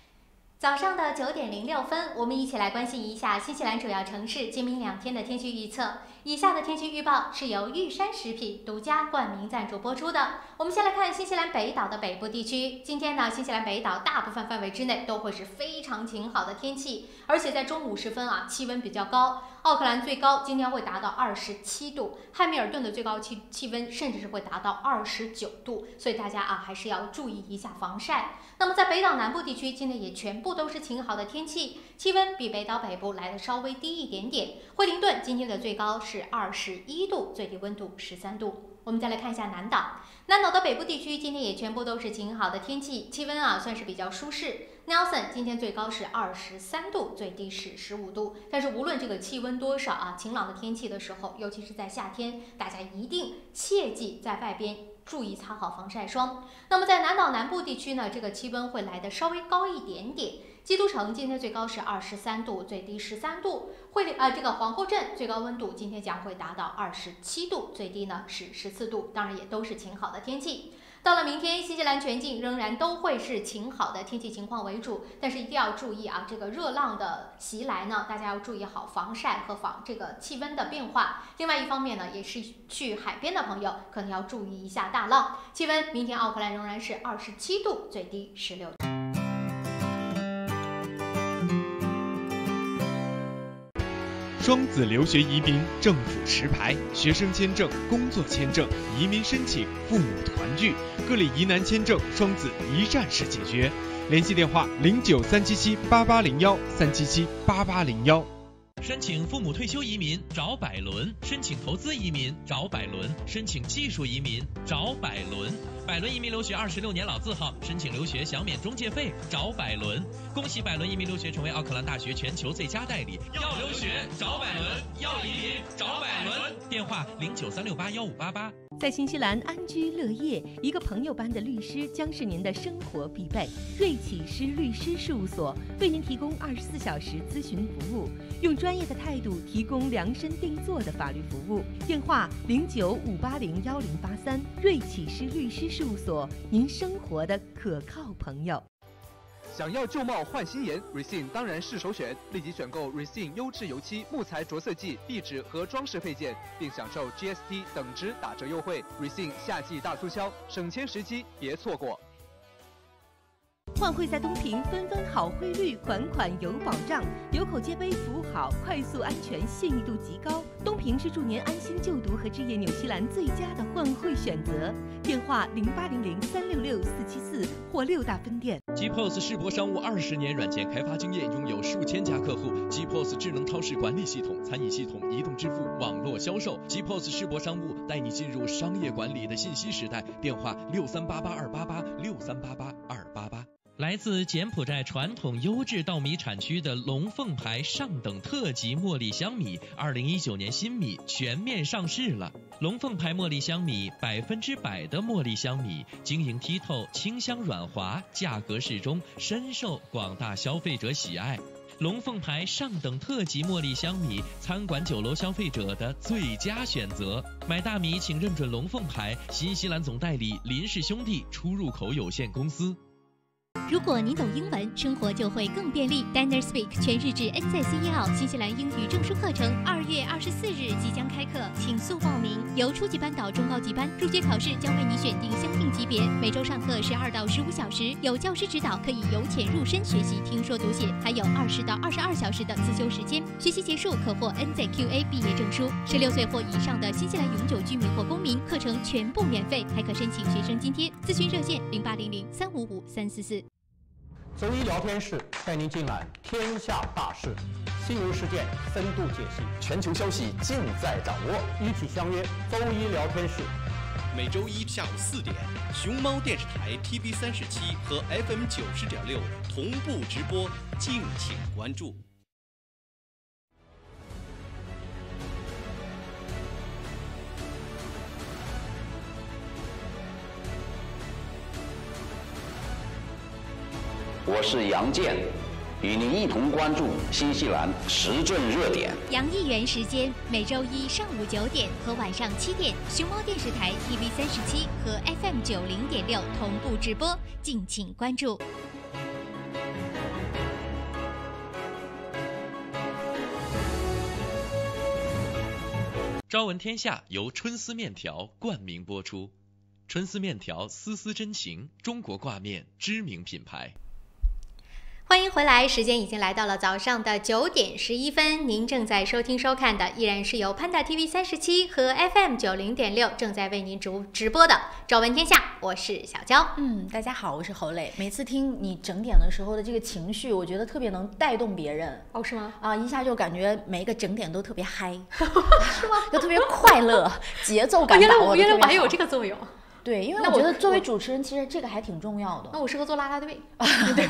早上的9点06分，我们一起来关心一下新西兰主要城市今明2天的天气预测。以下的天气预报是由玉山食品独家冠名赞助播出的。我们先来看新西兰北岛的北部地区。今天呢，新西兰北岛大部分范围之内都会是非常晴好的天气，而且在中午时分气温比较高。奥克兰最高今天会达到27度，汉密尔顿的最高气温甚至是会达到29度，所以大家还是要注意一下防晒。那么在北岛南部地区，今天也全部都是晴好的天气，气温比北岛北部来的稍微低一点点。惠灵顿今天的最高是21度，最低温度13度。我们再来看一下南岛，南岛的北部地区今天也全部都是晴好的天气，气温算是比较舒适。Nelson 今天最高是23度，最低是15度。但是无论这个气温多少晴朗的天气的时候，尤其是在夏天，大家一定切记在外边注意擦好防晒霜。那么在南岛南部地区呢，这个气温会来的稍微高一点点。基督城今天最高是23度，最低13度。这个皇后镇最高温度今天将会达到27度，最低呢是14度。当然也都是晴好的天气。到了明天，新西兰全境仍然都会是晴好的天气情况为主，但是一定要注意这个热浪的袭来呢，大家要注意好防晒和防这个气温的变化。另外一方面呢，也是去海边的朋友可能要注意一下大浪。气温明天奥克兰仍然是27度，最低16度。双子留学移民政府持牌，学生签证、工作签证、移民申请、父母团聚，各类疑难签证，双子一站式解决。联系电话0937788013778801。申请父母退休移民找百伦，申请投资移民找百伦，申请技术移民找百伦。百伦移民留学26年老字号，申请留学享免中介费找百伦。恭喜百伦移民留学成为奥克兰大学全球最佳代理。要留学找百伦，要移民找百伦。电话话0936815588。在新西兰安居乐业，一个朋友般的律师将是您的生活必备。瑞启诗律师事务所为您提供24小时咨询服务，用专业的态度提供量身定做的法律服务。电话0958011083，瑞启诗律师事务所，您生活的可靠朋友。想要旧貌换新颜 ，Resin 当然是首选。立即选购 Resin 优质油漆、木材着色剂、壁纸和装饰配件，并享受 GST 等值打折优惠。Resin 夏季大促销，省钱时机别错过。换汇在东平，分分好汇率，款款有保障，有口皆碑，服务好，快速安全，信誉度极高。东平是助您安心就读和置业纽西兰最佳的换汇选择。电话0800366474或6大分店。GPOS 世博商务20年软件开发经验，拥有数千家客户。GPOS 智能超市管理系统、餐饮系统、移动支付、网络销售。GPOS 世博商务带你进入商业管理的信息时代。电话6388-288，6388-288。来自柬埔寨传统优质稻米产区的龙凤牌上等特级茉莉香米，2019年新米全面上市了。龙凤牌茉莉香米100%的茉莉香米，晶莹剔透，清香软滑，价格适中，深受广大消费者喜爱。龙凤牌上等特级茉莉香米，餐馆酒楼消费者的最佳选择。买大米请认准龙凤牌，新西兰总代理林氏兄弟出入口有限公司。如果您懂英文，生活就会更便利。Diner Speak 全日制 NZCEL 新西兰英语证书课程2月24日即将开课，请速报名。由初级班到中高级班，入学考试将为你选定相应级别，每周上课12到15小时，有教师指导，可以由浅入深学习听说读写，还有20到22小时的自修时间。学习结束可获 NZQA 毕业证书。16岁或以上的新西兰永久居民或公民，课程全部免费，还可申请学生津贴。咨询热线0800355344。周一聊天室带您尽览天下大事，新闻事件深度解析，全球消息尽在掌握。一起相约周一聊天室。每周一下午4点，熊猫电视台 TV37和 FM 90.6同步直播，敬请关注。我是杨健，与您一同关注新西兰时政热点。杨议员时间每周一上午9点和晚上7点，熊猫电视台 TV37和 FM 90.6同步直播，敬请关注。朝闻天下由春丝面条冠名播出，春丝面条丝丝真情，中国挂面知名品牌。欢迎回来，时间已经来到了早上的9点11分。您正在收听收看的依然是由 Panda TV37和 FM 90.6正在为您直播的《朝闻天下》，我是小娇。大家好，我是侯磊。每次听你整点的时候的这个情绪，我觉得特别能带动别人。哦，是吗？啊，一下就感觉每一个整点都特别嗨，是吗？就特别快乐，节奏感把握得特别好。原来我还有这个作用。对，因为我觉得作为主持人，其实这个还挺重要的。那我适合做啦啦队。对，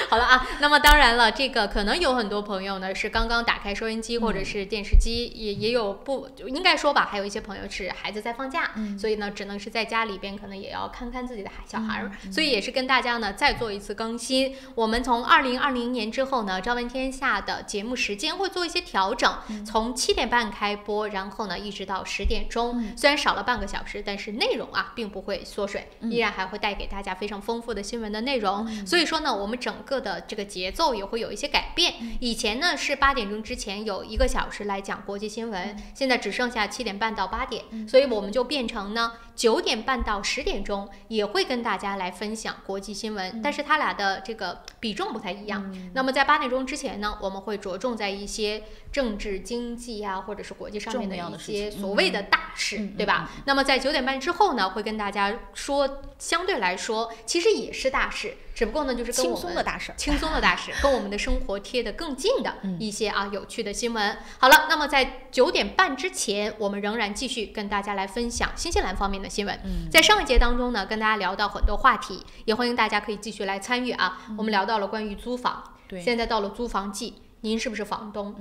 好了啊，那么当然了，这个可能有很多朋友呢是刚刚打开收音机或者是电视机，也有不应该说吧，还有一些朋友是孩子在放假，所以呢只能是在家里边可能也要看看自己的小孩，所以也是跟大家呢再做一次更新。我们从2020年之后呢，朝闻天下的节目时间会做一些调整，从7点半开播，然后呢一直到10点钟，虽然少了半个小时，但是内容并不会缩水，依然还会带给大家非常丰富的新闻的内容。所以说呢，我们整个的这个节奏也会有一些改变。以前呢是8点钟之前有1个小时来讲国际新闻，现在只剩下7点半到8点，所以我们就变成呢9点半到10点钟也会跟大家来分享国际新闻，但是它俩的这个比重不太一样。那么在8点钟之前呢，我们会着重在一些政治经济啊，或者是国际上面的一些所谓的大事，对吧？那么在9点半之后呢，会跟大家说，相对来说其实也是大事，只不过呢就是跟我们轻松的大事跟我们的生活贴得更近的一些有趣的新闻。好了，那么在9点半之前，我们仍然继续跟大家来分享新西兰方面的新闻。在上一节当中呢，跟大家聊到很多话题，也欢迎大家可以继续来参与啊。我们聊到了关于租房，现在到了租房季，您是不是房东？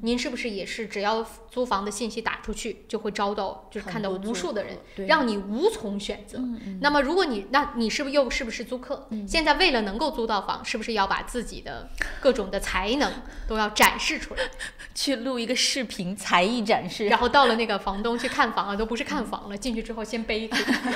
您是不是也是只要租房的信息打出去，就会招到，就是看到无数的人，让你无从选择。那么如果你是不是又是不是租客？现在为了能够租到房，是不是要把自己的各种的才能都要展示出来？去录一个视频才艺展示，然后到了那个房东去看房啊，都不是看房了，进去之后先背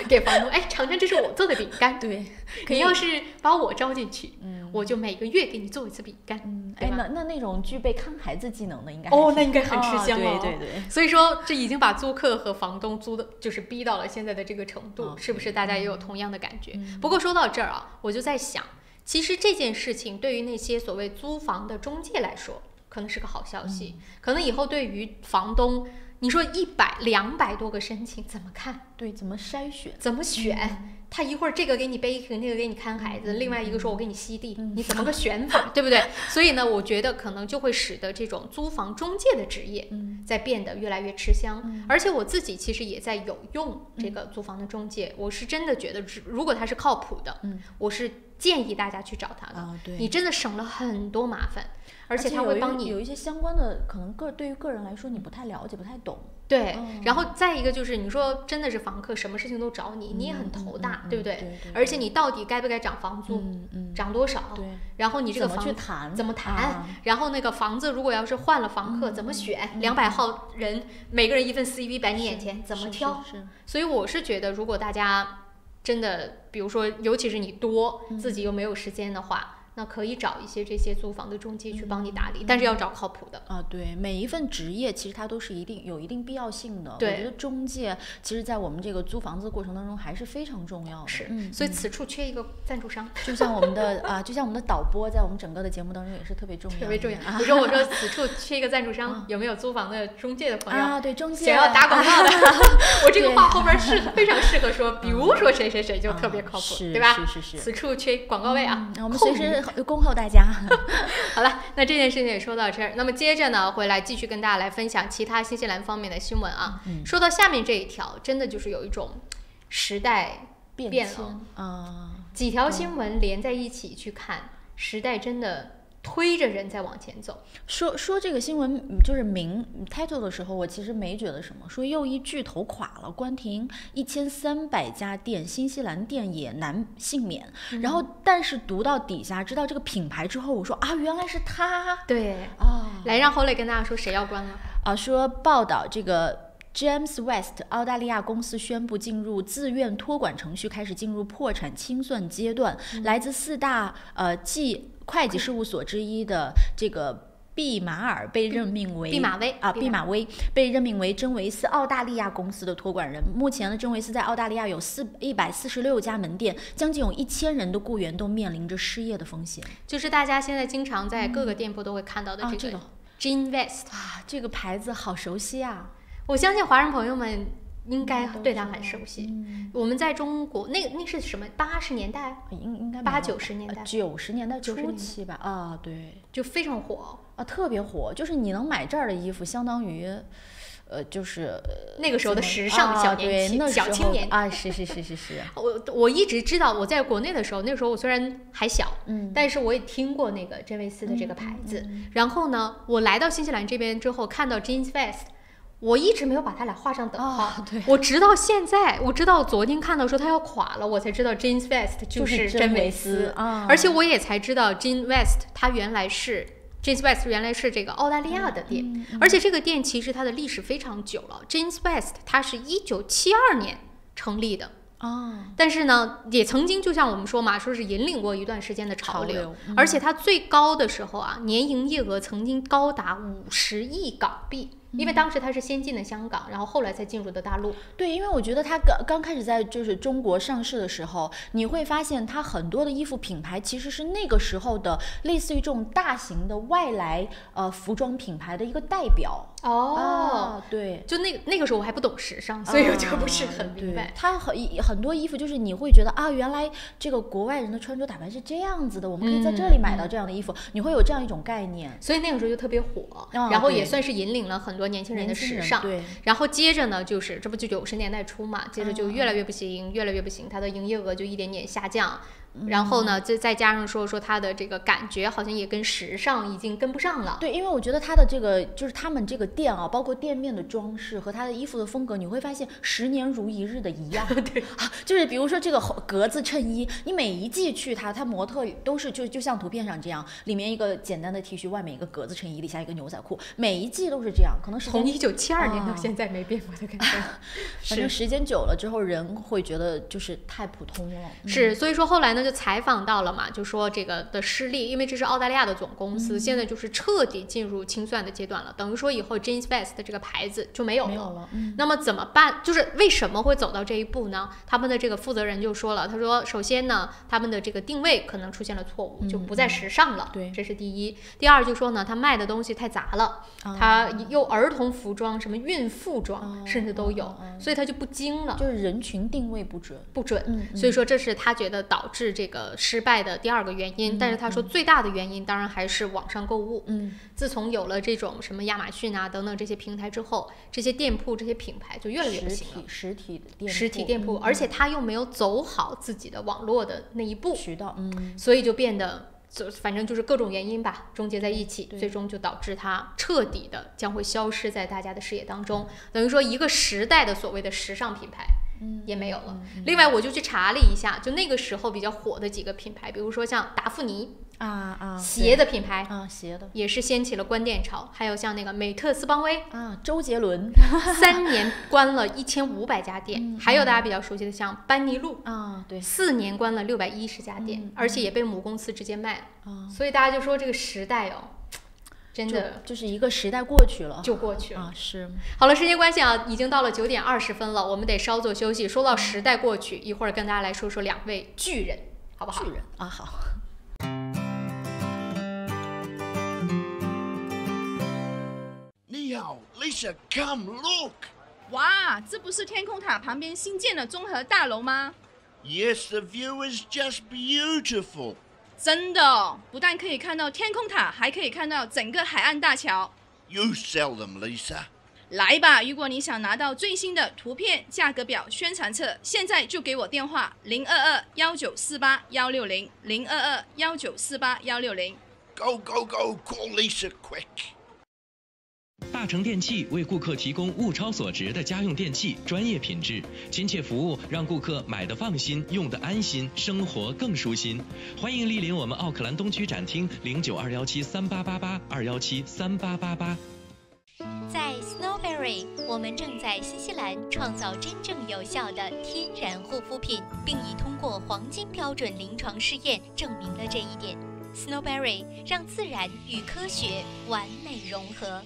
给房东，哎，尝尝这是我做的饼干。对，你要是把我招进去，我就每个月给你做一次饼干。哎，那种具备看孩子技能的应该那应该很吃香哦。对。所以说这已经把租客和房东租的就是逼到了现在的这个程度，是不是大家也有同样的感觉？不过说到这儿啊，我就在想，其实这件事情对于那些所谓租房的中介来说，可能是个好消息。可能以后对于房东，你说100、200多个申请怎么看？对，怎么筛选？怎么选？他一会儿这个给你背那个给你看孩子，另外一个说我给你吸地，你怎么个选法，对不对？所以呢，我觉得可能就会使得这种租房中介的职业在变得越来越吃香。而且我自己其实也在有用这个租房的中介，我是真的觉得如果他是靠谱的，我是建议大家去找他的。你真的省了很多麻烦，而且他会帮你有一些相关的，可能对于个人来说你不太了解不太懂。对，然后再一个就是你说真的是房客，什么事情都找你，你也很头大，对不对？而且你到底该不该涨房租，涨多少？对，然后你这个房怎么谈？然后那个房子如果要是换了房客怎么选？200号人每个人一份 CV 摆你眼前，怎么挑？所以我是觉得，如果大家真的，比如说尤其是你自己又没有时间的话，那可以找一些这些租房的中介去帮你打理，但是要找靠谱的啊。对，每一份职业其实它都是有一定必要性的。对，我觉得中介其实在我们这个租房子过程当中还是非常重要的。是，所以此处缺一个赞助商，就像我们的就像我们的导播在我们整个的节目当中也是特别重要，特别重要。我说此处缺一个赞助商，有没有租房的中介的朋友啊？对，中介想要打广告的，我这个话后边非常适合说，比如说谁谁谁就特别靠谱，对吧？是。此处缺广告位啊，我们随时恭候大家。好了，那这件事情也说到这儿，那么接着呢，回来继续跟大家来分享其他新西兰方面的新闻啊。说到下面这一条，真的就是有一种时代变了啊，几条新闻连在一起去看，时代真的推着人在往前走。说这个新闻就是title 的时候，我其实没觉得什么。说又一巨头垮了，关停1300家店，新西兰店也难幸免。然后，但是读到底下，知道这个品牌之后，我说啊，原来是他。对啊，来让侯磊跟大家说谁要关了啊？说报道这个。James West 澳大利亚公司宣布进入自愿托管程序，开始进入破产清算阶段。来自4大会计事务所之一的这个毕马尔被任命为毕马威被任命为真维斯澳大利亚公司的托管人。目前呢，真维斯在澳大利亚有146家门店，将近有1000人的雇员都面临着失业的风险。就是大家现在经常在各个店铺都会看到的这个 James West 啊，这个牌子好熟悉啊！我相信华人朋友们应该对他很熟悉。我们在中国那是什么？80年代？应该80、90年代，90年代初期吧。啊，对，就非常火啊，特别火。就是你能买这儿的衣服，相当于，就是那个时候的时尚小年轻、小青年啊，是。我一直知道，我在国内的时候，那个时候我虽然还小，但是我也听过那个真维斯的这个牌子。然后呢，我来到新西兰这边之后，看到 James West。我一直没有把他俩画上等号，我直到现在，我知道昨天看到说他要垮了，我才知道 James West 就是真维斯啊，而且我也才知道 James West 原来是这个澳大利亚的店，而且这个店其实它的历史非常久了。James West 它是1972年成立的。但是呢，也曾经就像我们说嘛，说是引领过一段时间的潮流，而且它最高的时候啊，年营业额曾经高达50亿港币。因为当时它是先进的香港，然后后来才进入的大陆。对，因为我觉得它刚开始在就是中国上市的时候，你会发现它很多的衣服品牌其实是那个时候的类似于这种大型的外来服装品牌的一个代表。对，就那个时候我还不懂时尚，所以我就不是很明白。它很多衣服就是你会觉得啊，原来这个国外人的穿着打扮是这样子的，我们可以在这里买到这样的衣服，你会有这样一种概念。所以那个时候就特别火，然后也算是引领了很多年轻人的时尚。对，然后接着呢，就是这不就90年代初嘛，接着就越来越不行，它的营业额就一点点下降。然后呢，再加上说他的这个感觉好像也跟时尚已经跟不上了。对，因为我觉得他的这个就是他们这个店啊，包括店面的装饰和他的衣服的风格，你会发现10年如一日的一样。对啊，就是比如说这个格子衬衣，你每一季去它模特都是就像图片上这样，里面一个简单的 T 恤，外面一个格子衬衣，底下一个牛仔裤，每一季都是这样。可能从1972年到现在没变过的感觉。反正时间久了之后，人会觉得就是太普通了。是，所以说后来呢就采访到了嘛，就说这个的失利，因为这是澳大利亚的总公司，现在就是彻底进入清算的阶段了，等于说以后 Jane's Best 的这个牌子就没有了。那么怎么办？就是为什么会走到这一步呢？他们的这个负责人就说了，他说首先呢，他们的这个定位可能出现了错误，就不再时尚了。对，这是第一。第二就说呢，他卖的东西太杂了，他又儿童服装、什么孕妇装，甚至都有，所以他就不精了，就是人群定位不准。所以说这是他觉得导致这个失败的第二个原因。但是他说最大的原因当然还是网上购物。自从有了这种什么亚马逊啊等等这些平台之后，这些店铺这些品牌就越来越不行了。实体店铺，而且他又没有走好自己的网络的那一步渠道，所以就变得反正就是各种原因吧，终结在一起，最终就导致它彻底的将会消失在大家的视野当中。等于说一个时代的所谓的时尚品牌也没有了。另外我就去查了一下，就那个时候比较火的几个品牌，比如说像达芙妮鞋的品牌鞋的也是掀起了关店潮，还有像那个美特斯邦威周杰伦3年关了1500家店，还有大家比较熟悉的像班尼路对，4年关了610家店，而且也被母公司直接卖了。所以大家就说这个时代真的就是一个时代过去了，就过去了是。好了，时间关系已经到了9点20分了，我们得稍作休息。说到时代过去，一会儿跟大家来说说2位巨人，好不好？巨人好。你好 ，Lisa, come look. 哇，这不是天空塔旁边新建的综合大楼吗？ Yes, the view is just beautiful. 真的，不但可以看到天空塔，还可以看到整个海岸大桥。You sell them, Lisa. 来吧，如果你想拿到最新的图片、价格表、宣传册，现在就给我电话022-1948-160 022-1948-160。Go, go, go! Call Lisa quick. 大成电器为顾客提供物超所值的家用电器，专业品质、亲切服务，让顾客买得放心，用得安心，生活更舒心。欢迎莅临我们奥克兰东区展厅09217388821738888。在 Snowberry， 我们正在新西兰创造真正有效的天然护肤品，并已通过黄金标准临床试验证明了这一点。Snowberry 让自然与科学完美融合。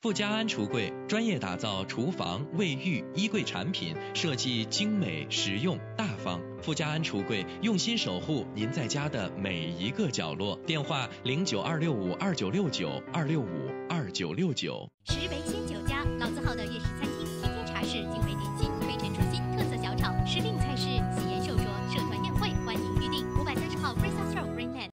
富家安橱柜专业打造厨房、卫浴、衣柜产品，设计精美、实用、大方。富家安橱柜用心守护您在家的每一个角落。电话092652969256969。石围鲜酒家，老字号的粤式餐厅，天天茶室，精美点心，推陈出新，特色小炒，时令菜式，喜宴寿桌，社团宴会，欢迎预订。530号 Fraser Road Greenland。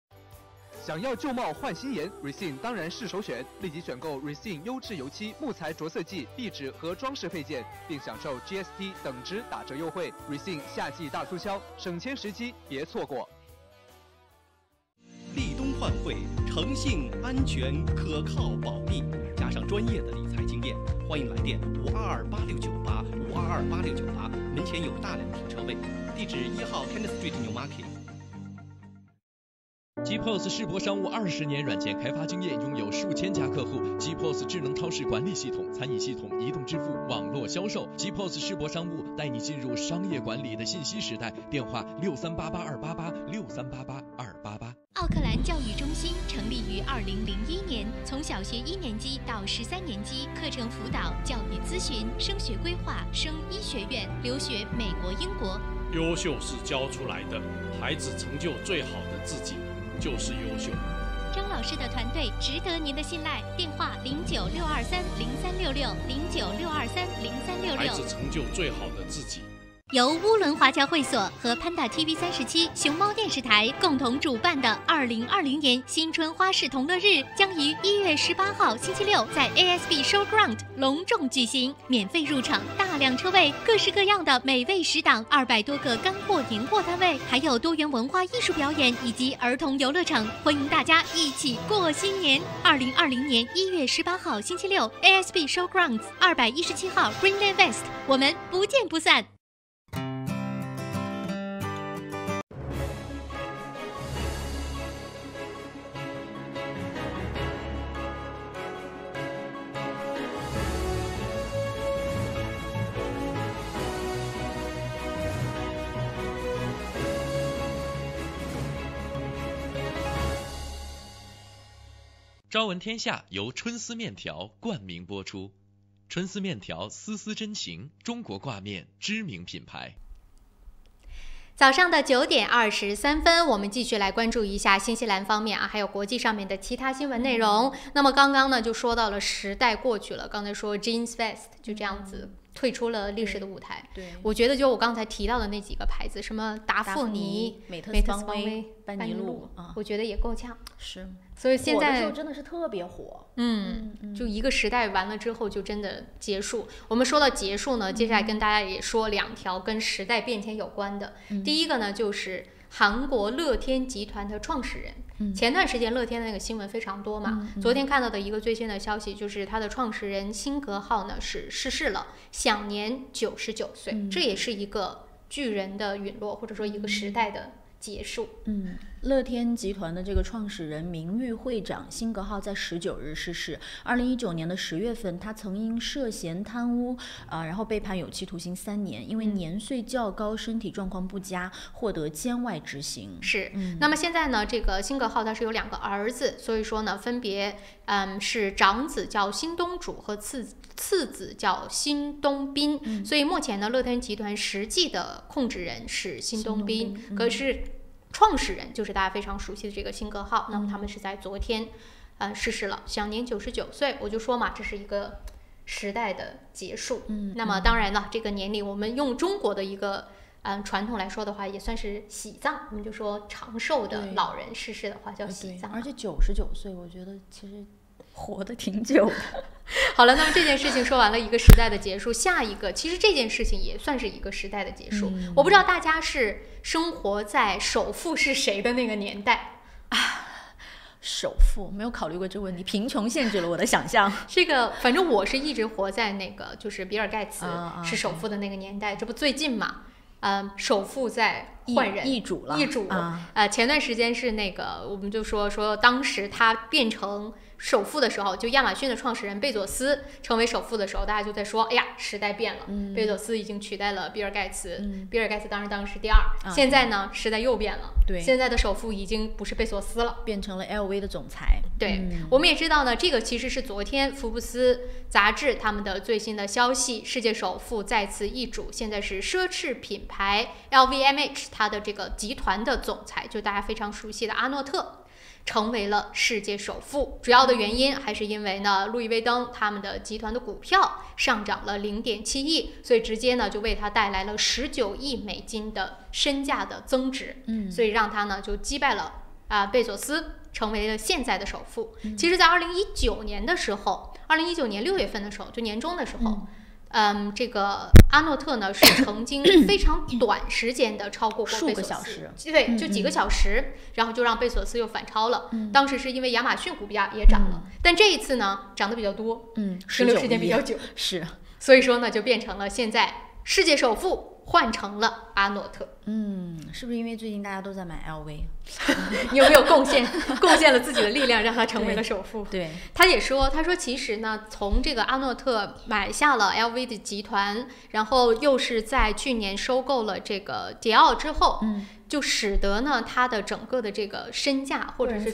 想要旧貌换新颜 ，Recine 当然是首选。立即选购 Recine 优质油漆、木材着色剂、壁纸和装饰配件，并享受 GST 等值打折优惠。Recine 夏季大促销，省钱时机别错过。立冬换汇，诚信、安全、可靠、保密，加上专业的理财经验，欢迎来电5228698，5228698，门前有大量停车位，地址1号 Kenneth Street Newmarket。GPOS 世博商务20年软件开发经验，拥有数千家客户。GPOS 智能超市管理系统、餐饮系统、移动支付、网络销售。GPOS 世博商务带你进入商业管理的信息时代。电话6388288，6388288。奥克兰教育中心成立于2001年，从小学1年级到13年级，课程辅导、教育咨询、升学规划、升医学院、留学美国、英国。优秀是教出来的，孩子成就最好的自己就是优秀。张老师的团队值得您的信赖。电话096230366，096230366。孩子成就最好的自己由乌伦华侨会所和潘达 TV37、熊猫电视台共同主办的2020年新春花市同乐日将于1月18号星期六在 ASB Showground 隆重举行，免费入场，大量车位，各式各样的美味食档，200多个干货年货摊位，还有多元文化艺术表演以及儿童游乐场，欢迎大家一起过新年。2020年1月18号星期六 ASB Showgrounds 217号 Greenland West， 我们不见不散。朝闻天下由春丝面条冠名播出，春丝面条丝丝真情，中国挂面知名品牌。早上的9点23分，我们继续来关注一下新西兰方面还有国际上面的其他新闻内容。那么刚刚呢就说到了时代过去了，刚才说 Jeans Fest 就这样子退出了历史的舞台。对，我觉得就我刚才提到的那几个牌子，什么达芙妮、美特斯邦威、班尼路，我觉得也够呛。是，所以现在火的时候真的是特别火。就一个时代完了之后就真的结束。我们说到结束呢，接下来跟大家也说2条跟时代变迁有关的。第一个呢就是韩国乐天集团的创始人。前段时间乐天的那个新闻非常多嘛，昨天看到的一个最新的消息就是他的创始人辛格浩呢是逝世了，享年99岁。这也是一个巨人的陨落，或者说一个时代的结束。乐天集团的这个创始人、名誉会长辛格浩在19日逝世。2019年的10月份，他曾因涉嫌贪污然后被判有期徒刑3年，因为年岁较高、身体状况不佳，获得监外执行。是，那么现在呢，这个辛格浩他是有2个儿子，所以说呢，分别是长子叫辛东主和次子叫辛东彬。所以目前呢，乐天集团实际的控制人是辛东彬，可是创始人就是大家非常熟悉的这个辛格浩。那么他们是在昨天逝世了，享年99岁。我就说嘛，这是一个时代的结束。那么当然了，这个年龄我们用中国的一个传统来说的话，也算是喜葬。我们就说长寿的老人逝世的话叫喜葬。而且99岁，我觉得其实活得挺久的。好了，那么这件事情说完了一个时代的结束，下一个其实这件事情也算是一个时代的结束。我不知道大家是生活在首富是谁的那个年代首富没有考虑过这个问题，贫穷限制了我的想象。这个反正我是一直活在那个就是比尔盖茨是首富的那个年代。这不最近嘛，首富在换人易主了，前段时间是那个我们就说当时他变成首富的时候，就亚马逊的创始人贝佐斯成为首富的时候，大家就在说，哎呀，时代变了，贝佐斯已经取代了比尔盖茨，比尔盖茨当时是第2，现在呢，时代又变了，对，现在的首富已经不是贝索斯了，变成了 LV 的总裁。对，我们也知道呢，这个其实是昨天福布斯杂志他们的最新的消息，世界首富再次易主，现在是奢侈品牌 LVMH 它的这个集团的总裁，就大家非常熟悉的阿诺特，成为了世界首富。主要的原因还是因为呢，路易威登他们的集团的股票上涨了0.7亿，所以直接呢就为他带来了19亿美金的身价的增值，所以让他呢就击败了贝佐斯，成为了现在的首富。其实在2019年的时候，2019年6月份的时候，就年中的时候，这个阿诺特呢是曾经非常短时间的超过过贝索斯，数个小时，对，就几个小时，然后就让贝索斯又反超了。当时是因为亚马逊股价也涨了，但这一次呢涨得比较多，停留时间比较久，是，所以说呢就变成了现在世界首富换成了阿诺特。是不是因为最近大家都在买 LV？ 你有没有贡献了自己的力量，让他成为了首富？对，他说其实呢，从这个阿诺特买下了 LV 的集团，然后又是在去年收购了这个迪奥之后，就使得呢他的整个的这个身价或者是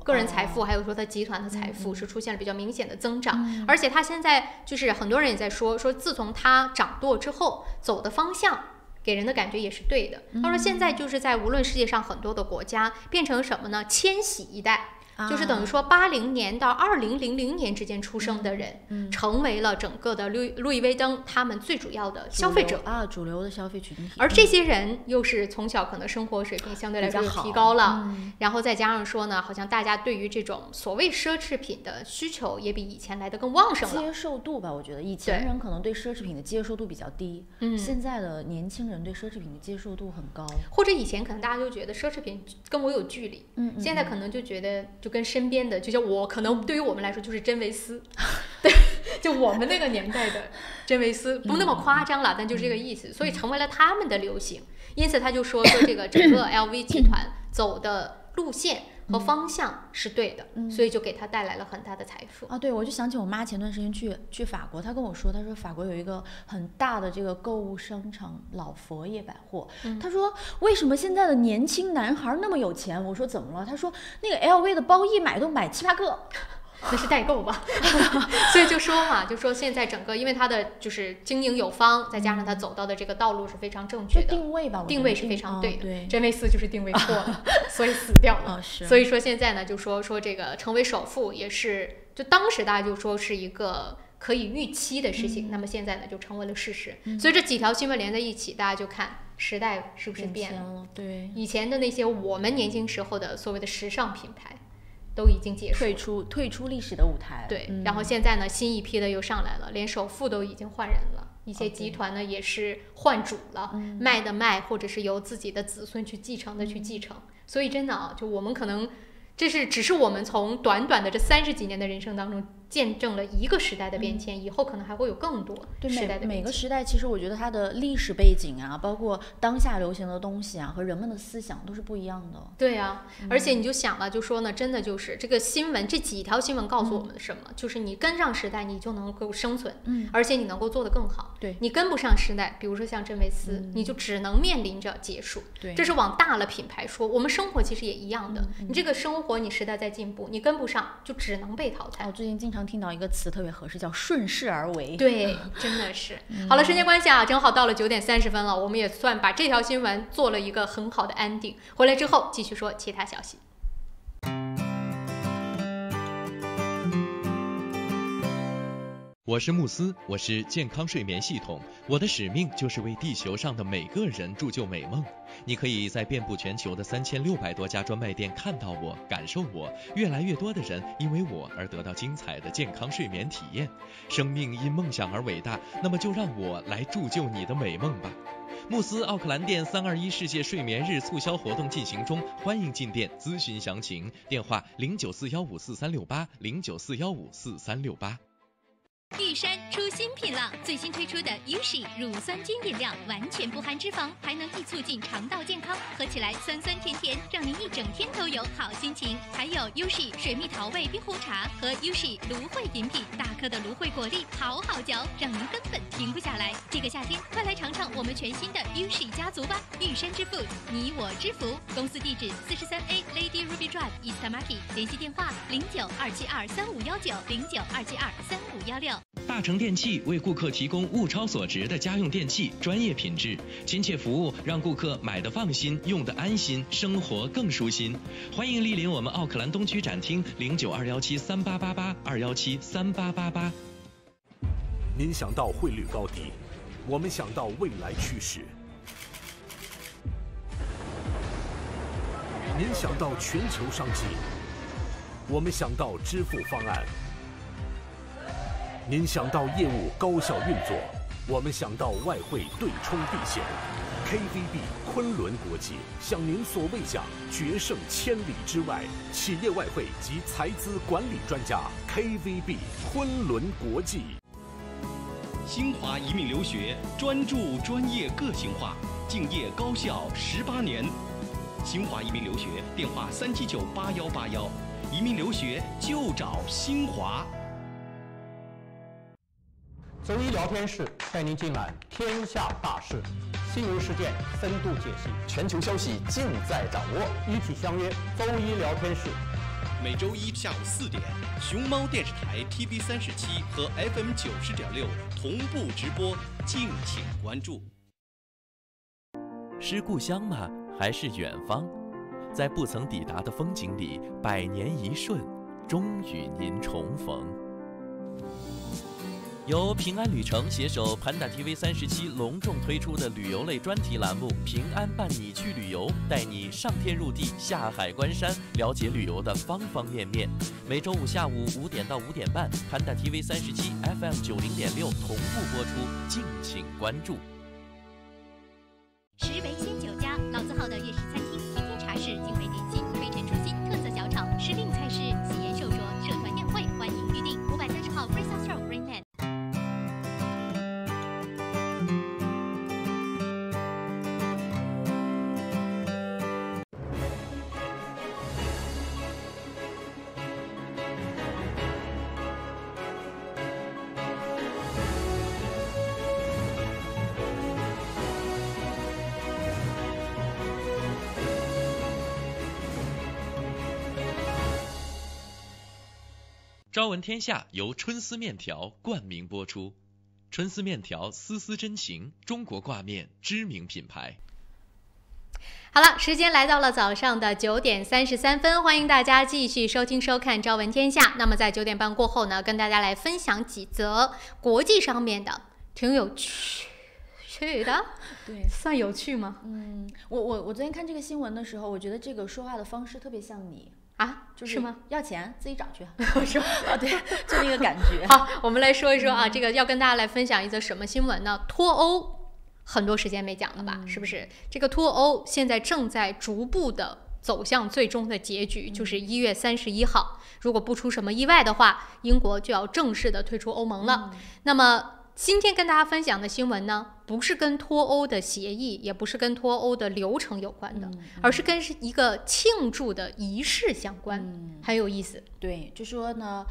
个人财富，还有说他集团的财富是出现了比较明显的增长。而且他现在就是很多人也在说自从他掌舵之后走的方向给人的感觉也是对的。他说现在就是在无论世界上很多的国家变成什么呢？千禧一代，就是等于说80年到2000年之间出生的人，成为了整个的路易威登他们最主要的消费者主流的消费群体。而这些人又是从小可能生活水平相对来说提高了，然后再加上说呢，好像大家对于这种所谓奢侈品的需求也比以前来的更旺盛了。接受度吧，我觉得以前人可能对奢侈品的接受度比较低，现在的年轻人对奢侈品的接受度很高。或者以前可能大家就觉得奢侈品跟我有距离，现在可能就觉得就跟身边的，就像我可能对于我们来说就是真维斯，对，就我们那个年代的真维斯，不那么夸张了，但就是这个意思，所以成为了他们的流行。因此他就说这个整个 LV 集团走的路线和方向是对的，所以就给他带来了很大的财富啊。对，我就想起我妈前段时间去法国，她跟我说，她说法国有一个很大的这个购物商场老佛爷百货，她说为什么现在的年轻男孩那么有钱？我说怎么了？她说那个 LV 的包一买都买7、8个。那是代购吧，所以就说嘛，就说现在整个，因为它的就是经营有方，再加上它走到的这个道路是非常正确的，定位吧，定位是非常对的。对，真维斯就是定位错了，所以死掉了。所以说现在呢，就说这个成为首富也是，就当时大家就说是一个可以预期的事情，那么现在呢就成为了事实。所以这几条新闻连在一起，大家就看时代是不是变了？对，以前的那些我们年轻时候的所谓的时尚品牌。都已经结束，退出历史的舞台。对，然后现在呢，新一批的又上来了，连首富都已经换人了，一些集团呢也是换主了，卖的卖，或者是由自己的子孙去继承的去继承。所以真的啊，就我们可能这是只是我们从短短的这30几年的人生当中见证了一个时代的变迁，以后可能还会有更多时代的变迁。每个时代其实我觉得它的历史背景啊，包括当下流行的东西啊，和人们的思想都是不一样的。对啊，而且你就想了，就说呢，真的就是这个新闻，这几条新闻告诉我们的什么？就是你跟上时代，你就能够生存，而且你能够做得更好。对，你跟不上时代，比如说像真维斯，你就只能面临着结束。对，这是往大了品牌说，我们生活其实也一样的。你这个生活，你时代在进步，你跟不上，就只能被淘汰。我最近经常听到一个词特别合适，叫顺势而为。对，真的是。好了，时间关系啊，正好到了9点30分了，我们也算把这条新闻做了一个很好的安定。回来之后继续说其他消息。我是慕斯，我是健康睡眠系统，我的使命就是为地球上的每个人铸就美梦。你可以在遍布全球的3600多家专卖店看到我，感受我。越来越多的人因为我而得到精彩的健康睡眠体验。生命因梦想而伟大，那么就让我来铸就你的美梦吧。慕斯奥克兰店321世界睡眠日促销活动进行中，欢迎进店咨询详情，电话0941544368，0941544368。玉山出新品了，最新推出的 Ushi 乳酸菌饮料，完全不含脂肪，还能易促进肠道健康，喝起来酸酸甜甜，让您一整天都有好心情。还有 Ushi 水蜜桃味冰红茶和 Ushi 芦荟饮品，大颗的芦荟果粒好好嚼，让您根本停不下来。这个夏天，快来尝尝我们全新的 Ushi 家族吧！玉山之 Food， 你我之福。公司地址43A Lady Ruby Drive East Market， 联系电话0927235519，0927235516。大成电器为顾客提供物超所值的家用电器，专业品质、亲切服务，让顾客买得放心，用得安心，生活更舒心。欢迎莅临我们奥克兰东区展厅，092173888，2173888。您想到汇率高低，我们想到未来趋势；您想到全球商机，我们想到支付方案。您想到业务高效运作，我们想到外汇对冲避险。KVB 昆仑国际向您所未想，决胜千里之外。企业外汇及财资管理专家 KVB 昆仑国际。新华移民留学专注专业个性化，敬业高效18年。新华移民留学电话3798181，移民留学就找新华。周一聊天室带您尽览天下大事，新闻事件深度解析，全球消息尽在掌握。一起相约周一聊天室。每周一下午4点，熊猫电视台 TV37和 FM 90.6同步直播，敬请关注。是故乡吗？还是远方？在不曾抵达的风景里，百年一瞬，终与您重逢。由平安旅程携手Panda TV 37隆重推出的旅游类专题栏目《平安伴你去旅游》，带你上天入地、下海观山，了解旅游的方方面面。每周五下午5点到5点半，Panda TV 37 FM 90.6同步播出，敬请关注。食为鲜酒家，老字号的粤式餐厅，天天茶室，精美点心，飞尘出新，特色小炒，时令菜式，喜宴寿桌，社团宴会，欢迎预定。530号 Free South Road Greenland。朝闻天下由春丝面条冠名播出，春丝面条丝丝真情，中国挂面知名品牌。好了，时间来到了早上的9点33分，欢迎大家继续收听收看《朝闻天下》。那么在9点半过后呢，跟大家来分享几则国际上面的挺有趣的，对，算有趣吗？我昨天看这个新闻的时候，我觉得这个说话的方式特别像你。啊，就是吗？要钱自己找去，是吧？啊，对，就那个感觉。好，我们来说一说啊，这个要跟大家来分享一则什么新闻呢？脱欧，很多时间没讲了吧？是不是？这个脱欧现在正在逐步的走向最终的结局，就是1月31号，如果不出什么意外的话，英国就要正式的退出欧盟了。那么今天跟大家分享的新闻呢，不是跟脱欧的协议，也不是跟脱欧的流程有关的，而是跟一个庆祝的仪式相关，很有意思。对，就说呢，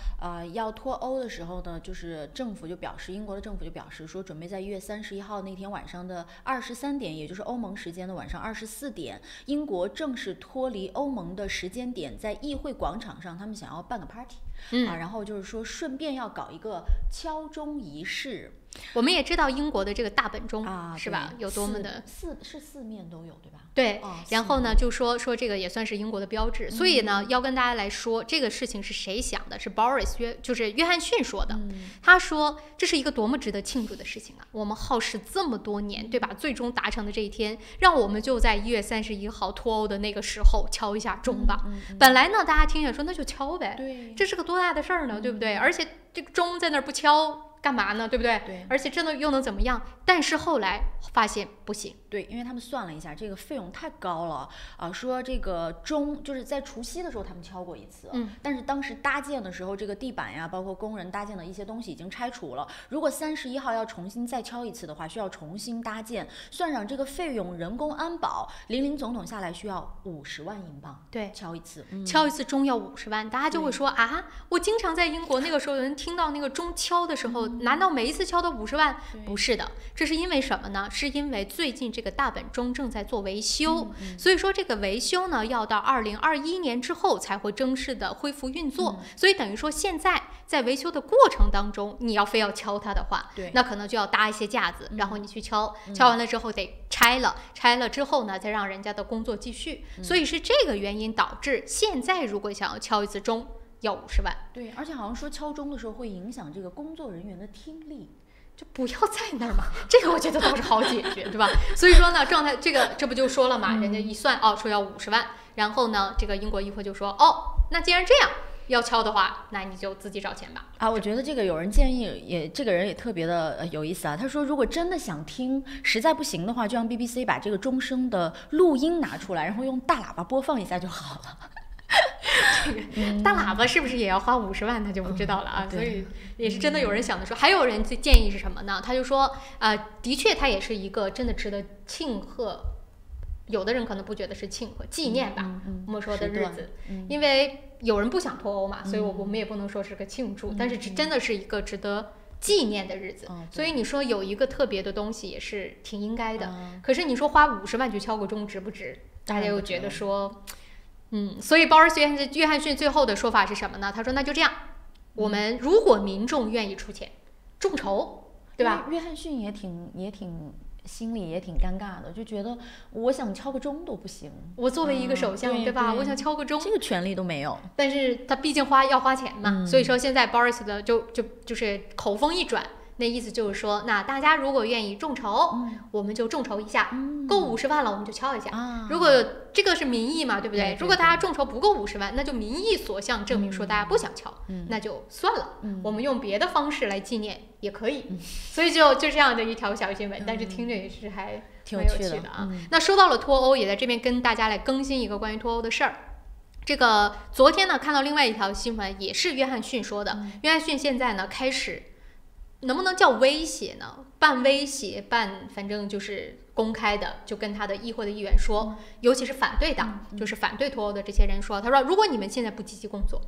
要脱欧的时候呢，就是政府就表示，英国的政府就表示说，准备在1月31号那天晚上的23点，也就是欧盟时间的晚上24点，英国正式脱离欧盟的时间点，在议会广场上，他们想要办个 party，然后就是说顺便要搞一个敲钟仪式。我们也知道英国的这个大本钟是吧，有多么的四面都有，对吧？对，然后呢就说这个也算是英国的标志，所以呢要跟大家来说这个事情是谁想的，是 Boris 就是约翰逊说的。他说这是一个多么值得庆祝的事情啊，我们耗时这么多年，对吧，最终达成的这一天，让我们就在1月31号脱欧的那个时候敲一下钟吧。本来呢大家听也说那就敲呗，对，这是个多大的事儿呢，对不对？而且这个钟在那儿不敲干嘛呢，对不对？对，而且真的又能怎么样？但是后来发现不行，对，因为他们算了一下，这个费用太高了啊，说这个钟就是在除夕的时候他们敲过一次，但是当时搭建的时候，这个地板呀，包括工人搭建的一些东西已经拆除了。如果31号要重新再敲一次的话，需要重新搭建，算上这个费用、人工安保，林总统下来需要50万英镑，对，敲一次，敲一次钟要50万，大家就会说啊，我经常在英国那个时候有人听到那个钟敲的时候。难道每一次敲都50万？不是的，这是因为什么呢？是因为最近这个大本钟正在做维修，所以说这个维修呢要到2021年之后才会正式的恢复运作，所以等于说现在在维修的过程当中，你要非要敲它的话，那可能就要搭一些架子，然后你去敲，敲完了之后得拆了之后呢再让人家的工作继续，所以是这个原因导致现在如果想要敲一次钟要50万。对，而且好像说敲钟的时候会影响这个工作人员的听力，就不要在那儿嘛。这个我觉得倒是好解决，对吧？所以说呢，状态这不就说了嘛，人家一算说要50万，然后呢，这个英国议会就说那既然这样要敲的话，那你就自己找钱吧。我觉得这个有人建议这个人也特别的有意思啊。他说，如果真的想听，实在不行的话，就让 BBC 把这个钟声的录音拿出来，然后用大喇叭播放一下就好了。这个大喇叭是不是也要花50万，他就不知道了啊。所以也是真的有人想的说，还有人建议是什么呢？他就说的确它也是一个真的值得庆贺，有的人可能不觉得是庆贺，纪念吧，我们说的日子，因为有人不想脱欧嘛，所以我们也不能说是个庆祝，但是真的是一个值得纪念的日子，所以你说有一个特别的东西也是挺应该的。可是你说花50万去敲个钟值不值？大家又觉得说所以鲍尔约翰逊最后的说法是什么呢？他说那就这样，我们如果民众愿意出钱众筹，对吧？约翰逊也挺心里也挺尴尬的，就觉得我想敲个钟都不行。我作为一个首相，对吧？我想敲个钟，这个权利都没有。但是他毕竟要花钱嘛，所以说现在 Boris 的就是口风一转。那意思就是说，那大家如果愿意众筹，我们就众筹一下，够50万了我们就敲一下。如果这个是民意嘛，对不对？如果大家众筹不够50万，那就民意所向，证明说大家不想敲，那就算了，我们用别的方式来纪念也可以。所以就这样的一条小新闻，但是听着也是还挺有趣的啊。那说到了脱欧，也在这边跟大家来更新一个关于脱欧的事儿。这个昨天呢看到另外一条新闻，也是约翰逊说的。约翰逊现在呢开始。能不能叫威胁呢？半威胁半反正就是公开的，就跟他的议会的议员说，尤其是反对党，就是反对脱欧的这些人说，他说如果你们现在不积极工作，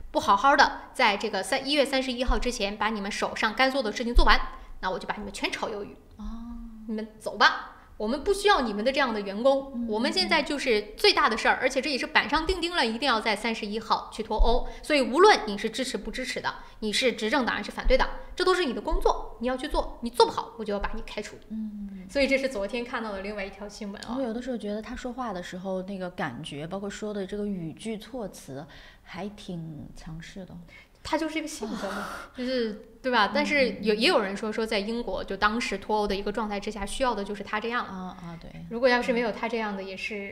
不好好的在这个1月31号之前把你们手上该做的事情做完，那我就把你们全炒鱿鱼。你们走吧。我们不需要你们的这样的员工，我们现在就是最大的事儿，而且这也是板上钉钉了，一定要在31号去脱欧。所以无论你是支持不支持的，你是执政党还是反对党，这都是你的工作，你要去做，你做不好我就要把你开除。所以这是昨天看到的另外一条新闻啊。我有的时候觉得他说话的时候那个感觉，包括说的这个语句措辞，还挺强势的。他就是一个性格嘛，就是对吧？但是也有人说在英国就当时脱欧的一个状态之下，需要的就是他这样对。如果要是没有他这样的，也是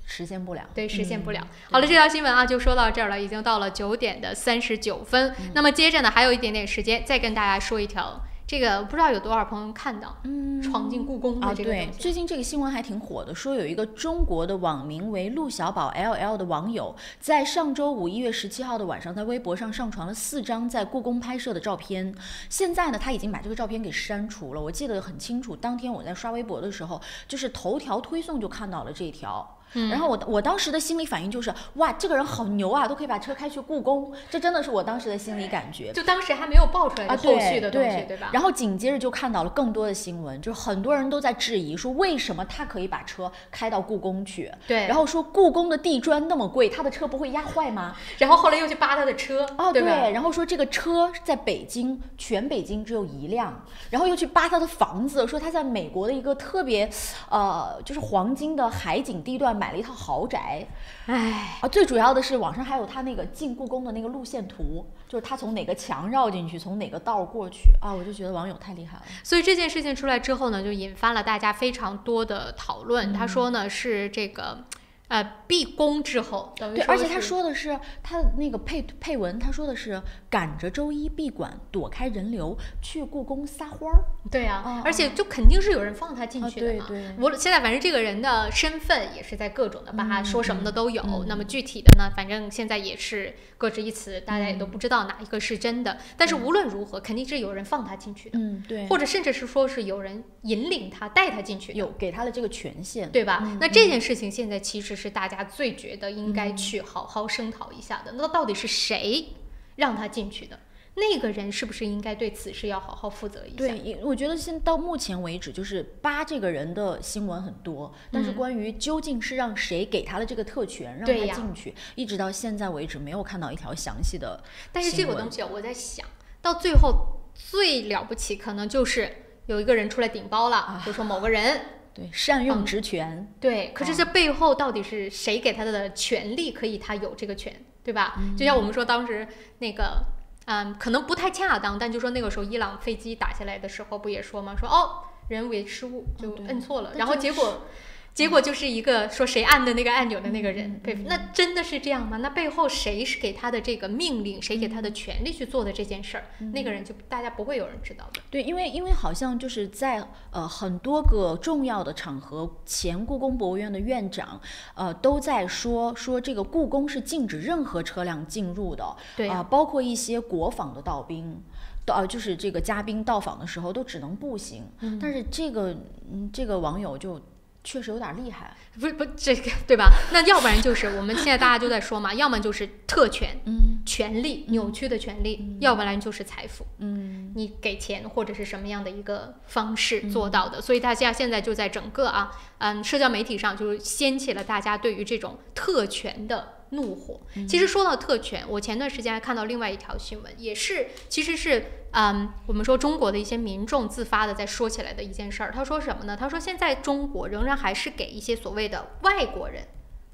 实现不了。对，实现不了。好了，这条新闻啊就说到这儿了，已经到了9点39分。那么接着呢，还有一点点时间，再跟大家说一条。这个不知道有多少朋友看到，闯进故宫的这个东西。对，最近这个新闻还挺火的，说有一个中国的网名为陆小宝 LL 的网友，在上周5 1月17号的晚上，在微博上上传了4张在故宫拍摄的照片。现在呢，他已经把这个照片给删除了。我记得很清楚，当天我在刷微博的时候，就是头条推送就看到了这一条。然后我当时的心理反应就是，哇，这个人好牛啊，都可以把车开去故宫，这真的是我当时的心理感觉。就当时还没有爆出来的后续的东西，对吧？然后紧接着就看到了更多的新闻，就是很多人都在质疑说，为什么他可以把车开到故宫去？对。然后说故宫的地砖那么贵，他的车不会压坏吗？然后后来又去扒他的车，对吧？对。然后说这个车在北京，全北京只有1辆，然后又去扒他的房子，说他在美国的一个特别就是黄金的海景地段买了一套豪宅。最主要的是网上还有他那个进故宫的那个路线图，就是他从哪个墙绕进去，从哪个道过去啊，我就觉得网友太厉害了。所以这件事情出来之后呢，就引发了大家非常多的讨论。他说呢是这个闭宫之后，等于对，而且他说的是他那个配文，他说的是赶着周一闭馆，躲开人流去故宫撒欢儿。对啊，而且就肯定是有人放他进去的嘛。对，我现在反正这个人的身份也是在各种的把他说什么的都有。那么具体的呢，反正现在也是各执一词，大家也都不知道哪一个是真的。但是无论如何，肯定是有人放他进去的。对，或者甚至是说是有人引领他带他进去的，有给他的这个权限，对吧？那这件事情现在其实是大家最觉得应该去好好声讨一下的。那到底是谁让他进去的？那个人是不是应该对此事要好好负责一下？对，我觉得到目前为止，就是扒这个人的新闻很多，但是关于究竟是让谁给他的这个特权让他进去，一直到现在为止没有看到一条详细的新闻。但是这个东西我在想到最后最了不起可能就是有一个人出来顶包了，就说某个人对善用职权，对，可是这背后到底是谁给他的权利可以他有这个权，对吧？就像我们说当时那个可能不太恰当，但就说那个时候伊朗飞机打下来的时候不也说吗？说人为失误就摁错了，然后结果就是一个说谁按的那个按钮的那个人被那真的是这样吗？那背后谁是给他的这个命令，谁给他的权利去做的这件事儿？那个人就大家不会有人知道的。对，因为好像就是在很多个重要的场合，前故宫博物院的院长都在说这个故宫是禁止任何车辆进入的，对包括一些国访的道宾。就是这个嘉宾到访的时候都只能步行，但是这个网友就确实有点厉害，不这个对吧？那要不然就是我们现在大家都在说嘛，要么就是特权，权利，扭曲的权利，要不然就是财富。你给钱或者是什么样的一个方式做到的，所以大家现在就在整个社交媒体上就掀起了大家对于这种特权的怒火。其实说到特权，我前段时间还看到另外一条新闻，也是其实是我们说中国的一些民众自发的在说起来的一件事儿。他说什么呢？他说现在中国仍然还是给一些所谓的外国人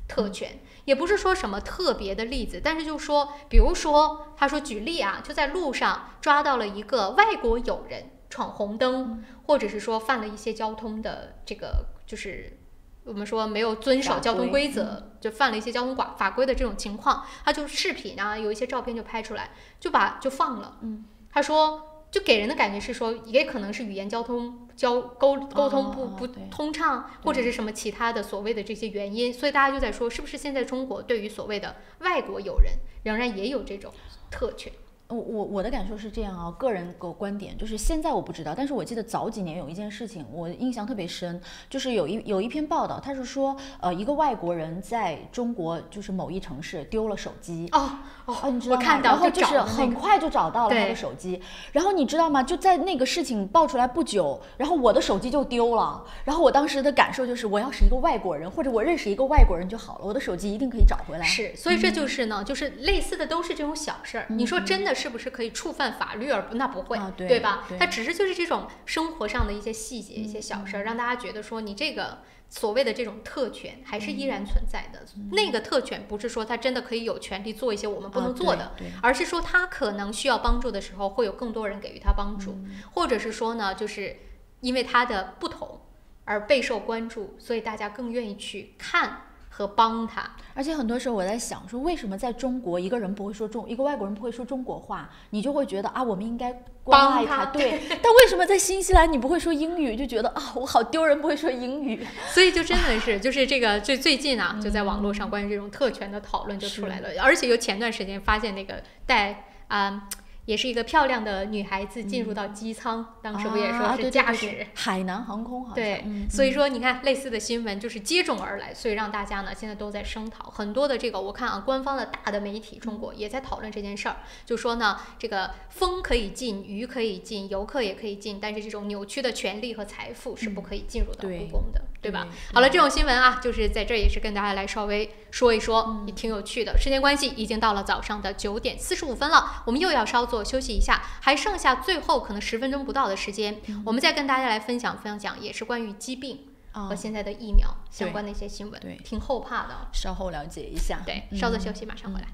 特权，也不是说什么特别的例子，但是就说，比如说他说举例就在路上抓到了一个外国友人闯红灯，或者是说犯了一些交通的这个就是我们说没有遵守交通规则，就犯了一些交通法规的这种情况，他就视频有一些照片就拍出来，就放了。他说就给人的感觉是说，也可能是语言沟通不通畅，或者是什么其他的所谓的这些原因，所以大家就在说，是不是现在中国对于所谓的外国友人仍然也有这种特权？我的感受是这样个人观点就是现在我不知道，但是我记得早几年有一件事情我印象特别深，就是有一篇报道，他是说一个外国人在中国就是某一城市丢了手机你知道吗？我看到，然后就是很快就找到了他的手机，然后你知道吗？就在那个事情爆出来不久，然后我的手机就丢了，然后我当时的感受就是，我要是一个外国人，或者我认识一个外国人就好了，我的手机一定可以找回来。是，所以这就是呢，就是类似的都是这种小事儿。你说真的是不是可以触犯法律？那不会，对吧？它只是就是这种生活上的一些细节、一些小事儿，让大家觉得说你这个所谓的这种特权还是依然存在的。那个特权不是说他真的可以有权利做一些我们不能做的，而是说他可能需要帮助的时候，会有更多人给予他帮助，或者是说呢，就是因为他的不同而备受关注，所以大家更愿意去看和帮他。而且很多时候我在想说，为什么在中国一个人不会说一个外国人不会说中国话，你就会觉得我们应该关爱他，对。但为什么在新西兰你不会说英语，就觉得我好丢人，不会说英语。所以就真的是就是这个最近就在网络上关于这种特权的讨论就出来了，而且又前段时间发现那个也是一个漂亮的女孩子进入到机舱，当时不也说是驾驶海南航空好像。对，所以说你看类似的新闻就是接踵而来，所以让大家呢现在都在声讨很多的这个，我看官方的大的媒体中国也在讨论这件事儿，就说呢这个风可以进，鱼可以进，游客也可以进，但是这种扭曲的权利和财富是不可以进入到故宫的，对吧？好了，这种新闻就是在这也是跟大家来稍微说一说，也挺有趣的。时间关系，已经到了早上的9点45分了，我们又要稍作休息一下，还剩下最后可能10分钟不到的时间，我们再跟大家来分享，也是关于疾病和现在的疫苗相关的一些新闻，挺后怕的，稍后了解一下。对，稍作休息，马上回来。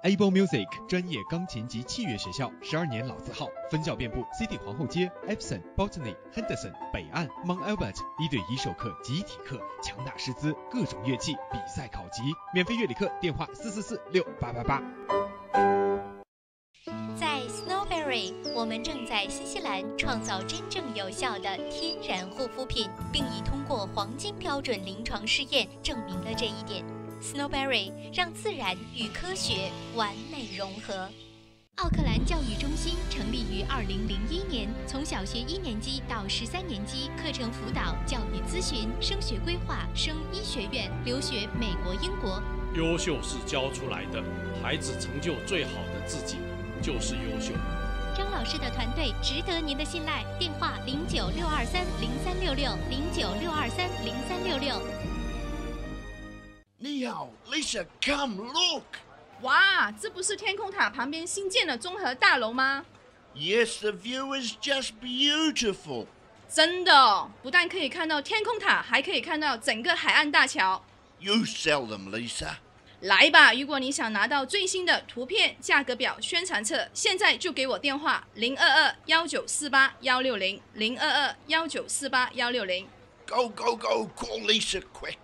Able Music 专业钢琴及器乐学校，12年老字号，分校遍布 City 皇后街、Epsom、Botany、Henderson、北岸、Mount Albert， 1对1授课、集体课，强大师资，各种乐器比赛考级，免费乐理课，电话4446888。在 Snowberry， 我们正在新西兰创造真正有效的天然护肤品，并已通过黄金标准临床试验证明了这一点。Snowberry 让自然与科学完美融合。奥克兰教育中心成立于2001年，从小学1年级到13年级，课程辅导、教育咨询、升学规划、升医学院、留学美国、英国。优秀是教出来的，孩子成就最好的自己就是优秀。张老师的团队值得您的信赖，电话0962303366，0962303366。你好 ，Lisa， come look。哇，这不是天空塔旁边新建的综合大楼吗 ？Yes, the view is just beautiful。真的，不但可以看到天空塔，还可以看到整个海岸大桥。You sell them, Lisa。来吧，如果你想拿到最新的图片、价格表、宣传册，现在就给我电话022-1948-160，022-1948-160。Go, go, go, call Lisa quick。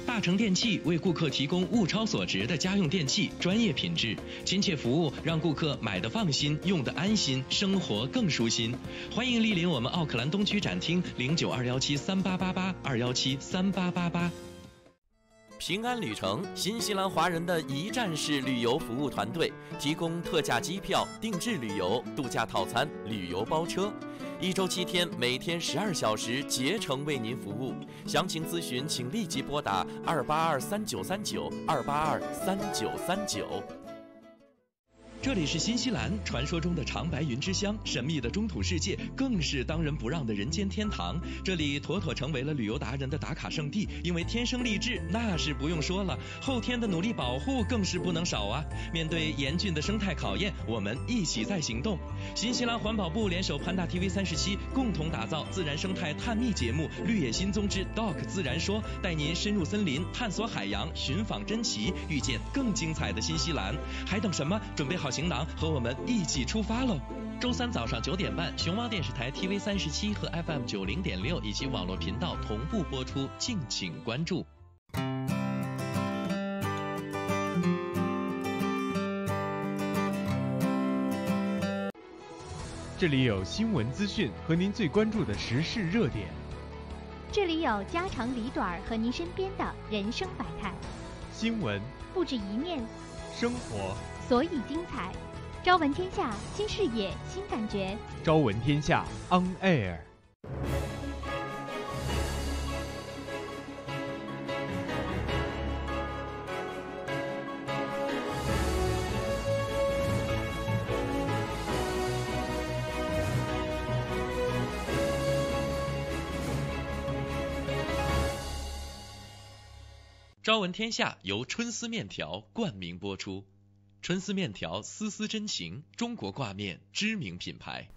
大成电器为顾客提供物超所值的家用电器，专业品质、亲切服务，让顾客买得放心，用得安心，生活更舒心。欢迎莅临我们奥克兰东区展厅，092173888，2173888。平安旅程，新西兰华人的一站式旅游服务团队，提供特价机票、定制旅游、度假套餐、旅游包车，1周7天，每天12小时，竭诚为您服务。详情咨询，请立即拨打2823939，2823939。这里是新西兰，传说中的长白云之乡，神秘的中土世界，更是当仁不让的人间天堂。这里妥妥成为了旅游达人的打卡圣地，因为天生丽质那是不用说了，后天的努力保护更是不能少啊！面对严峻的生态考验，我们一起在行动。新西兰环保部联手 Panda TV37，共同打造自然生态探秘节目《绿野新踪之 Doc 自然说》，带您深入森林，探索海洋，寻访珍奇，遇见更精彩的新西兰。还等什么？准备好行囊，和我们一起出发喽！周3早上9点半，熊猫电视台 TV37和 FM 90.6以及网络频道同步播出，敬请关注。这里有新闻资讯和您最关注的时事热点，这里有家长里短和您身边的人生百态。新闻不止一面，生活所以精彩。朝闻天下，新视野，新感觉。朝闻天下 On Air。朝闻天下由春丝面条冠名播出。春丝面条，丝丝真情，中国挂面知名品牌。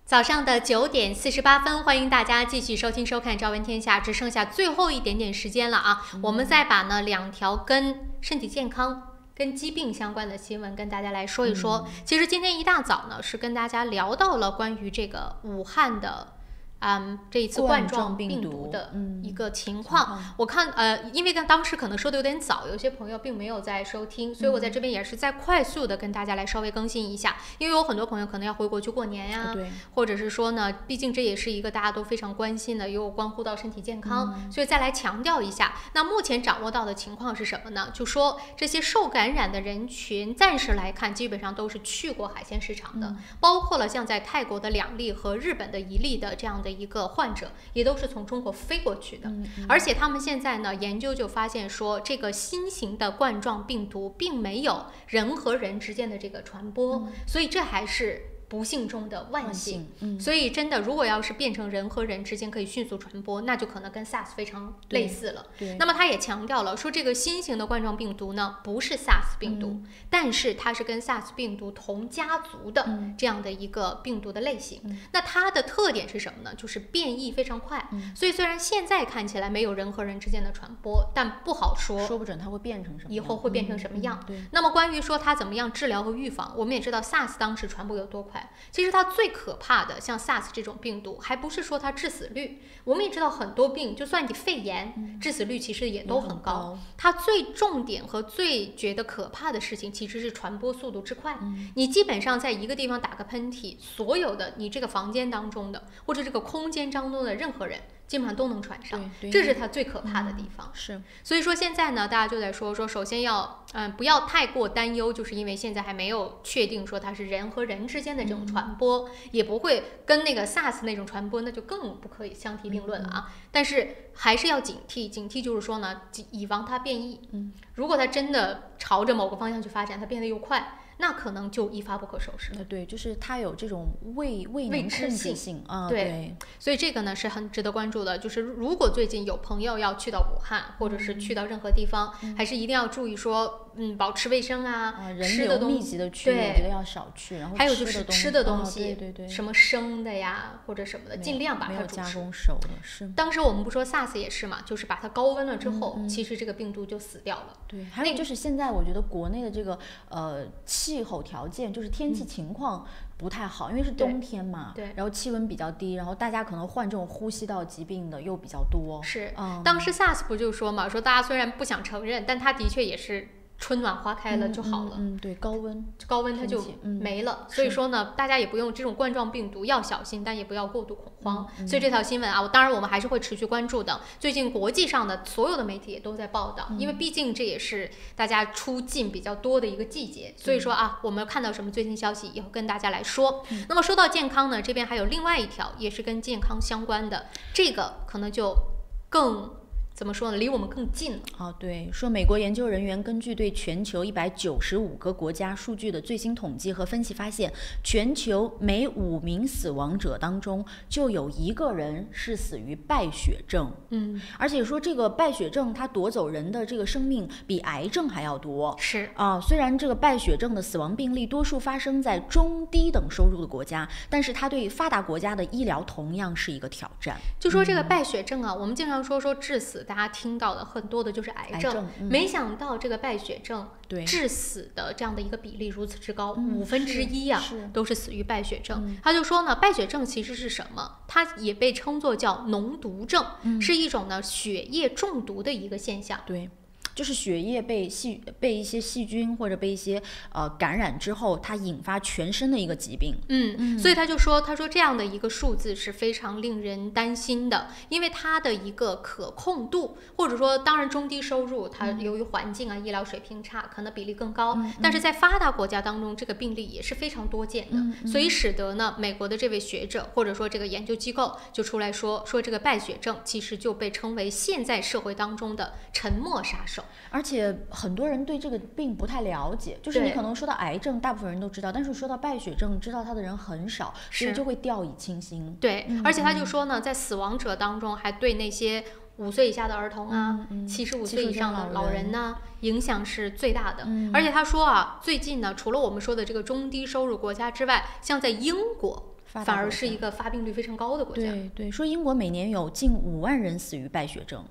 早上的9点48分，欢迎大家继续收听收看《朝闻天下》，只剩下最后一点点时间了啊！我们再把呢2条跟身体健康、跟疾病相关的新闻跟大家来说一说。其实今天一大早呢，是跟大家聊到了关于这个武汉的。这一次冠状病毒的一个情况，我看因为当时可能说的有点早，有些朋友并没有在收听，所以我在这边也是在快速的跟大家来稍微更新一下，因为有很多朋友可能要回国去过年呀，或者是说呢，毕竟这也是一个大家都非常关心的，又关乎到身体健康，所以再来强调一下。那目前掌握到的情况是什么呢？就说这些受感染的人群，暂时来看基本上都是去过海鲜市场的，包括了像在泰国的2例和日本的1例的这样的一个患者，也都是从中国飞过去的。而且他们现在呢研究就发现说，这个新型的冠状病毒并没有人和人之间的这个传播，所以这还是不幸中的万幸。所以真的，如果要是变成人和人之间可以迅速传播，那就可能跟 SARS 非常类似了。那么他也强调了说，这个新型的冠状病毒呢不是 SARS 病毒，但是它是跟 SARS 病毒同家族的这样的一个病毒的类型。那它的特点是什么呢？就是变异非常快。所以虽然现在看起来没有人和人之间的传播，但不好说，说不准它会变成什么，以后会变成什么样。那么关于说它怎么样治疗和预防，我们也知道 SARS 当时传播有多快。其实它最可怕的，像 SARS 这种病毒，还不是说它致死率。我们也知道很多病，就算你肺炎，致死率其实也都很高。它最重点和最觉得可怕的事情，其实是传播速度之快。你基本上在一个地方打个喷嚏，所有的你这个房间当中的，或者这个空间当中的任何人，基本上都能传上，这是它最可怕的地方。所以说现在呢，大家就在说，首先要不要太过担忧，就是因为现在还没有确定说它是人和人之间的这种传播，也不会跟那个 SARS 那种传播，那就更不可以相提并论了啊。但是还是要警惕，警惕就是说呢，以防它变异。如果它真的朝着某个方向去发展，它变得又快，那可能就一发不可收拾了。对，就是它有这种未能控制性啊。对，所以这个呢是很值得关注的。就是如果最近有朋友要去到武汉，或者是去到任何地方，还是一定要注意说，保持卫生啊，人流密集的区域我觉得要少去。然后还有就是吃的东西，对，什么生的呀或者什么的，尽量把它煮加工熟的。是。当时我们不说 SARS 也是嘛，就是把它高温了之后，其实这个病毒就死掉了。对，还有就是现在我觉得国内的这个气候条件，就是天气情况不太好，因为是冬天嘛，然后气温比较低，然后大家可能患这种呼吸道疾病的又比较多。是，当时 SARS 不就说嘛，说大家虽然不想承认，但它的确也是春暖花开了就好了。对，高温它就没了。所以说呢，大家也不用这种冠状病毒要小心，但也不要过度恐慌。所以这条新闻啊，当然我们还是会持续关注的。最近国际上的所有的媒体也都在报道，因为毕竟这也是大家出境比较多的一个季节。所以说啊，我们看到什么最新消息以后跟大家来说。那么说到健康呢，这边还有另外一条也是跟健康相关的，这个可能就更怎么说呢？离我们更近了。对，说美国研究人员根据对全球195个国家数据的最新统计和分析发现，全球每5名死亡者当中就有1个人是死于败血症。而且说这个败血症它夺走人的这个生命比癌症还要多。是虽然这个败血症的死亡病例多数发生在中低等收入的国家，但是它对发达国家的医疗同样是一个挑战。就说这个败血症啊，我们经常说致死，大家听到的很多的就是癌症，没想到这个败血症致死的这样的一个比例如此之高，1/5啊，都是死于败血症。他就说呢，败血症其实是什么？它也被称作叫脓毒症，是一种呢血液中毒的一个现象。对。就是血液被一些细菌或者被一些感染之后，它引发全身的一个疾病。所以他说这样的一个数字是非常令人担心的，因为它的一个可控度，或者说当然中低收入，它由于环境啊医疗水平差，可能比例更高。但是在发达国家当中，这个病例也是非常多见的。所以使得呢，美国的这位学者或者说这个研究机构就出来说这个败血症其实就被称为现在社会当中的沉默杀手。而且很多人对这个病不太了解，就是你可能说到癌症，大部分人都知道，但是说到败血症，知道它的人很少，所以就会掉以轻心。对，而且他就说呢，在死亡者当中，还对那些5岁以下的儿童啊，75岁以上的老人呢，影响是最大的。而且他说啊，最近呢，除了我们说的这个中低收入国家之外，像在英国反而是一个发病率非常高的国家。对，说英国每年有近5万人死于败血症。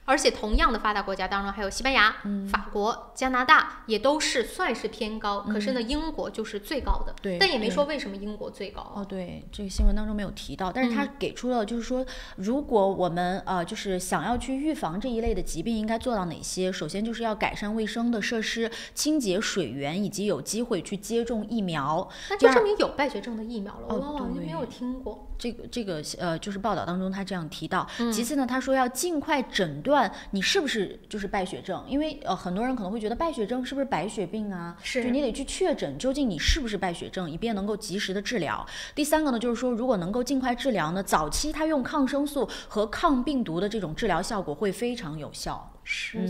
而且同样的发达国家当中，还有西班牙、法国、加拿大也都是算是偏高，可是呢，英国就是最高的。但也没说为什么英国最高。对，这个新闻当中没有提到，但是他给出了就是说，如果我们就是想要去预防这一类的疾病，应该做到哪些？首先就是要改善卫生的设施，清洁水源，以及有机会去接种疫苗。那就证明有败血症的疫苗了。我完全没有听过。这个就是报道当中他这样提到。其次呢，他说要尽快诊断你是不是就是败血症，因为很多人可能会觉得败血症是不是白血病啊？就你得去确诊究竟你是不是败血症，以便能够及时的治疗。第三个呢，就是说如果能够尽快治疗呢，早期它用抗生素和抗病毒的这种治疗效果会非常有效。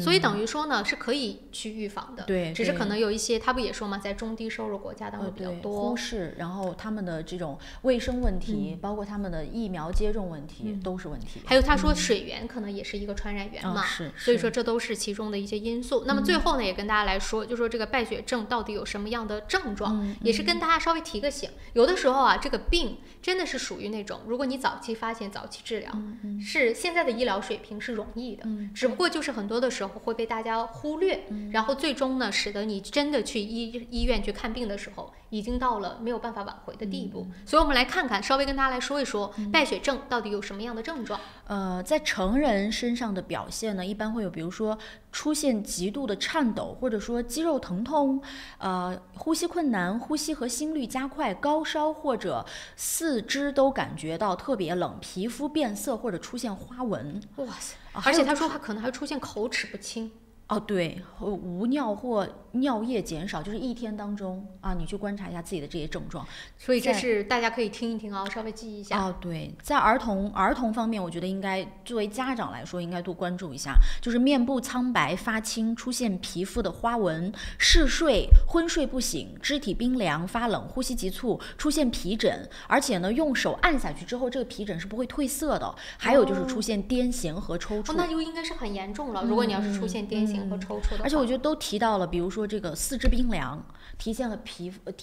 所以等于说呢，是可以去预防的。对，只是可能有一些他不也说嘛，在中低收入国家当中比较多忽视，然后他们的这种卫生问题，包括他们的疫苗接种问题，都是问题。还有他说水源可能也是一个传染源嘛，所以说这都是其中的一些因素。那么最后呢，也跟大家来说，就说这个败血症到底有什么样的症状，也是跟大家稍微提个醒。有的时候啊，这个病真的是属于那种，如果你早期发现、早期治疗，是现在的医疗水平是容易的，只不过就是很多的时候会被大家忽略，然后最终呢，使得你真的去医院去看病的时候，已经到了没有办法挽回的地步。所以我们来看看，稍微跟大家来说一说，败血症到底有什么样的症状。在成人身上的表现呢，一般会有，比如说出现极度的颤抖，或者说肌肉疼痛，呼吸困难，呼吸和心率加快，高烧，或者四肢都感觉到特别冷，皮肤变色或者出现花纹。哇塞！而且他说他可能还出现口齿不清。对，无尿或尿液减少，就是一天当中啊，你去观察一下自己的这些症状。所以这是大家可以听一听啊，稍微记一下。对，在儿童方面，我觉得应该作为家长来说，应该多关注一下，就是面部苍白发青，出现皮肤的花纹，嗜睡、昏睡不醒，肢体冰凉发冷，呼吸急促，出现皮疹，而且呢，用手按下去之后，这个皮疹是不会褪色的。还有就是出现癫痫和抽搐。那就应该是很严重了。如果你要是出现癫痫和抽搐的话，而且我觉得都提到了，比如说这个四肢冰凉，提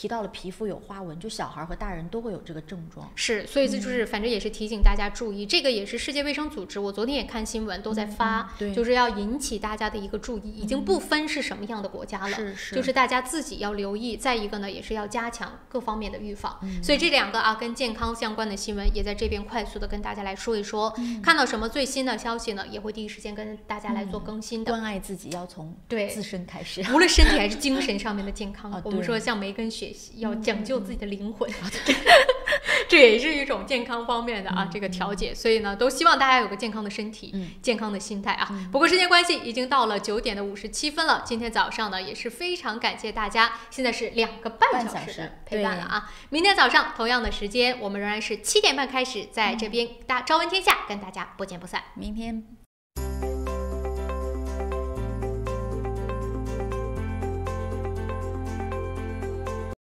到了皮肤有花纹，就小孩和大人都会有这个症状。是，所以这就是反正也是提醒大家注意，这个也是世界卫生组织，我昨天也看新闻都在发，就是要引起大家的一个注意，已经不分是什么样的国家了，就是大家自己要留意。再一个呢，也是要加强各方面的预防。所以这2个啊跟健康相关的新闻也在这边快速的跟大家来说一说，看到什么最新的消息呢，也会第一时间跟大家来做更新的。关爱自己要从自身开始，无论身体还是精神上面的健康。我们说像梅根学习要讲究自己的灵魂，这也是一种健康方面的这个调节。所以呢，都希望大家有个健康的身体，健康的心态啊。不过时间关系，已经到了9点57分了。今天早上呢，也是非常感谢大家，现在是2个半小时的陪伴了啊。明天早上同样的时间，我们仍然是7点半开始，在这边朝闻天下跟大家不见不散。明天